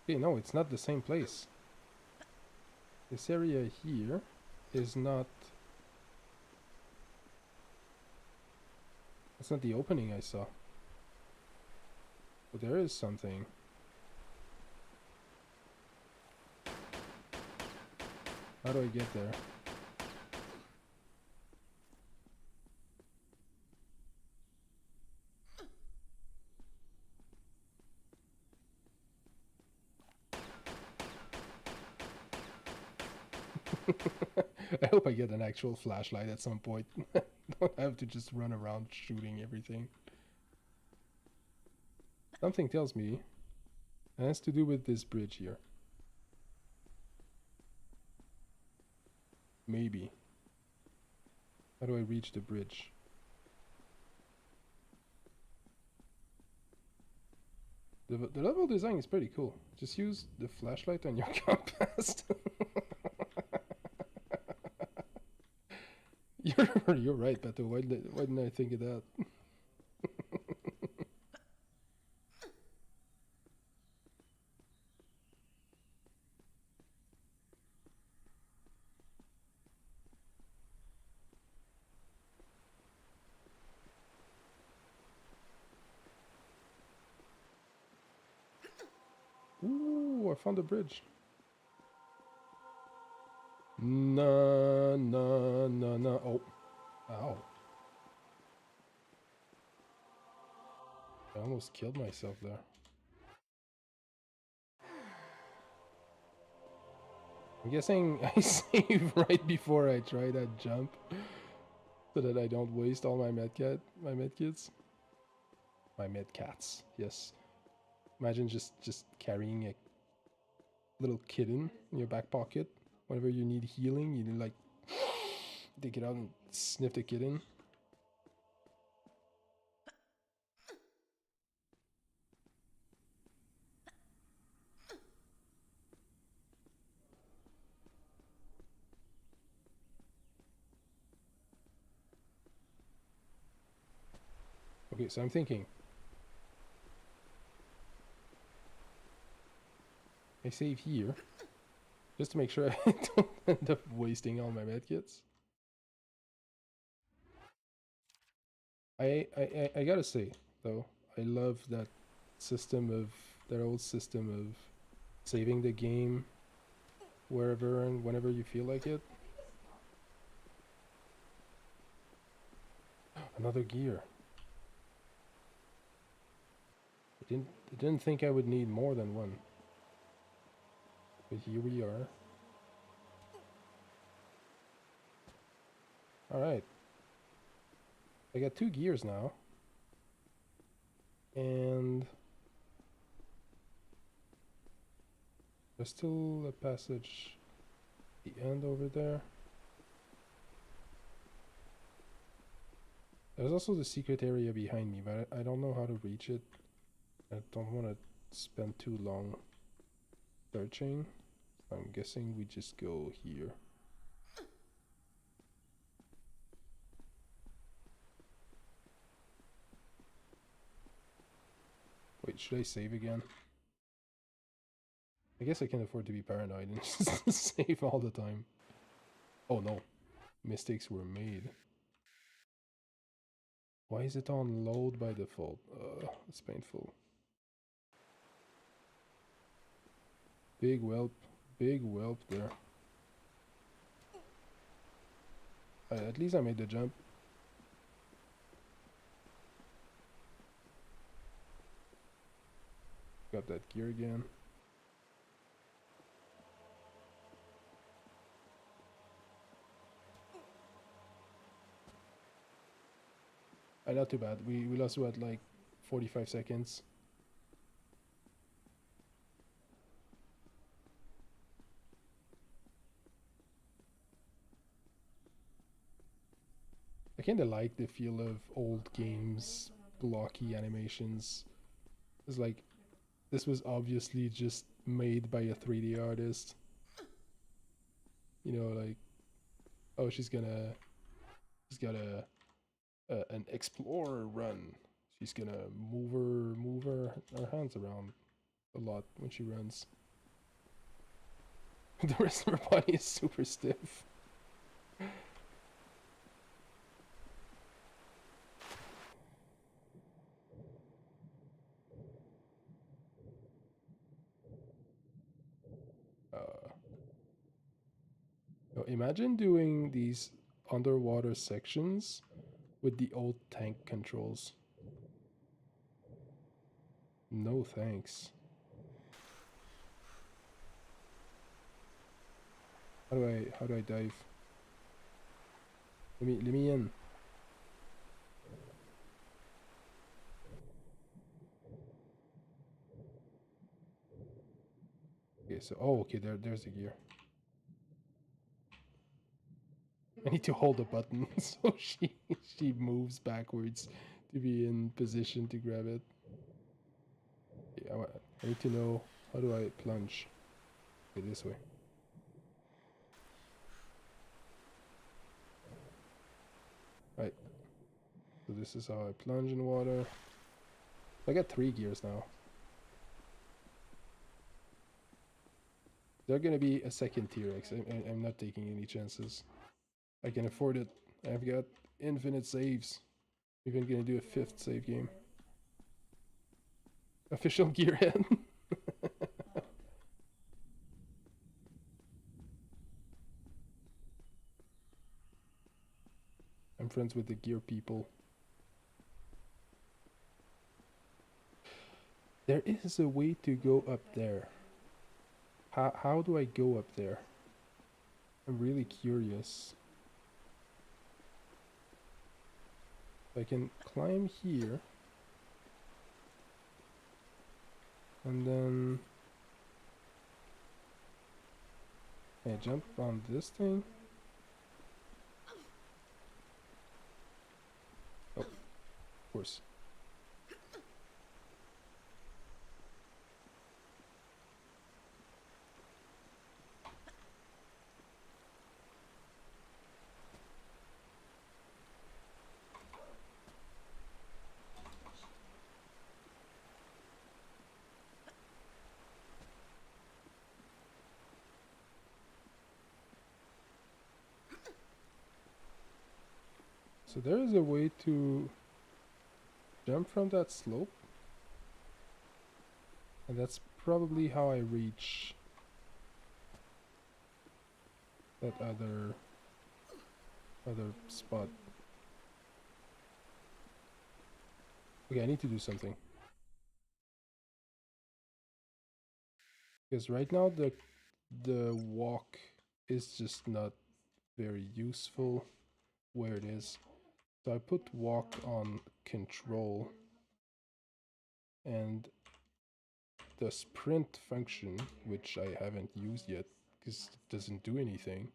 Okay, no, it's not the same place. This area here is not... That's not the opening I saw. But there is something. How do I get there? I hope I get an actual flashlight at some point. Don't have to just run around shooting everything. Something tells me it has to do with this bridge here. Maybe. How do I reach the bridge? The level design is pretty cool. Just use the flashlight on your compass. You're right, Beto. Why didn't I think of that? Ooh, I found a bridge. No. Oh. Ow. I almost killed myself there. I'm guessing I save right before I try that jump so that I don't waste all my medkits. My medcats, yes. Imagine just carrying a little kitten in your back pocket. Whenever you need healing, you like take it out and sniff the kitten. Okay, so I'm thinking. I save here, just to make sure I don't end up wasting all my medkits. I gotta say, though, I love that old system of saving the game wherever and whenever you feel like it. Another gear. I didn't think I would need more than one. But here we are. Alright. I got 2 gears now. And there's still a passage at the end over there. There's also the secret area behind me, but I don't know how to reach it. I don't want to spend too long searching. So I'm guessing we just go here. Wait, should I save again? I guess I can afford to be paranoid and just save all the time. Oh no, mistakes were made. Why is it on load by default? It's painful. Big whelp there. At least I made the jump. Got that gear again. Not too bad. We lost what, like 45 seconds. I kinda like the feel of old games, blocky animations. It's like this was obviously just made by a 3D artist. You know, like, oh, she's got an explorer run. She's gonna move her hands around a lot when she runs. The rest of her body is super stiff. Imagine doing these underwater sections with the old tank controls. No thanks. How do I dive? Let me in. Okay, so okay, there's the gear. I need to hold the button so she moves backwards to be in position to grab it. Okay, I need to know, how do I plunge? Okay, this way. Right. So this is how I plunge in water. I got 3 gears now. There's gonna be a second T-Rex. I'm not taking any chances. I can afford it. I've got infinite saves. Even gonna do a 5th save game. Official gearhead. I'm friends with the gear people. There is a way to go up there. How do I go up there? I'm really curious. I can climb here. And then I jump on this thing. Oh, of course. So there is a way to jump from that slope. And that's probably how I reach that other spot. Okay, I need to do something. Because right now the walk is just not very useful where it is. So I put walk on control. And the sprint function, which I haven't used yet because it doesn't do anything.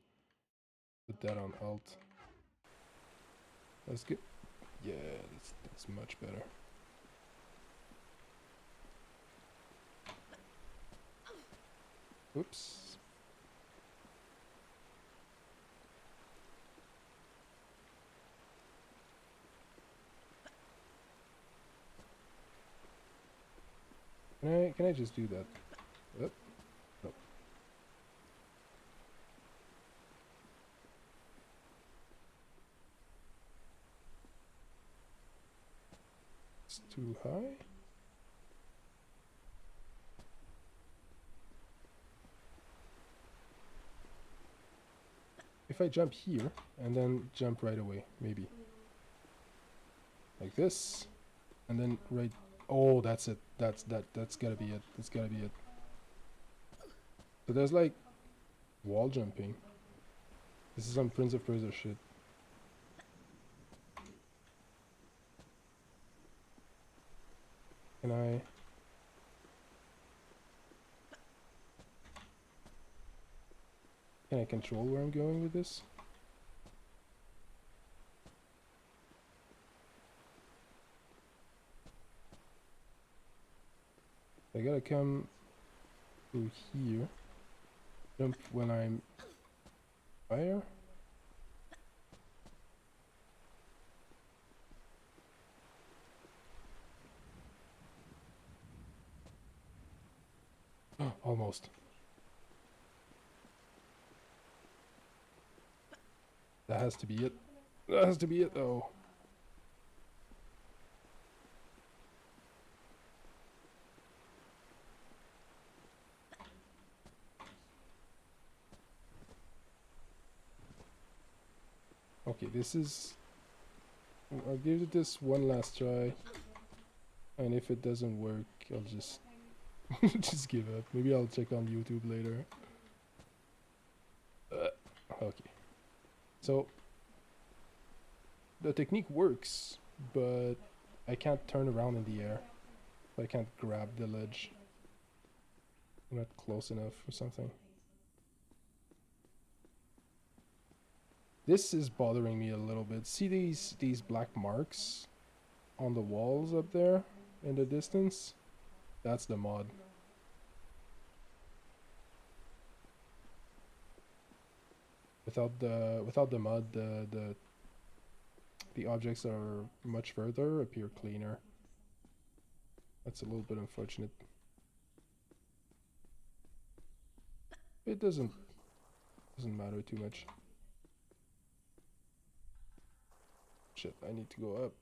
Put that on alt. That's good. Yeah, that's much better. Oops. Can I just do that? Yep. Nope. It's too high. If I jump here and then jump right away, maybe. Like this. And then right. Oh, that's it. That's gotta be it. That's gotta be it. So there's like wall jumping. This is some Prince of Persia shit. Can I control where I'm going with this? I gotta come through here. Jump when I'm fire. Almost. That has to be it. That has to be it, though. Okay, this is... I'll give it this one last try. And if it doesn't work, I'll just... just give up. Maybe I'll check on YouTube later. Okay. So... the technique works, but I can't turn around in the air. I can't grab the ledge. I'm not close enough or something. This is bothering me a little bit. See these black marks on the walls up there in the distance? That's the mod. Without the mod, the objects are much further, appear cleaner. That's a little bit unfortunate. It doesn't matter too much. Shit, I need to go up.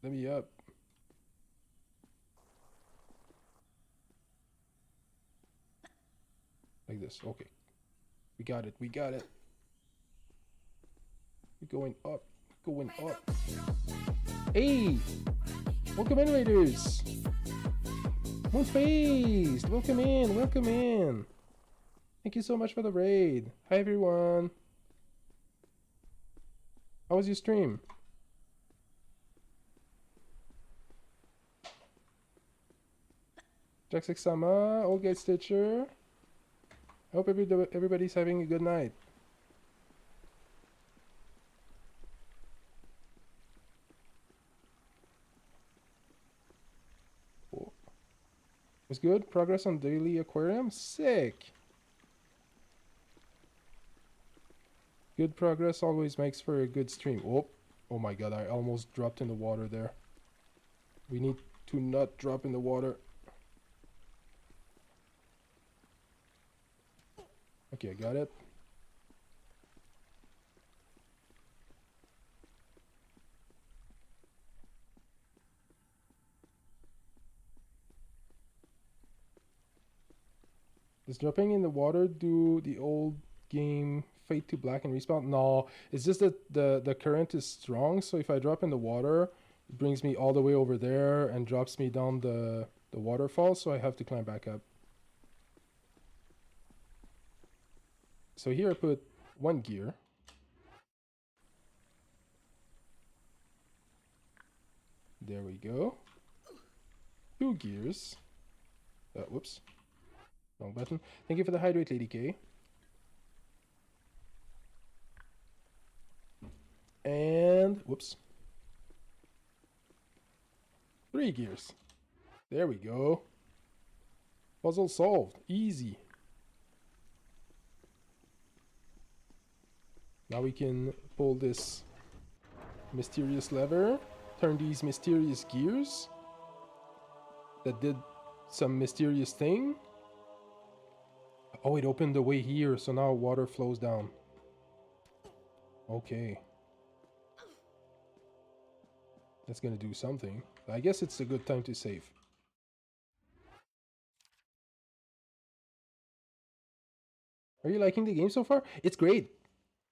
Let me up. Like this. Okay. We got it. We got it. We're going up. Going up. Hey! Welcome in, Raiders! Moonfaced! Welcome in! Welcome in! Thank you so much for the raid. Hi, everyone. How was your stream? Jack6sama, Old Guy Stitcher. I hope everybody's having a good night. Cool. Was good? Progress on daily aquarium? Sick! Good progress always makes for a good stream. Oh my god, I almost dropped in the water there. We need to not drop in the water. Okay, I got it. Does dropping in the water do the old game fade to black and respawn? No, it's just that the current is strong, so if I drop in the water, it brings me all the way over there and drops me down the waterfall, so I have to climb back up. So here I put one gear. There we go. 2 gears. Whoops. Wrong button. Thank you for the hydrate, Lady K. And whoops. 3 gears. There we go. Puzzle solved. Easy. Now we can pull this mysterious lever, turn these mysterious gears that did some mysterious thing. Oh, it opened the way here, so now water flows down. Okay. That's gonna do something. I guess it's a good time to save. Are you liking the game so far? It's great.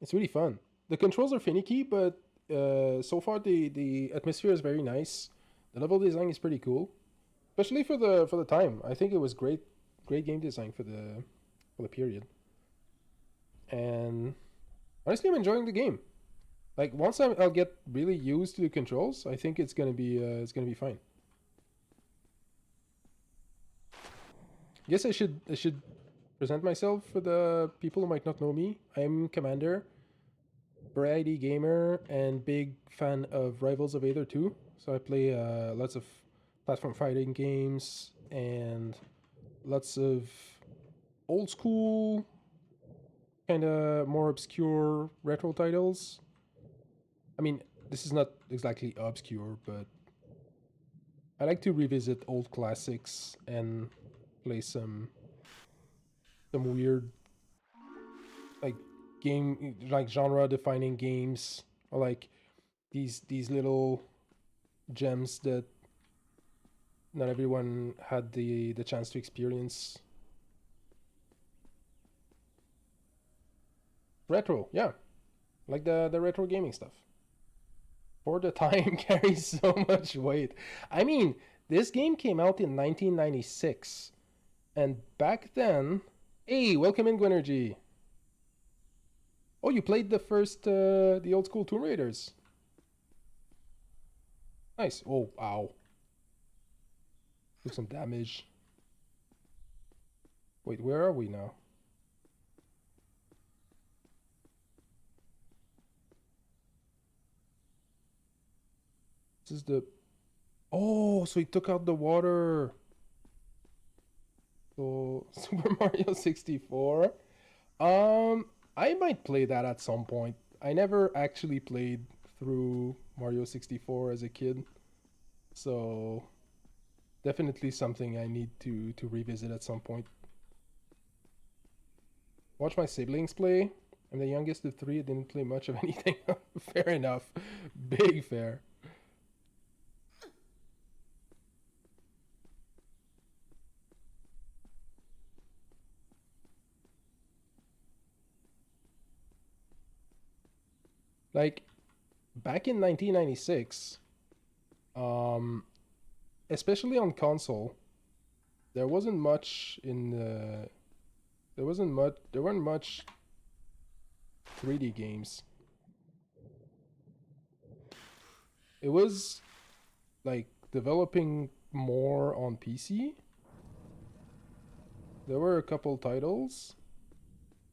It's really fun. The controls are finicky, but so far the atmosphere is very nice. The level design is pretty cool, especially for the time. I think it was great game design for the period. And honestly, I'm enjoying the game. Like once I'll get really used to the controls, I think it's gonna be fine. Guess I should present myself for the people who might not know me. I'm Commander, variety gamer, and big fan of Rivals of Aether 2. So I play lots of platform fighting games and lots of old school, kind of more obscure retro titles. I mean, this is not exactly obscure, but I like to revisit old classics and play some weird like genre defining games, or like these little gems that not everyone had the chance to experience. Retro, yeah. Like the retro gaming stuff. For the time carries so much weight. I mean, this game came out in 1996. And back then... Hey, welcome in, Gwenergy. Oh, you played the first, the old school Tomb Raiders. Nice. Oh, ow. Took some damage. Wait, where are we now? This is the... Oh, so he took out the water. So, Super Mario 64. I might play that at some point. I never actually played through Mario 64 as a kid. So, definitely something I need to revisit at some point. Watch my siblings play. I'm the youngest of 3. I didn't play much of anything. Fair enough. Big fair. Like, back in 1996, especially on console, there wasn't much there weren't much 3D games. It was like developing more on PC. There were a couple titles,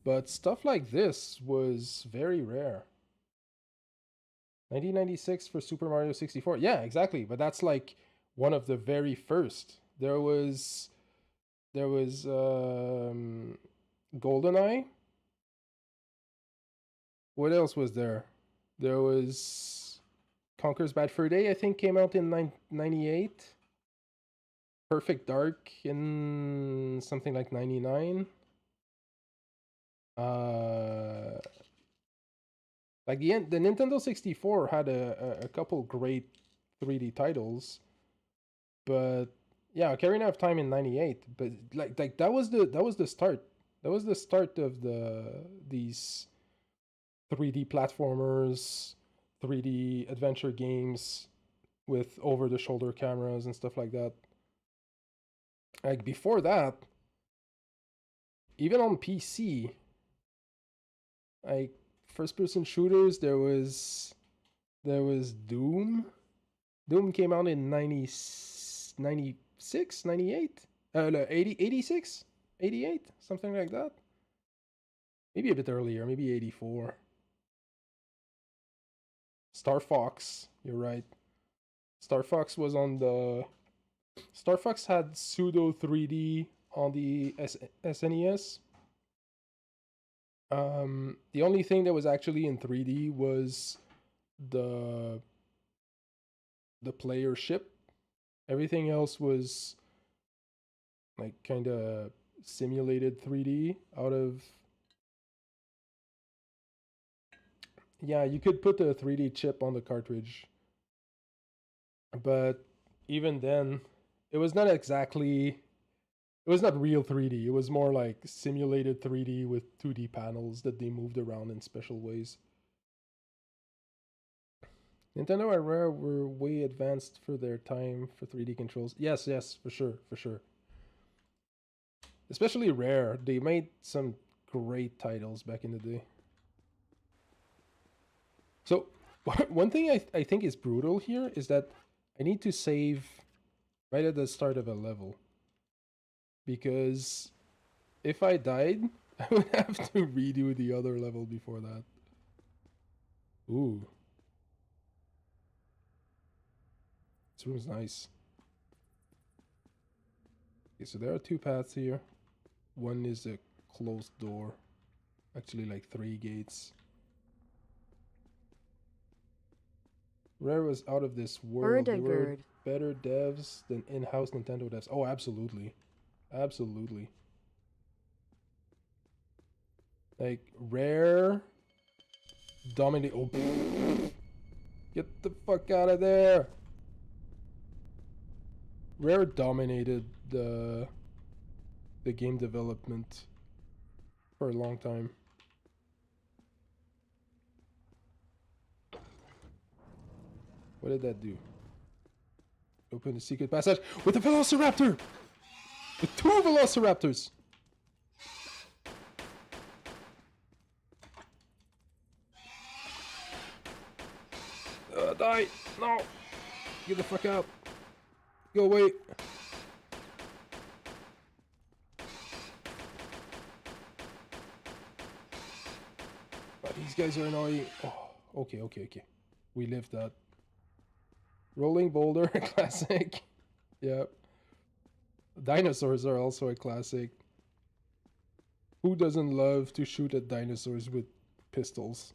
but stuff like this was very rare. 1996 for Super Mario 64. Yeah, exactly. But that's like one of the very first. There was GoldenEye. What else was there? There was Conker's Bad Fur Day, I think, came out in 98. Perfect Dark in something like 99. Like the Nintendo 64 had a couple great 3D titles, but yeah, Ocarina of Time in 98. But like that was the start. That was the start of these 3D platformers, 3D adventure games with over-the-shoulder cameras and stuff like that. Like before that, even on PC, like first-person shooters, there was Doom. Doom came out in 97, 96, 98? No, 80, 86? 88? Something like that? Maybe a bit earlier, maybe 84. Star Fox, you're right. Star Fox was on the... Star Fox had pseudo 3D on the SNES. The only thing that was actually in 3D was the player ship. Everything else was like kind of simulated 3D out of... Yeah, you could put a 3D chip on the cartridge. But even then, it was not exactly... It was not real 3D. It was more like simulated 3D with 2D panels that they moved around in special ways. Nintendo and Rare were way advanced for their time for 3D controls. Yes, yes, for sure, for sure. Especially Rare. They made some great titles back in the day. So, one thing I think is brutal here is that I need to save right at the start of a level. Because if I died, I would have to redo the other level before that. Ooh. This room's nice. Okay, so there are two paths here. One is a closed door. Actually, like 3 gates. Rare was out of this world. They were better devs than in-house Nintendo devs. Oh, absolutely. Absolutely. Like, Rare dominate... Oh, get the fuck out of there! Rare dominated the game development for a long time. What did that do? Open the secret passage with a Velociraptor! With 2 Velociraptors! Die! No! Get the fuck out! Go away! But these guys are annoying. Oh, okay. We lived that. Rolling Boulder, classic. Yep. Dinosaurs are also a classic. Who doesn't love to shoot at dinosaurs with pistols?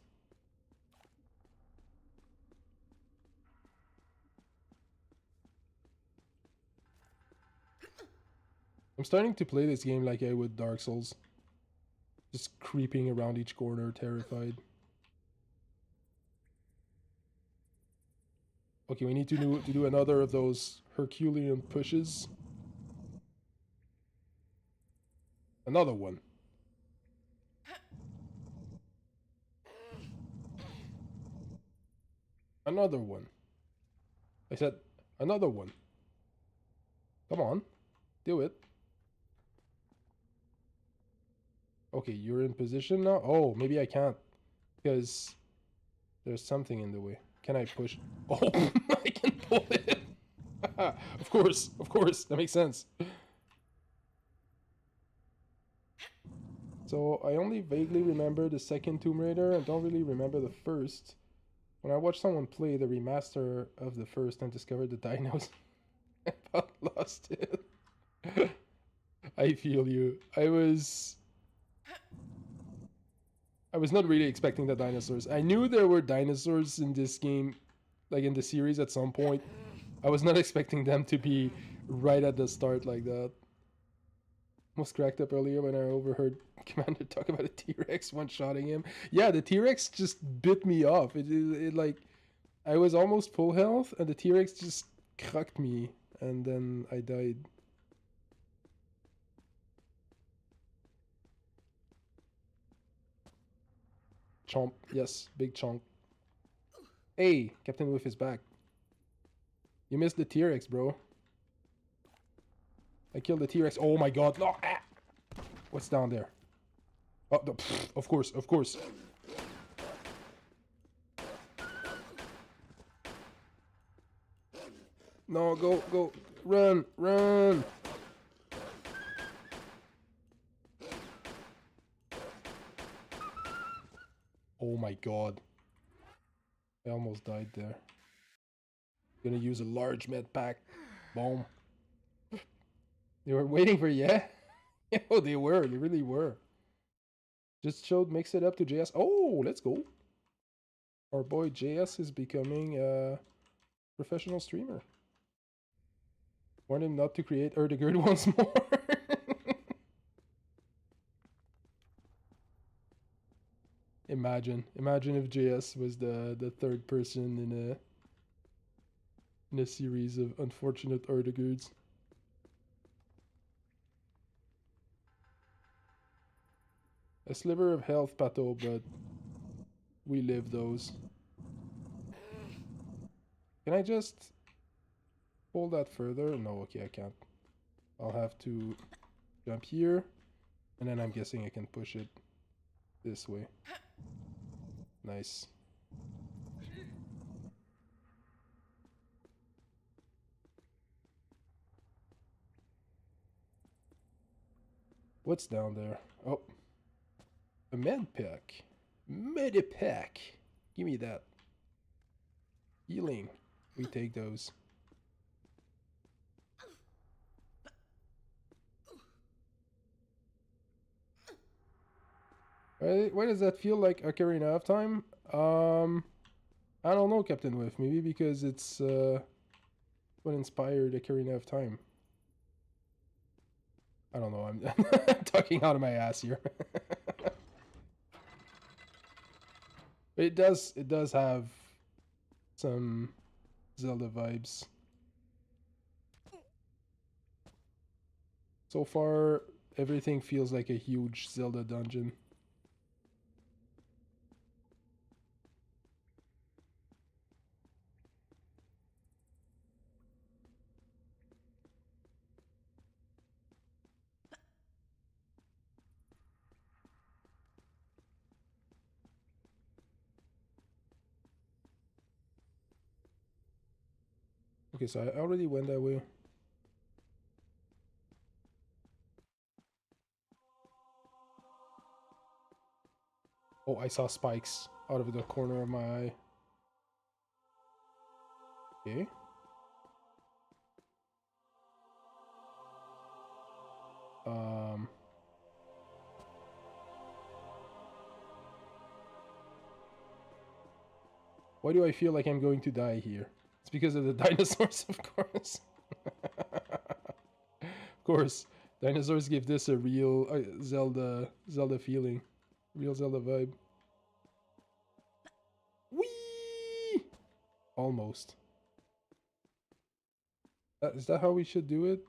I'm starting to play this game like I would Dark Souls. Just creeping around each corner, terrified. Okay, we need to do another of those Herculean pushes. Another one. Another one. I said another one. Come on. Do it. Okay, you're in position now? Oh, maybe I can't. Because there's something in the way. Can I push? Oh, I can pull it. Of course. That makes sense. So, I only vaguely remember the second Tomb Raider and don't really remember the first. When I watched someone play the remaster of the first and discovered the dinos, I about lost it. I feel you. I was not really expecting the dinosaurs. I knew there were dinosaurs in this game, like in the series at some point. I was not expecting them to be right at the start like that. Almost cracked up earlier when I overheard Commander talk about a T-Rex one-shotting him. Yeah, the T-Rex just bit me off. It like, I was almost full health and the T-Rex just cracked me and then I died. Chomp. Yes, big chomp. Hey, Captain Whiff is back. You missed the T-Rex, bro. I killed the T-Rex. Oh my god. No. Ah. What's down there? Oh, no. Of course. No, go, go. Run, run. Oh my god. I almost died there. Gonna use a large med pack. Boom. They were waiting for you. Oh, they were. They really were. Just showed mix it up to JS. Oh, let's go. Our boy JS is becoming a professional streamer. Warn him not to create Erdegerd once more. Imagine if JS was the third person in a series of unfortunate Erdegerds. A sliver of health, Pato, but we live those. Can I just pull that further? No, okay, I can't. I'll have to jump here, and then I'm guessing I can push it this way. Nice. What's down there? Oh. A med pack. Medipack. Give me that. Healing. We take those. Why does that feel like Ocarina of Time? I don't know, Captain Whiff. Maybe because it's what inspired Ocarina of Time. I don't know. I'm talking out of my ass here. It does have some Zelda vibes. So far, everything feels like a huge Zelda dungeon. Okay, so I already went that way. Oh, I saw spikes out of the corner of my eye. Okay. Why do I feel like I'm going to die here? It's because of the dinosaurs, of course. Of course, dinosaurs give this a real Zelda feeling, real Zelda vibe. Whee! Almost. Is that how we should do it?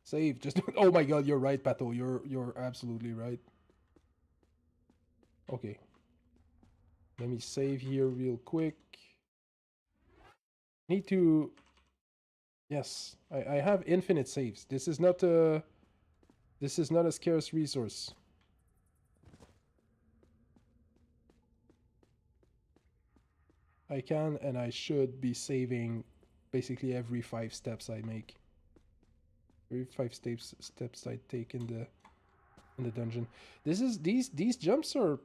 Save. Just oh my god, you're right, Pato. You're absolutely right. Okay. Let me save here real quick. Need to. Yes, I have infinite saves. This is not a scarce resource. I can and I should be saving basically every 5 steps I make. Every 5 steps I take in the dungeon. These jumps are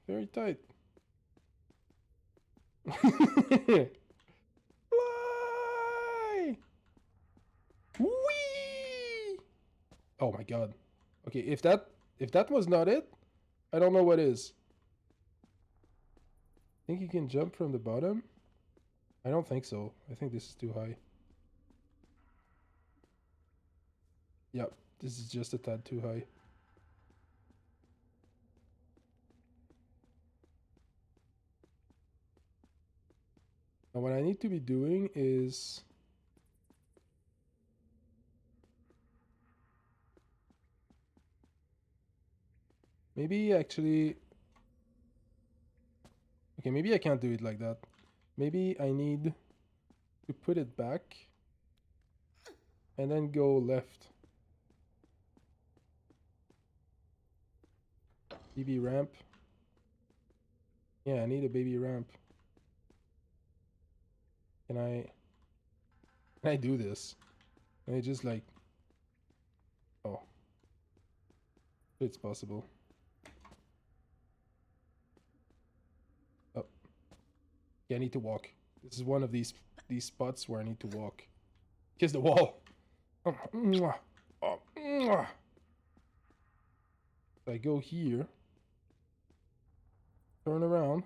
very tight. Fly! Whee! Oh my god. Okay, if that was not it, I don't know what is. Think you can jump from the bottom? I don't think so. I think this is too high. Yep, this is just a tad too high. Now what I need to be doing is maybe actually okay, maybe I can't do it like that. Maybe I need to put it back and then go left. Baby ramp. Yeah, I need a baby ramp. Can I do this? Can I just like... Oh. It's possible. Oh. Yeah, I need to walk. This is one of these spots where I need to walk. Kiss the wall! Oh, mwah. Oh, mwah. I go here. Turn around.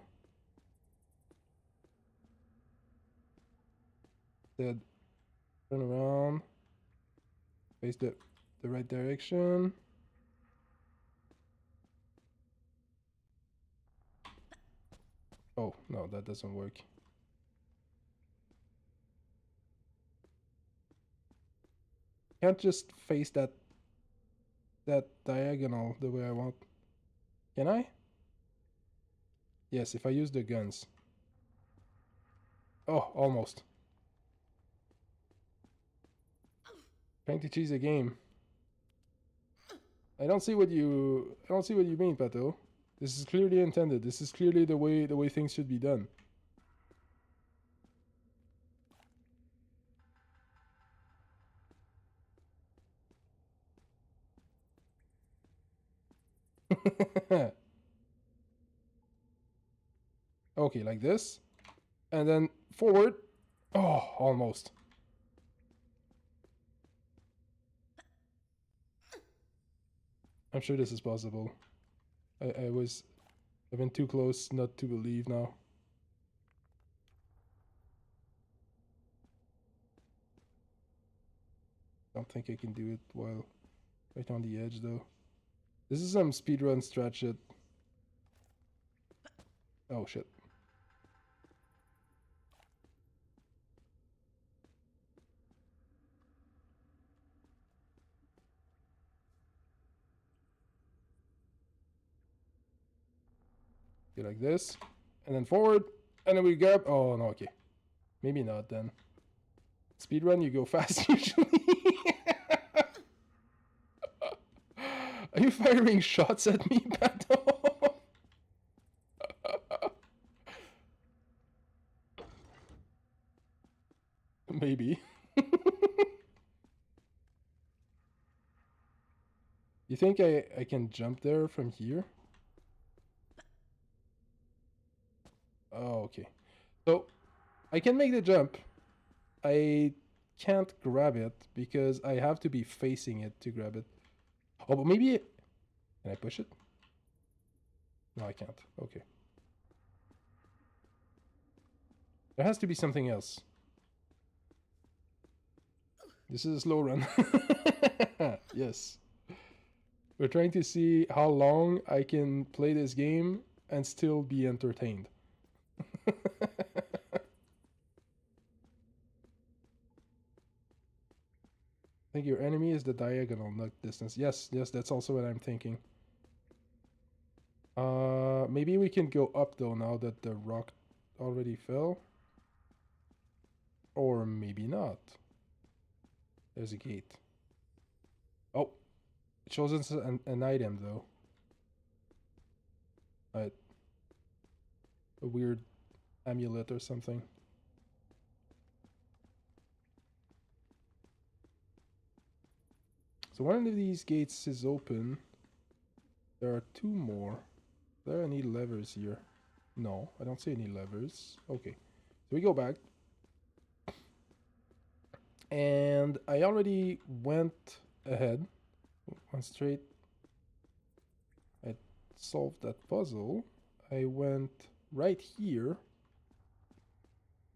Then turn around. Face the right direction. Oh, no, that doesn't work. Can't just face that diagonal the way I want. Can I? Yes, if I use the guns. Oh, almost. Trying to cheese a game. I don't see what you mean, Pato. This is clearly intended. This is clearly the way things should be done. Okay, like this. And then forward. Oh, almost. I'm sure this is possible. I've been too close not to believe now. Don't think I can do it while right on the edge though. This is some speedrun strat shit. Oh shit. Like this, and then forward, and then we grab. Oh no, okay, maybe not then. Speedrun, you go fast usually. Are you firing shots at me, Pato? Maybe. You think I can jump there from here? Oh, okay. So, I can make the jump. I can't grab it because I have to be facing it to grab it. Oh, but maybe... Can I push it? No, I can't. Okay. There has to be something else. This is a slow run. Yes. We're trying to see how long I can play this game and still be entertained. I think your enemy is the diagonal, not distance. Yes, that's also what I'm thinking. Maybe we can go up though now that the rock already fell. Or maybe not. There's a gate. Oh, it shows us an item though. Right. A weird amulet or something. So one of these gates is open. There are two more. There are any levers here? No, I don't see any levers. Okay, so we go back. And I already went ahead. Went straight. I solved that puzzle. I went right here.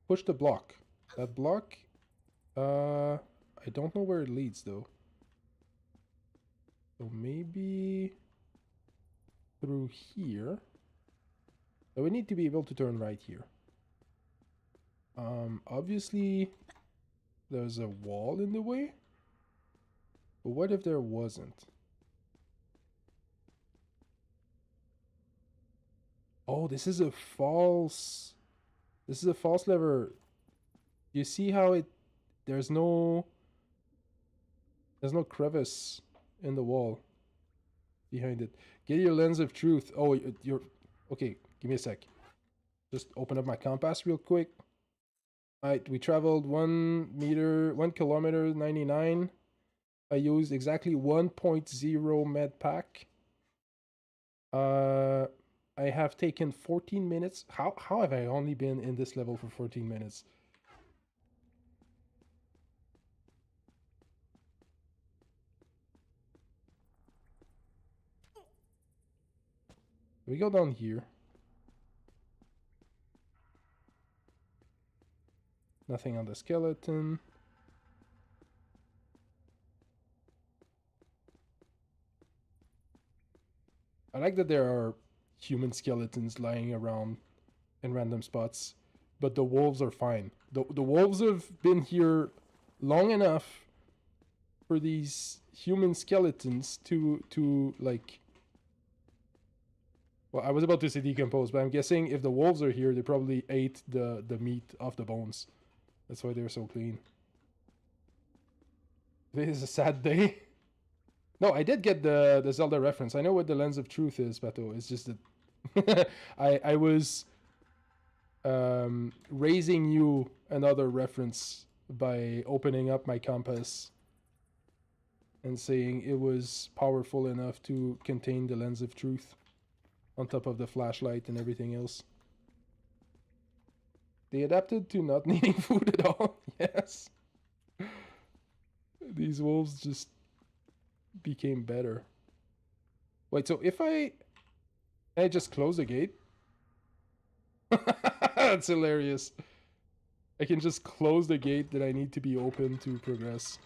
Push the block. That block, I don't know where it leads though. So maybe through here. So we need to be able to turn right here. Obviously there's a wall in the way. But what if there wasn't? Oh, this is a false lever. You see how there's no crevice in the wall behind it. Get your lens of truth. Oh, you're okay. Give me a sec. Just open up my compass real quick. Alright, we traveled 1 kilometer 99. I used exactly 1.0 med pack. I have taken 14 minutes. How have I only been in this level for 14 minutes? We go down here. Nothing on the skeleton. I like that there are human skeletons lying around in random spots, but the wolves are fine. The wolves have been here long enough for these human skeletons to like. Well, I was about to say decompose, but I'm guessing if the wolves are here, they probably ate the meat off the bones. That's why they're so clean. This is a sad day. No, I did get the Zelda reference. I know what the Lens of Truth is, Beto. It's just that I was raising you another reference by opening up my compass and saying it was powerful enough to contain the Lens of Truth on top of the flashlight and everything else. They adapted to not needing food at all. Yes. These wolves just became better. Wait, so if I just close the gate? That's hilarious. I can just close the gate that I need to be open to progress.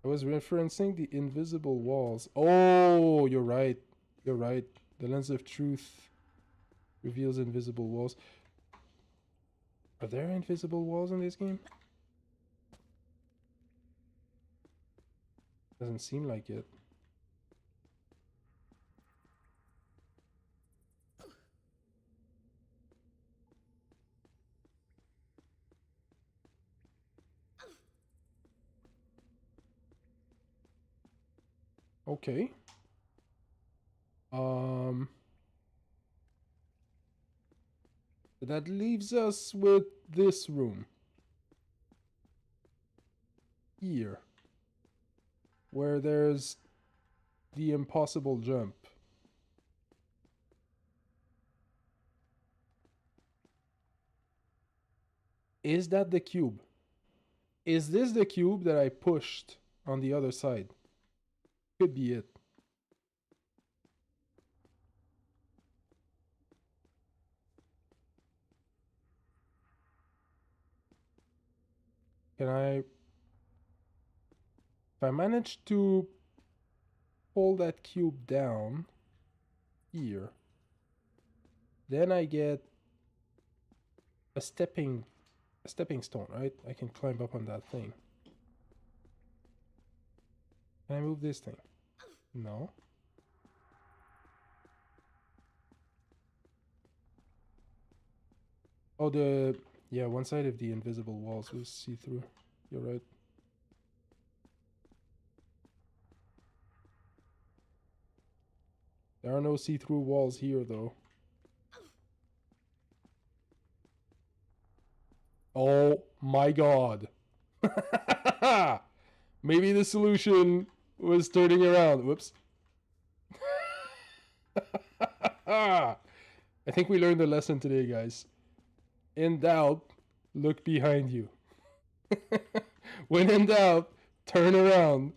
I was referencing the invisible walls. Oh, you're right. You're right. The Lens of Truth reveals invisible walls. Are there invisible walls in this game? Doesn't seem like it. Okay. That leaves us with this room. Here. Where there's the impossible jump. Is that the cube? Is this the cube that I pushed on the other side? Could be it. Can I... If I manage to pull that cube down here, then I get a stepping stone, right? I can climb up on that thing. Can I move this thing? No. Oh, yeah, one side of the invisible walls was see-through. You're right. There are no see-through walls here, though. Oh my god. Maybe the solution was turning around. Whoops. I think we learned a lesson today, guys. In doubt, look behind you. When in doubt, turn around.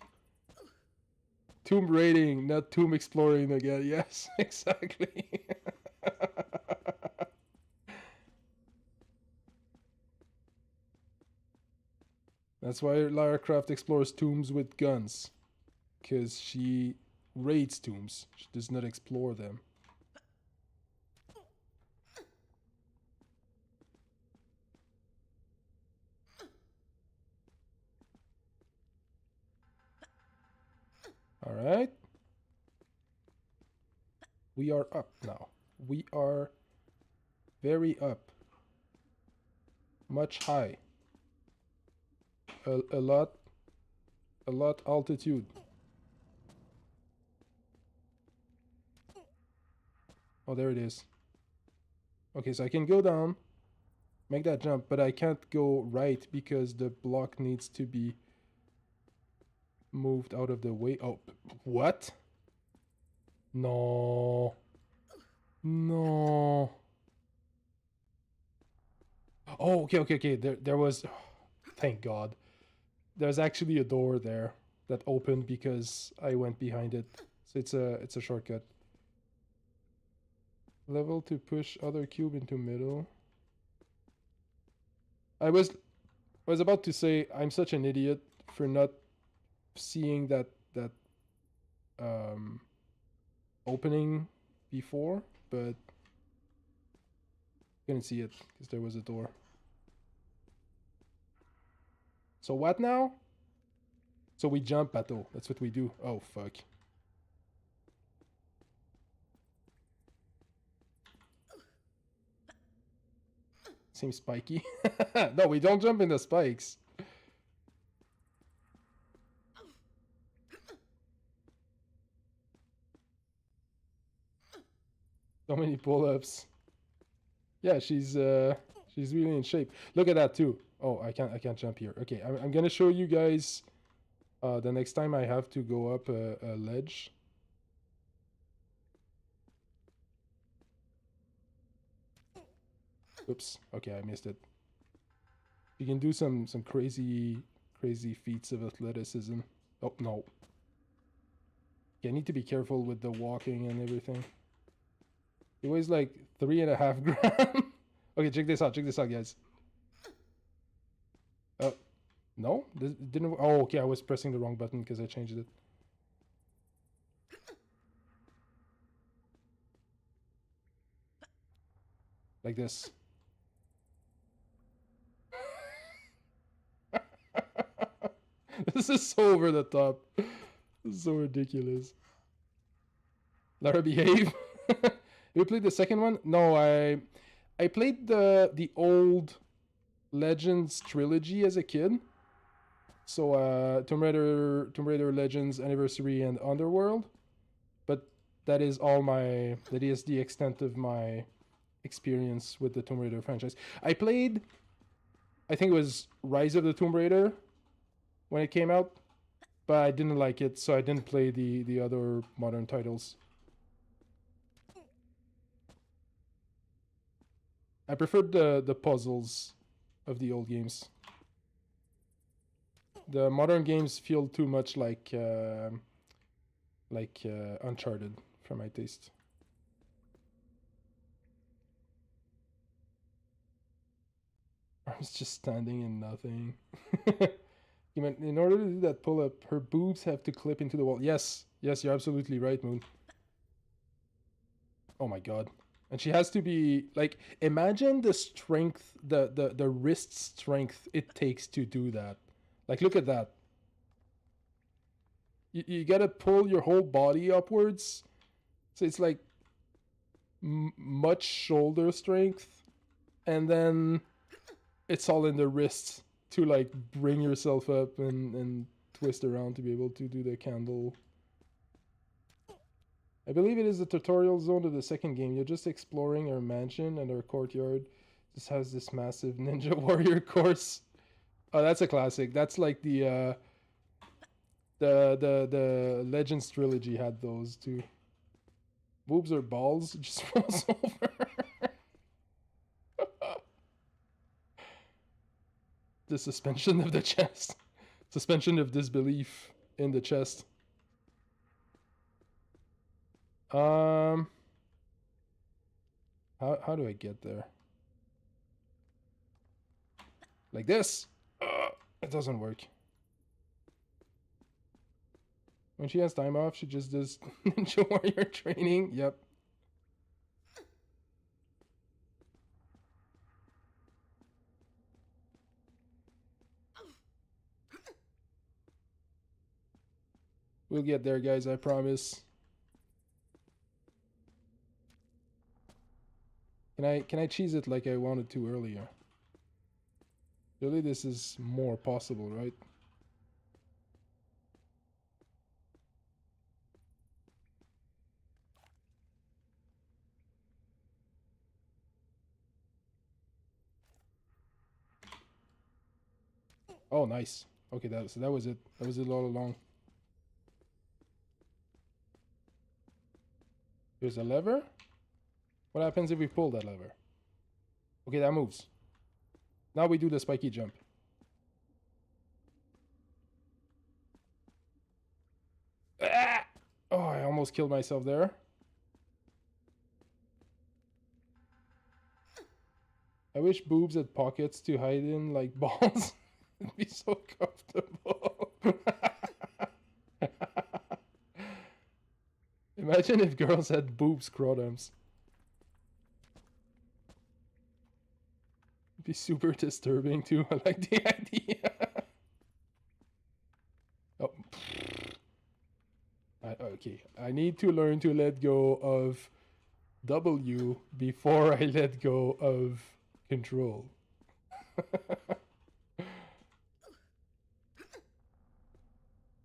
Tomb raiding, not tomb exploring again. Yes, exactly. That's why Lara Croft explores tombs with guns. Because she raids tombs. She does not explore them. Alright. We are up now. We are very up. Much high. A lot altitude. Oh, there it is. Okay, so I can go down, make that jump, but I can't go right because the block needs to be moved out of the way. Oh, what? No. No. Oh, okay. There was... Thank God. There's actually a door there that opened because I went behind it. So it's a shortcut. Level to push other cube into middle. I was about to say I'm such an idiot for not seeing that um opening before, but couldn't see it because there was a door. So what now? So we jump, Bateau. That's what we do. Oh, fuck. Seems spiky. No, we don't jump in the spikes. So many pull-ups. Yeah, she's really in shape. Look at that too. Oh, I can't jump here. Okay, I'm gonna show you guys the next time I have to go up a ledge. Oops. Okay, I missed it. You can do some crazy feats of athleticism. Oh no. Okay, I need to be careful with the walking and everything. It weighs like 3.5 grams. Okay, check this out, guys. No, this didn't. Oh, okay, I was pressing the wrong button because I changed it. Like this. This is so over the top. This is so ridiculous. Lara, behave. You played the second one? No, I played the old Legends trilogy as a kid. So Tomb Raider Legends Anniversary and Underworld. But that is the extent of my experience with the Tomb Raider franchise. I played, I think it was Rise of the Tomb Raider when it came out, but I didn't like it, so I didn't play the other modern titles. I preferred the puzzles of the old games. The modern games feel too much like Uncharted for my taste. Arms just standing in nothing. In order to do that pull-up, her boobs have to clip into the wall. Yes, you're absolutely right, Moon. Oh my god. And she has to be, like, imagine the strength, the wrist strength it takes to do that. Like, look at that. You gotta pull your whole body upwards. So it's like much shoulder strength. And then it's all in the wrists to, like, bring yourself up and twist around to be able to do the candle. I believe it is the tutorial zone of the second game. You're just exploring our mansion and our courtyard. This has this massive ninja warrior course. Oh, that's a classic. That's like the Legends trilogy had those too. Boobs or balls? Just falls over. The suspension of the chest. Suspension of disbelief in the chest. How do I get there? Like this? It doesn't work. When she has time off, she just does Ninja Warrior training. Yep. We'll get there, guys, I promise. Can I cheese it like I wanted to earlier? Really, this is more possible, right? Oh, nice. Okay, that was it. That was it all along. There's a lever. What happens if we pull that lever? Okay, that moves. Now we do the spiky jump. Ah! Oh, I almost killed myself there. I wish boobs had pockets to hide in like balls. It'd be so comfortable. Imagine if girls had boob scrotums. It'd be super disturbing too. I like the idea. Oh. Okay, I need to learn to let go of W before I let go of control.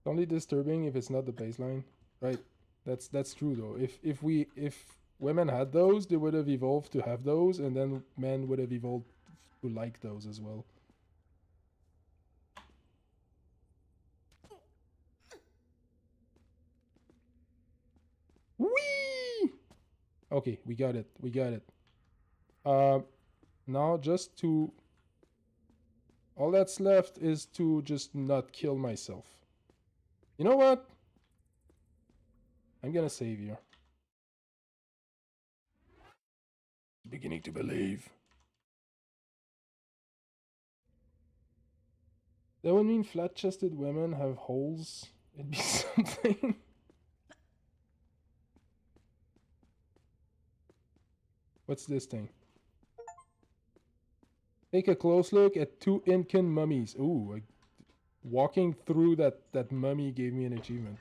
Only disturbing if it's not the baseline, right? That's true though. If women had those, they would have evolved to have those, and then men would have evolved to like those as well. Whee! Okay, we got it. We got it. Now just to... all that's left is to just not kill myself. You know what? I'm gonna save you. Beginning to believe. That would mean flat-chested women have holes. It'd be something. What's this thing? Take a close look at 2 Incan mummies. Ooh, walking through that mummy gave me an achievement.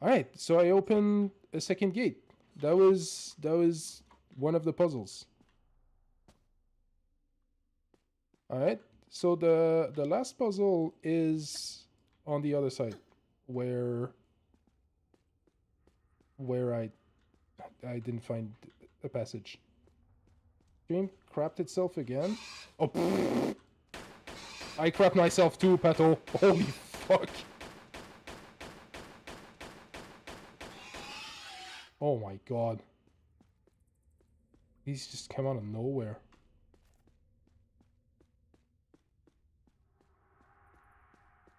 Alright, so I opened a second gate. That was one of the puzzles. Alright, so the last puzzle is on the other side, where I didn't find a passage. Stream crapped itself again. Oh, pfft. I crapped myself too, Pato. Holy fuck. Oh my god. These just come out of nowhere.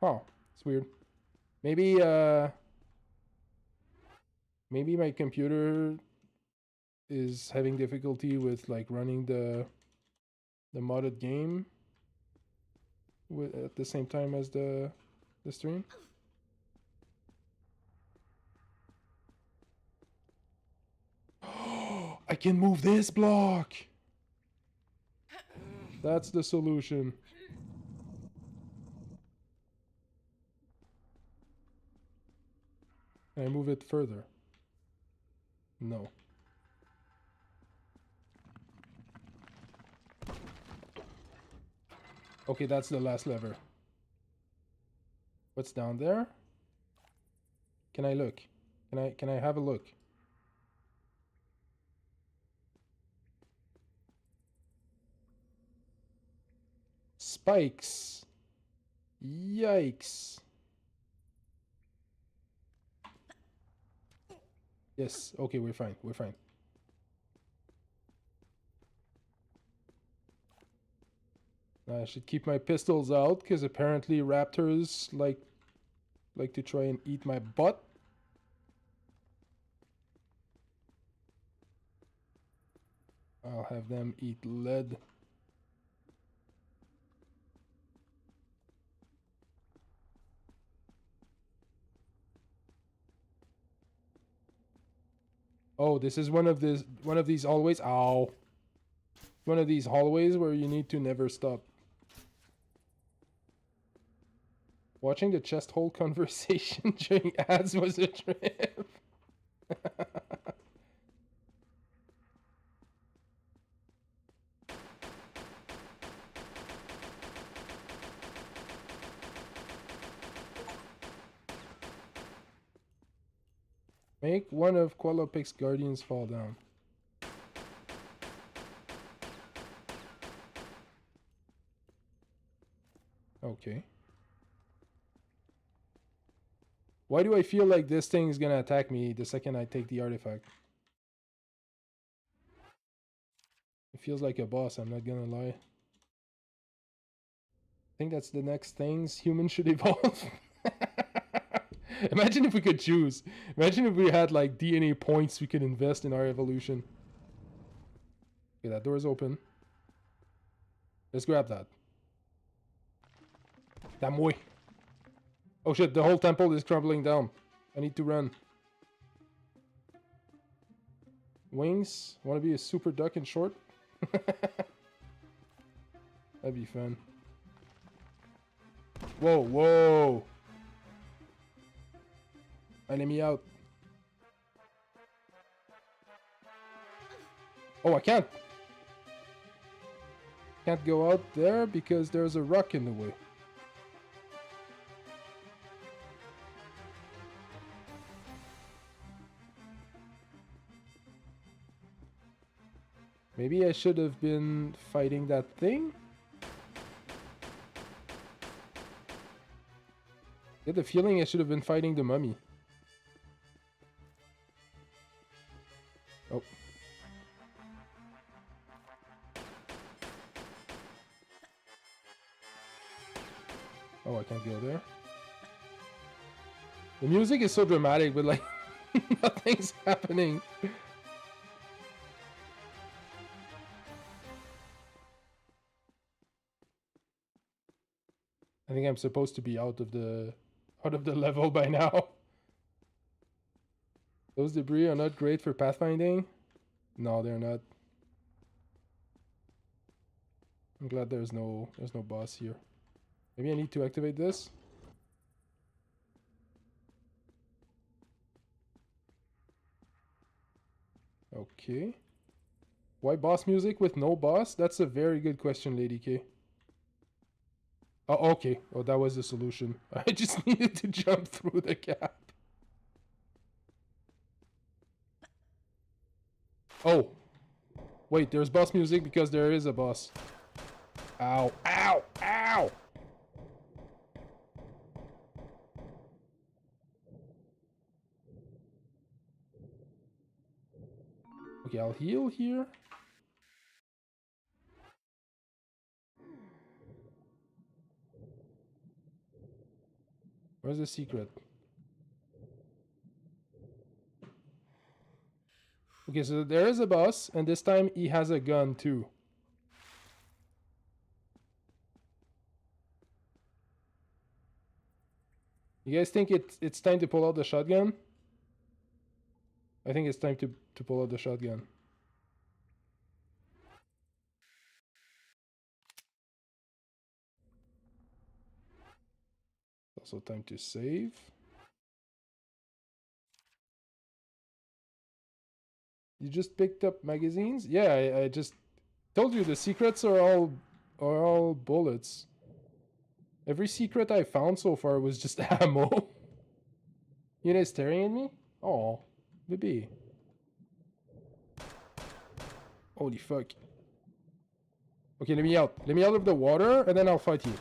Oh, it's weird. Maybe maybe my computer is having difficulty with like running the modded game at the same time as the stream. I can move this block. That's the solution. Can I move it further? No. Okay, that's the last lever. What's down there? Can I look? Can I have a look? Spikes. Yikes. Yes, okay, we're fine. We're fine. I should keep my pistols out because apparently raptors like to try and eat my butt. I'll have them eat lead. Oh, this is one of these hallways. Ow. One of these hallways where you need to never stop. Watching the chest hole conversation during ads was a trip. Make one of Qualopic's guardians fall down. Okay. Why do I feel like this thing is gonna attack me the second I take the artifact? It feels like a boss, I'm not gonna lie. I think that's the next things humans should evolve. Imagine if we could choose. Imagine if we had like DNA points we could invest in our evolution. Okay, that door is open. Let's grab that. Damn way. Oh shit, the whole temple is crumbling down. I need to run. Wings? Wanna be a super duck in short? That'd be fun. Whoa, whoa! Enemy out. Oh, I can't! Can't go out there because there's a rock in the way. Maybe I should have been fighting that thing? I get the feeling I should have been fighting the mummy. Oh. Oh, I can't go there. The music is so dramatic, but like, nothing's happening. I think I'm supposed to be out of the level by now. Those debris are not great for pathfinding. No, they're not. I'm glad there's no boss here. Maybe I need to activate this. Okay. Why boss music with no boss? That's a very good question, Lady K. Oh, okay. Oh, that was the solution. I just needed to jump through the gap. Oh. Wait, there's boss music because there is a boss. Ow. Ow. Ow! Okay, I'll heal here. Where's the secret? Okay, so there is a boss, and this time he has a gun too. You guys think it's time to pull out the shotgun? I think it's time to pull out the shotgun. Also time to save. You just picked up magazines? Yeah, I just told you the secrets are all bullets. Every secret I found so far was just ammo. You guys staring at me? Oh, baby. Holy fuck. Okay, let me out. Let me out of the water and then I'll fight you.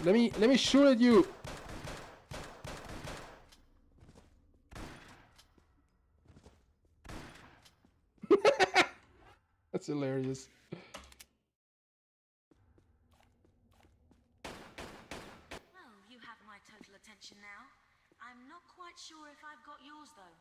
Let me shoot at you. That's hilarious. Well, you have my total attention now. I'm not quite sure if I've got yours, though.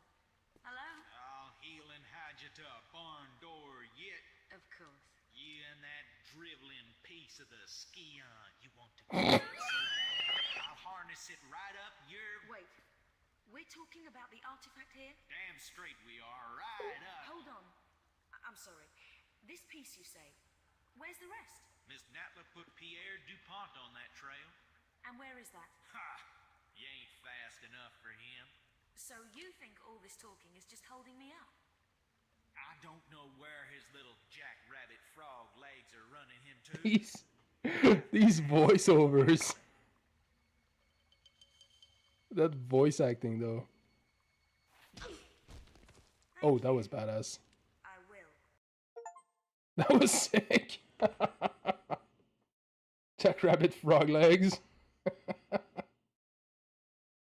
Hello? I'll heal and hide you to a barn door yet. Of course. You and that dribbling piece of the ski-on. You want to get it so bad, I'll harness it right up your... Wait. We're talking about the artifact here? Damn straight we are, right up. Hold on. I'm sorry. This piece, you say. Where's the rest? Miss Natla put Pierre DuPont on that trail. And where is that? Ha! You ain't fast enough for him. So you think all this talking is just holding me up? I don't know where his little jackrabbit frog legs are running him to. These voiceovers. That voice acting though. Oh, that was badass. I will. That was sick. Jackrabbit frog legs.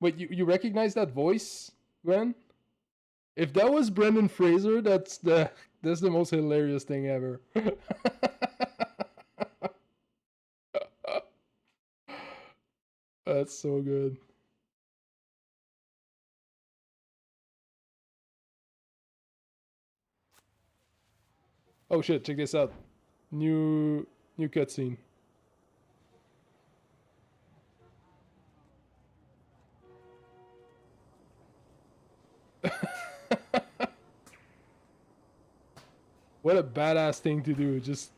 Wait, you recognize that voice, Gwen? If that was Brendan Fraser, that's the most hilarious thing ever. That's so good. Oh shit, check this out. New cutscene. What a badass thing to do. Just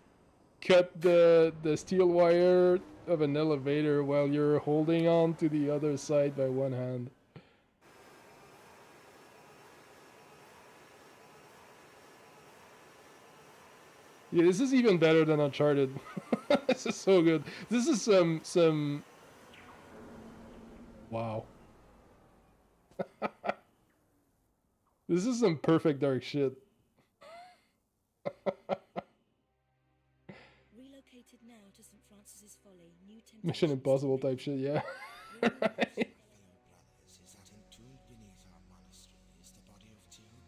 cut the steel wire of an elevator while you're holding on to the other side by one hand. Yeah, this is even better than Uncharted. This is so good. This is some wow. This is some perfect dark shit. Relocated now to St. Francis's Folly, new Mission Impossible type shit, yeah. Right. Is that entombed beneath our monastery is the body of Teokan,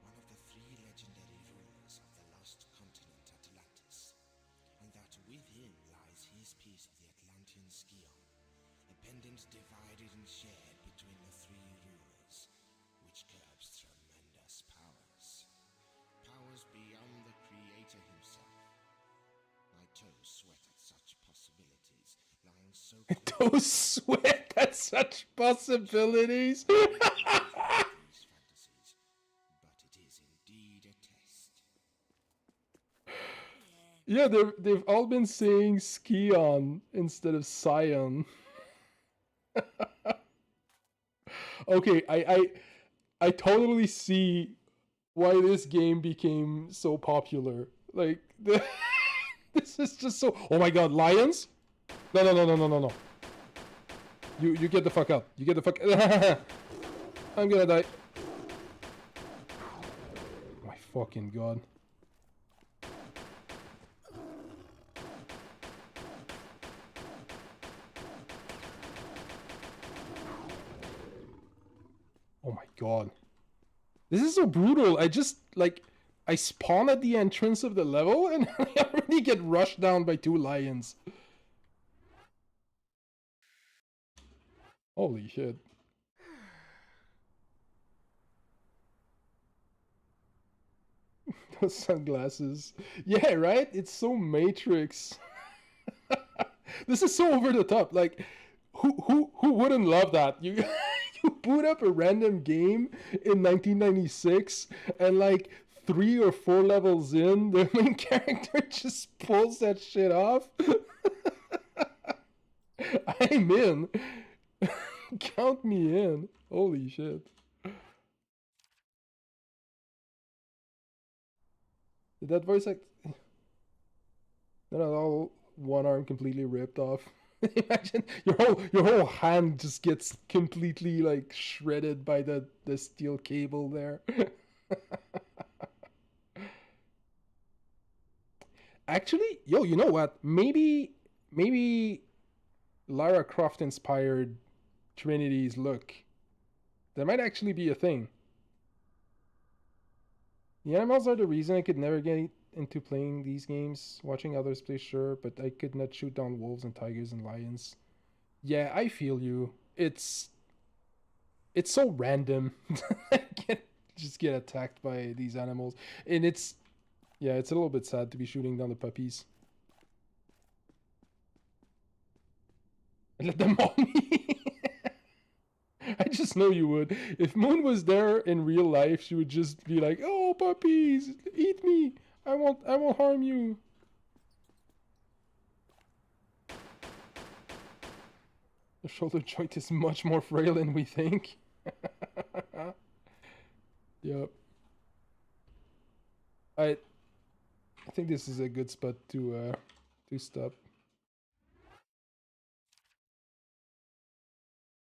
one of the three legendary rulers of the lost continent Atlantis, and that within lies his piece of the Atlantean Scion, a pendant divided and shared between the three rulers, which curbs tremendous powers. Powers beyond the Creator himself. My toes sweat at such possibilities, lying so Those sweat at such possibilities. these fantasies, but it is indeed a test. Yeah, they've all been saying Scion instead of Scion. Okay, I totally see why this game became so popular. Like this is just so. Oh my God, lions! No. You get the fuck out. You get the fuck. I'm gonna die. Oh my fucking God. Oh my God. This is so brutal. I spawn at the entrance of the level and I already get rushed down by 2 lions. Holy shit. Those sunglasses. Yeah, right? It's so Matrix. This is so over the top. Like, who wouldn't love that? You you boot up a random game in 1996 and like 3 or 4 levels in, the main character just pulls that shit off. I'm in. Count me in. Holy shit. Did that voice act? Not at all. One arm completely ripped off. Imagine your whole hand just gets completely like shredded by the steel cable there. Actually, yo, you know what? Maybe Lara Croft inspired Trinity's look. That might actually be a thing. The animals are the reason I could never get into playing these games. Watching others play, sure, but I could not shoot down wolves and tigers and lions. Yeah, I feel you. It's so random. I can't just get attacked by these animals. And it's a little bit sad to be shooting down the puppies. Let them maul me. I just know you would. If Moon was there in real life, she would just be like, "Oh, puppies, eat me. I won't harm you." The shoulder joint is much more frail than we think. Yep. I think this is a good spot to stop.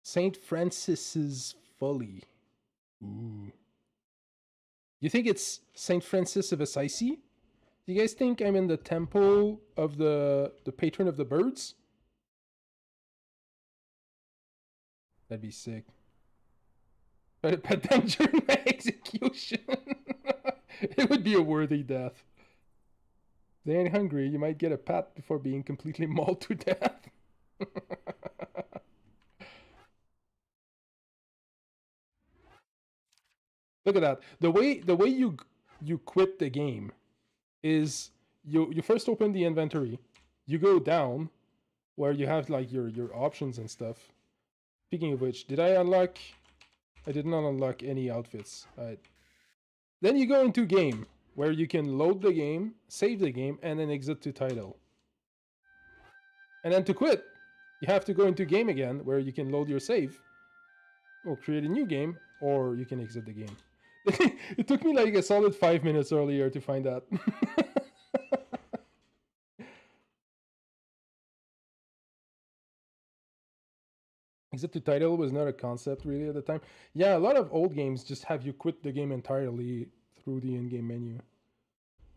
St. Francis's Folly. Ooh. You think it's St. Francis of Assisi? Do you guys think I'm in the temple of the patron of the birds? That'd be sick. But pet them during my execution. It would be a worthy death. They ain't hungry. You might get a pat before being completely mauled to death. Look at that. The way you quit the game is you first open the inventory. You go down where you have like your options and stuff. Speaking of which, did I unlock? I did not unlock any outfits. Alright. Then you go into game where you can load the game, save the game, and then exit to title. And then to quit, you have to go into game again where you can load your save or create a new game, or you can exit the game. It took me like a solid 5 minutes earlier to find that. Exit to title was not a concept really at the time. Yeah, a lot of old games just have you quit the game entirely through the in-game menu.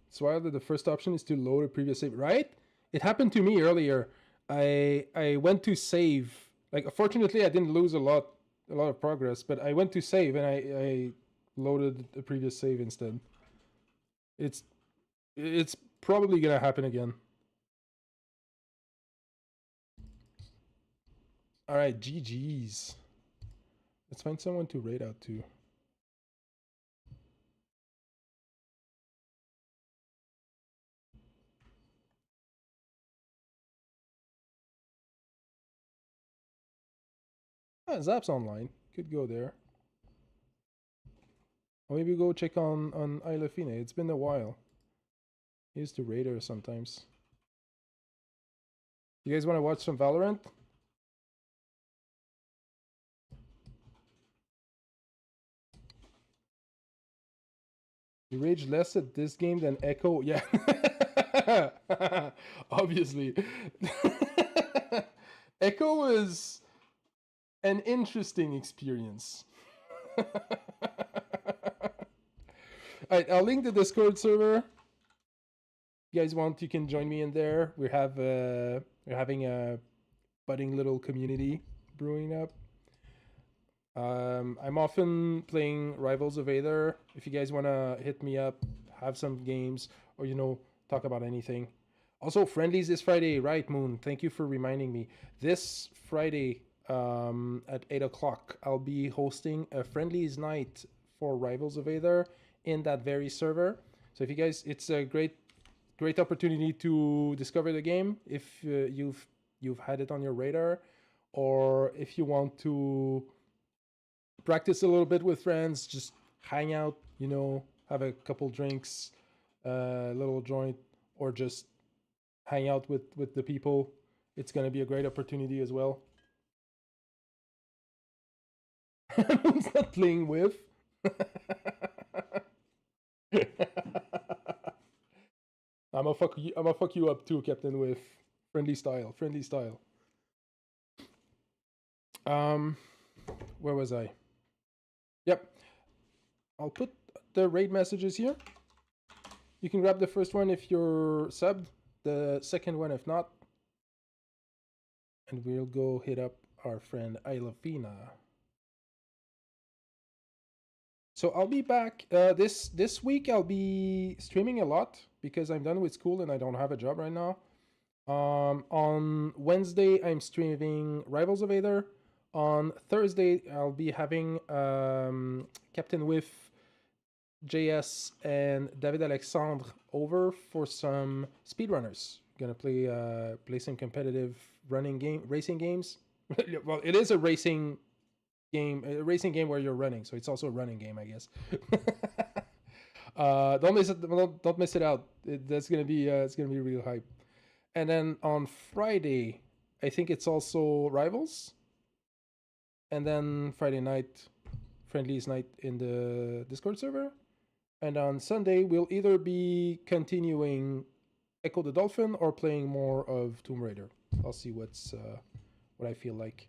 It's wild that the first option is to load a previous save, right? It happened to me earlier. I went to save. Like, fortunately, I didn't lose a lot of progress, but I went to save and I loaded a previous save instead. It's probably gonna happen again. All right, GG's. Let's find someone to raid out to. Ah, Zap's online. Could go there. Or maybe go check on Isla Fine. It's been a while. He used to raid her sometimes. You guys want to watch some Valorant? You rage less at this game than Echo? Yeah. Obviously. Echo is an interesting experience. Alright, I'll link the Discord server. If you guys want, you can join me in there. We're having a budding little community brewing up. I'm often playing Rivals of Aether. If you guys want to hit me up, have some games, or talk about anything. Also, friendlies this Friday, right, Moon? Thank you for reminding me. This Friday at 8 o'clock, I'll be hosting a friendlies night for Rivals of Aether in that very server. So if you guys, it's a great opportunity to discover the game if you've had it on your radar, or if you want to practice a little bit with friends, just hang out, have a couple drinks, a little joint, or just hang out with the people. It's going to be a great opportunity as well. Who's not playing with? I'm gonna fuck you up too, Captain With. Friendly style. Where was I? Yep. I'll put the raid messages here. You can grab the first one if you're subbed, the second one if not. And we'll go hit up our friend Ilafina. So I'll be back this week. I'll be streaming a lot because I'm done with school and I don't have a job right now. On Wednesday, I'm streaming Rivals of Aether. On Thursday, I'll be having Captain With, JS, and David Alexandre over for some speedrunners. Gonna play some competitive racing games. Well, it is a racing game where you're running, so it's also a running game, I guess. Don't miss it out. That's gonna be it's gonna be real hype. And then on Friday, I think it's also Rivals. And then Friday night, Friendlies night in the Discord server. And on Sunday, we'll either be continuing Echo the Dolphin or playing more of Tomb Raider. I'll see what I feel like.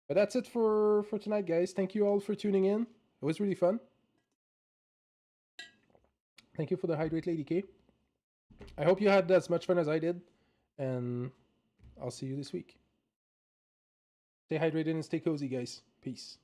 But that's it for tonight, guys. Thank you all for tuning in. It was really fun. Thank you for the hydrate, Lady K. I hope you had as much fun as I did, and I'll see you this week. Stay hydrated and stay cozy, guys. Peace.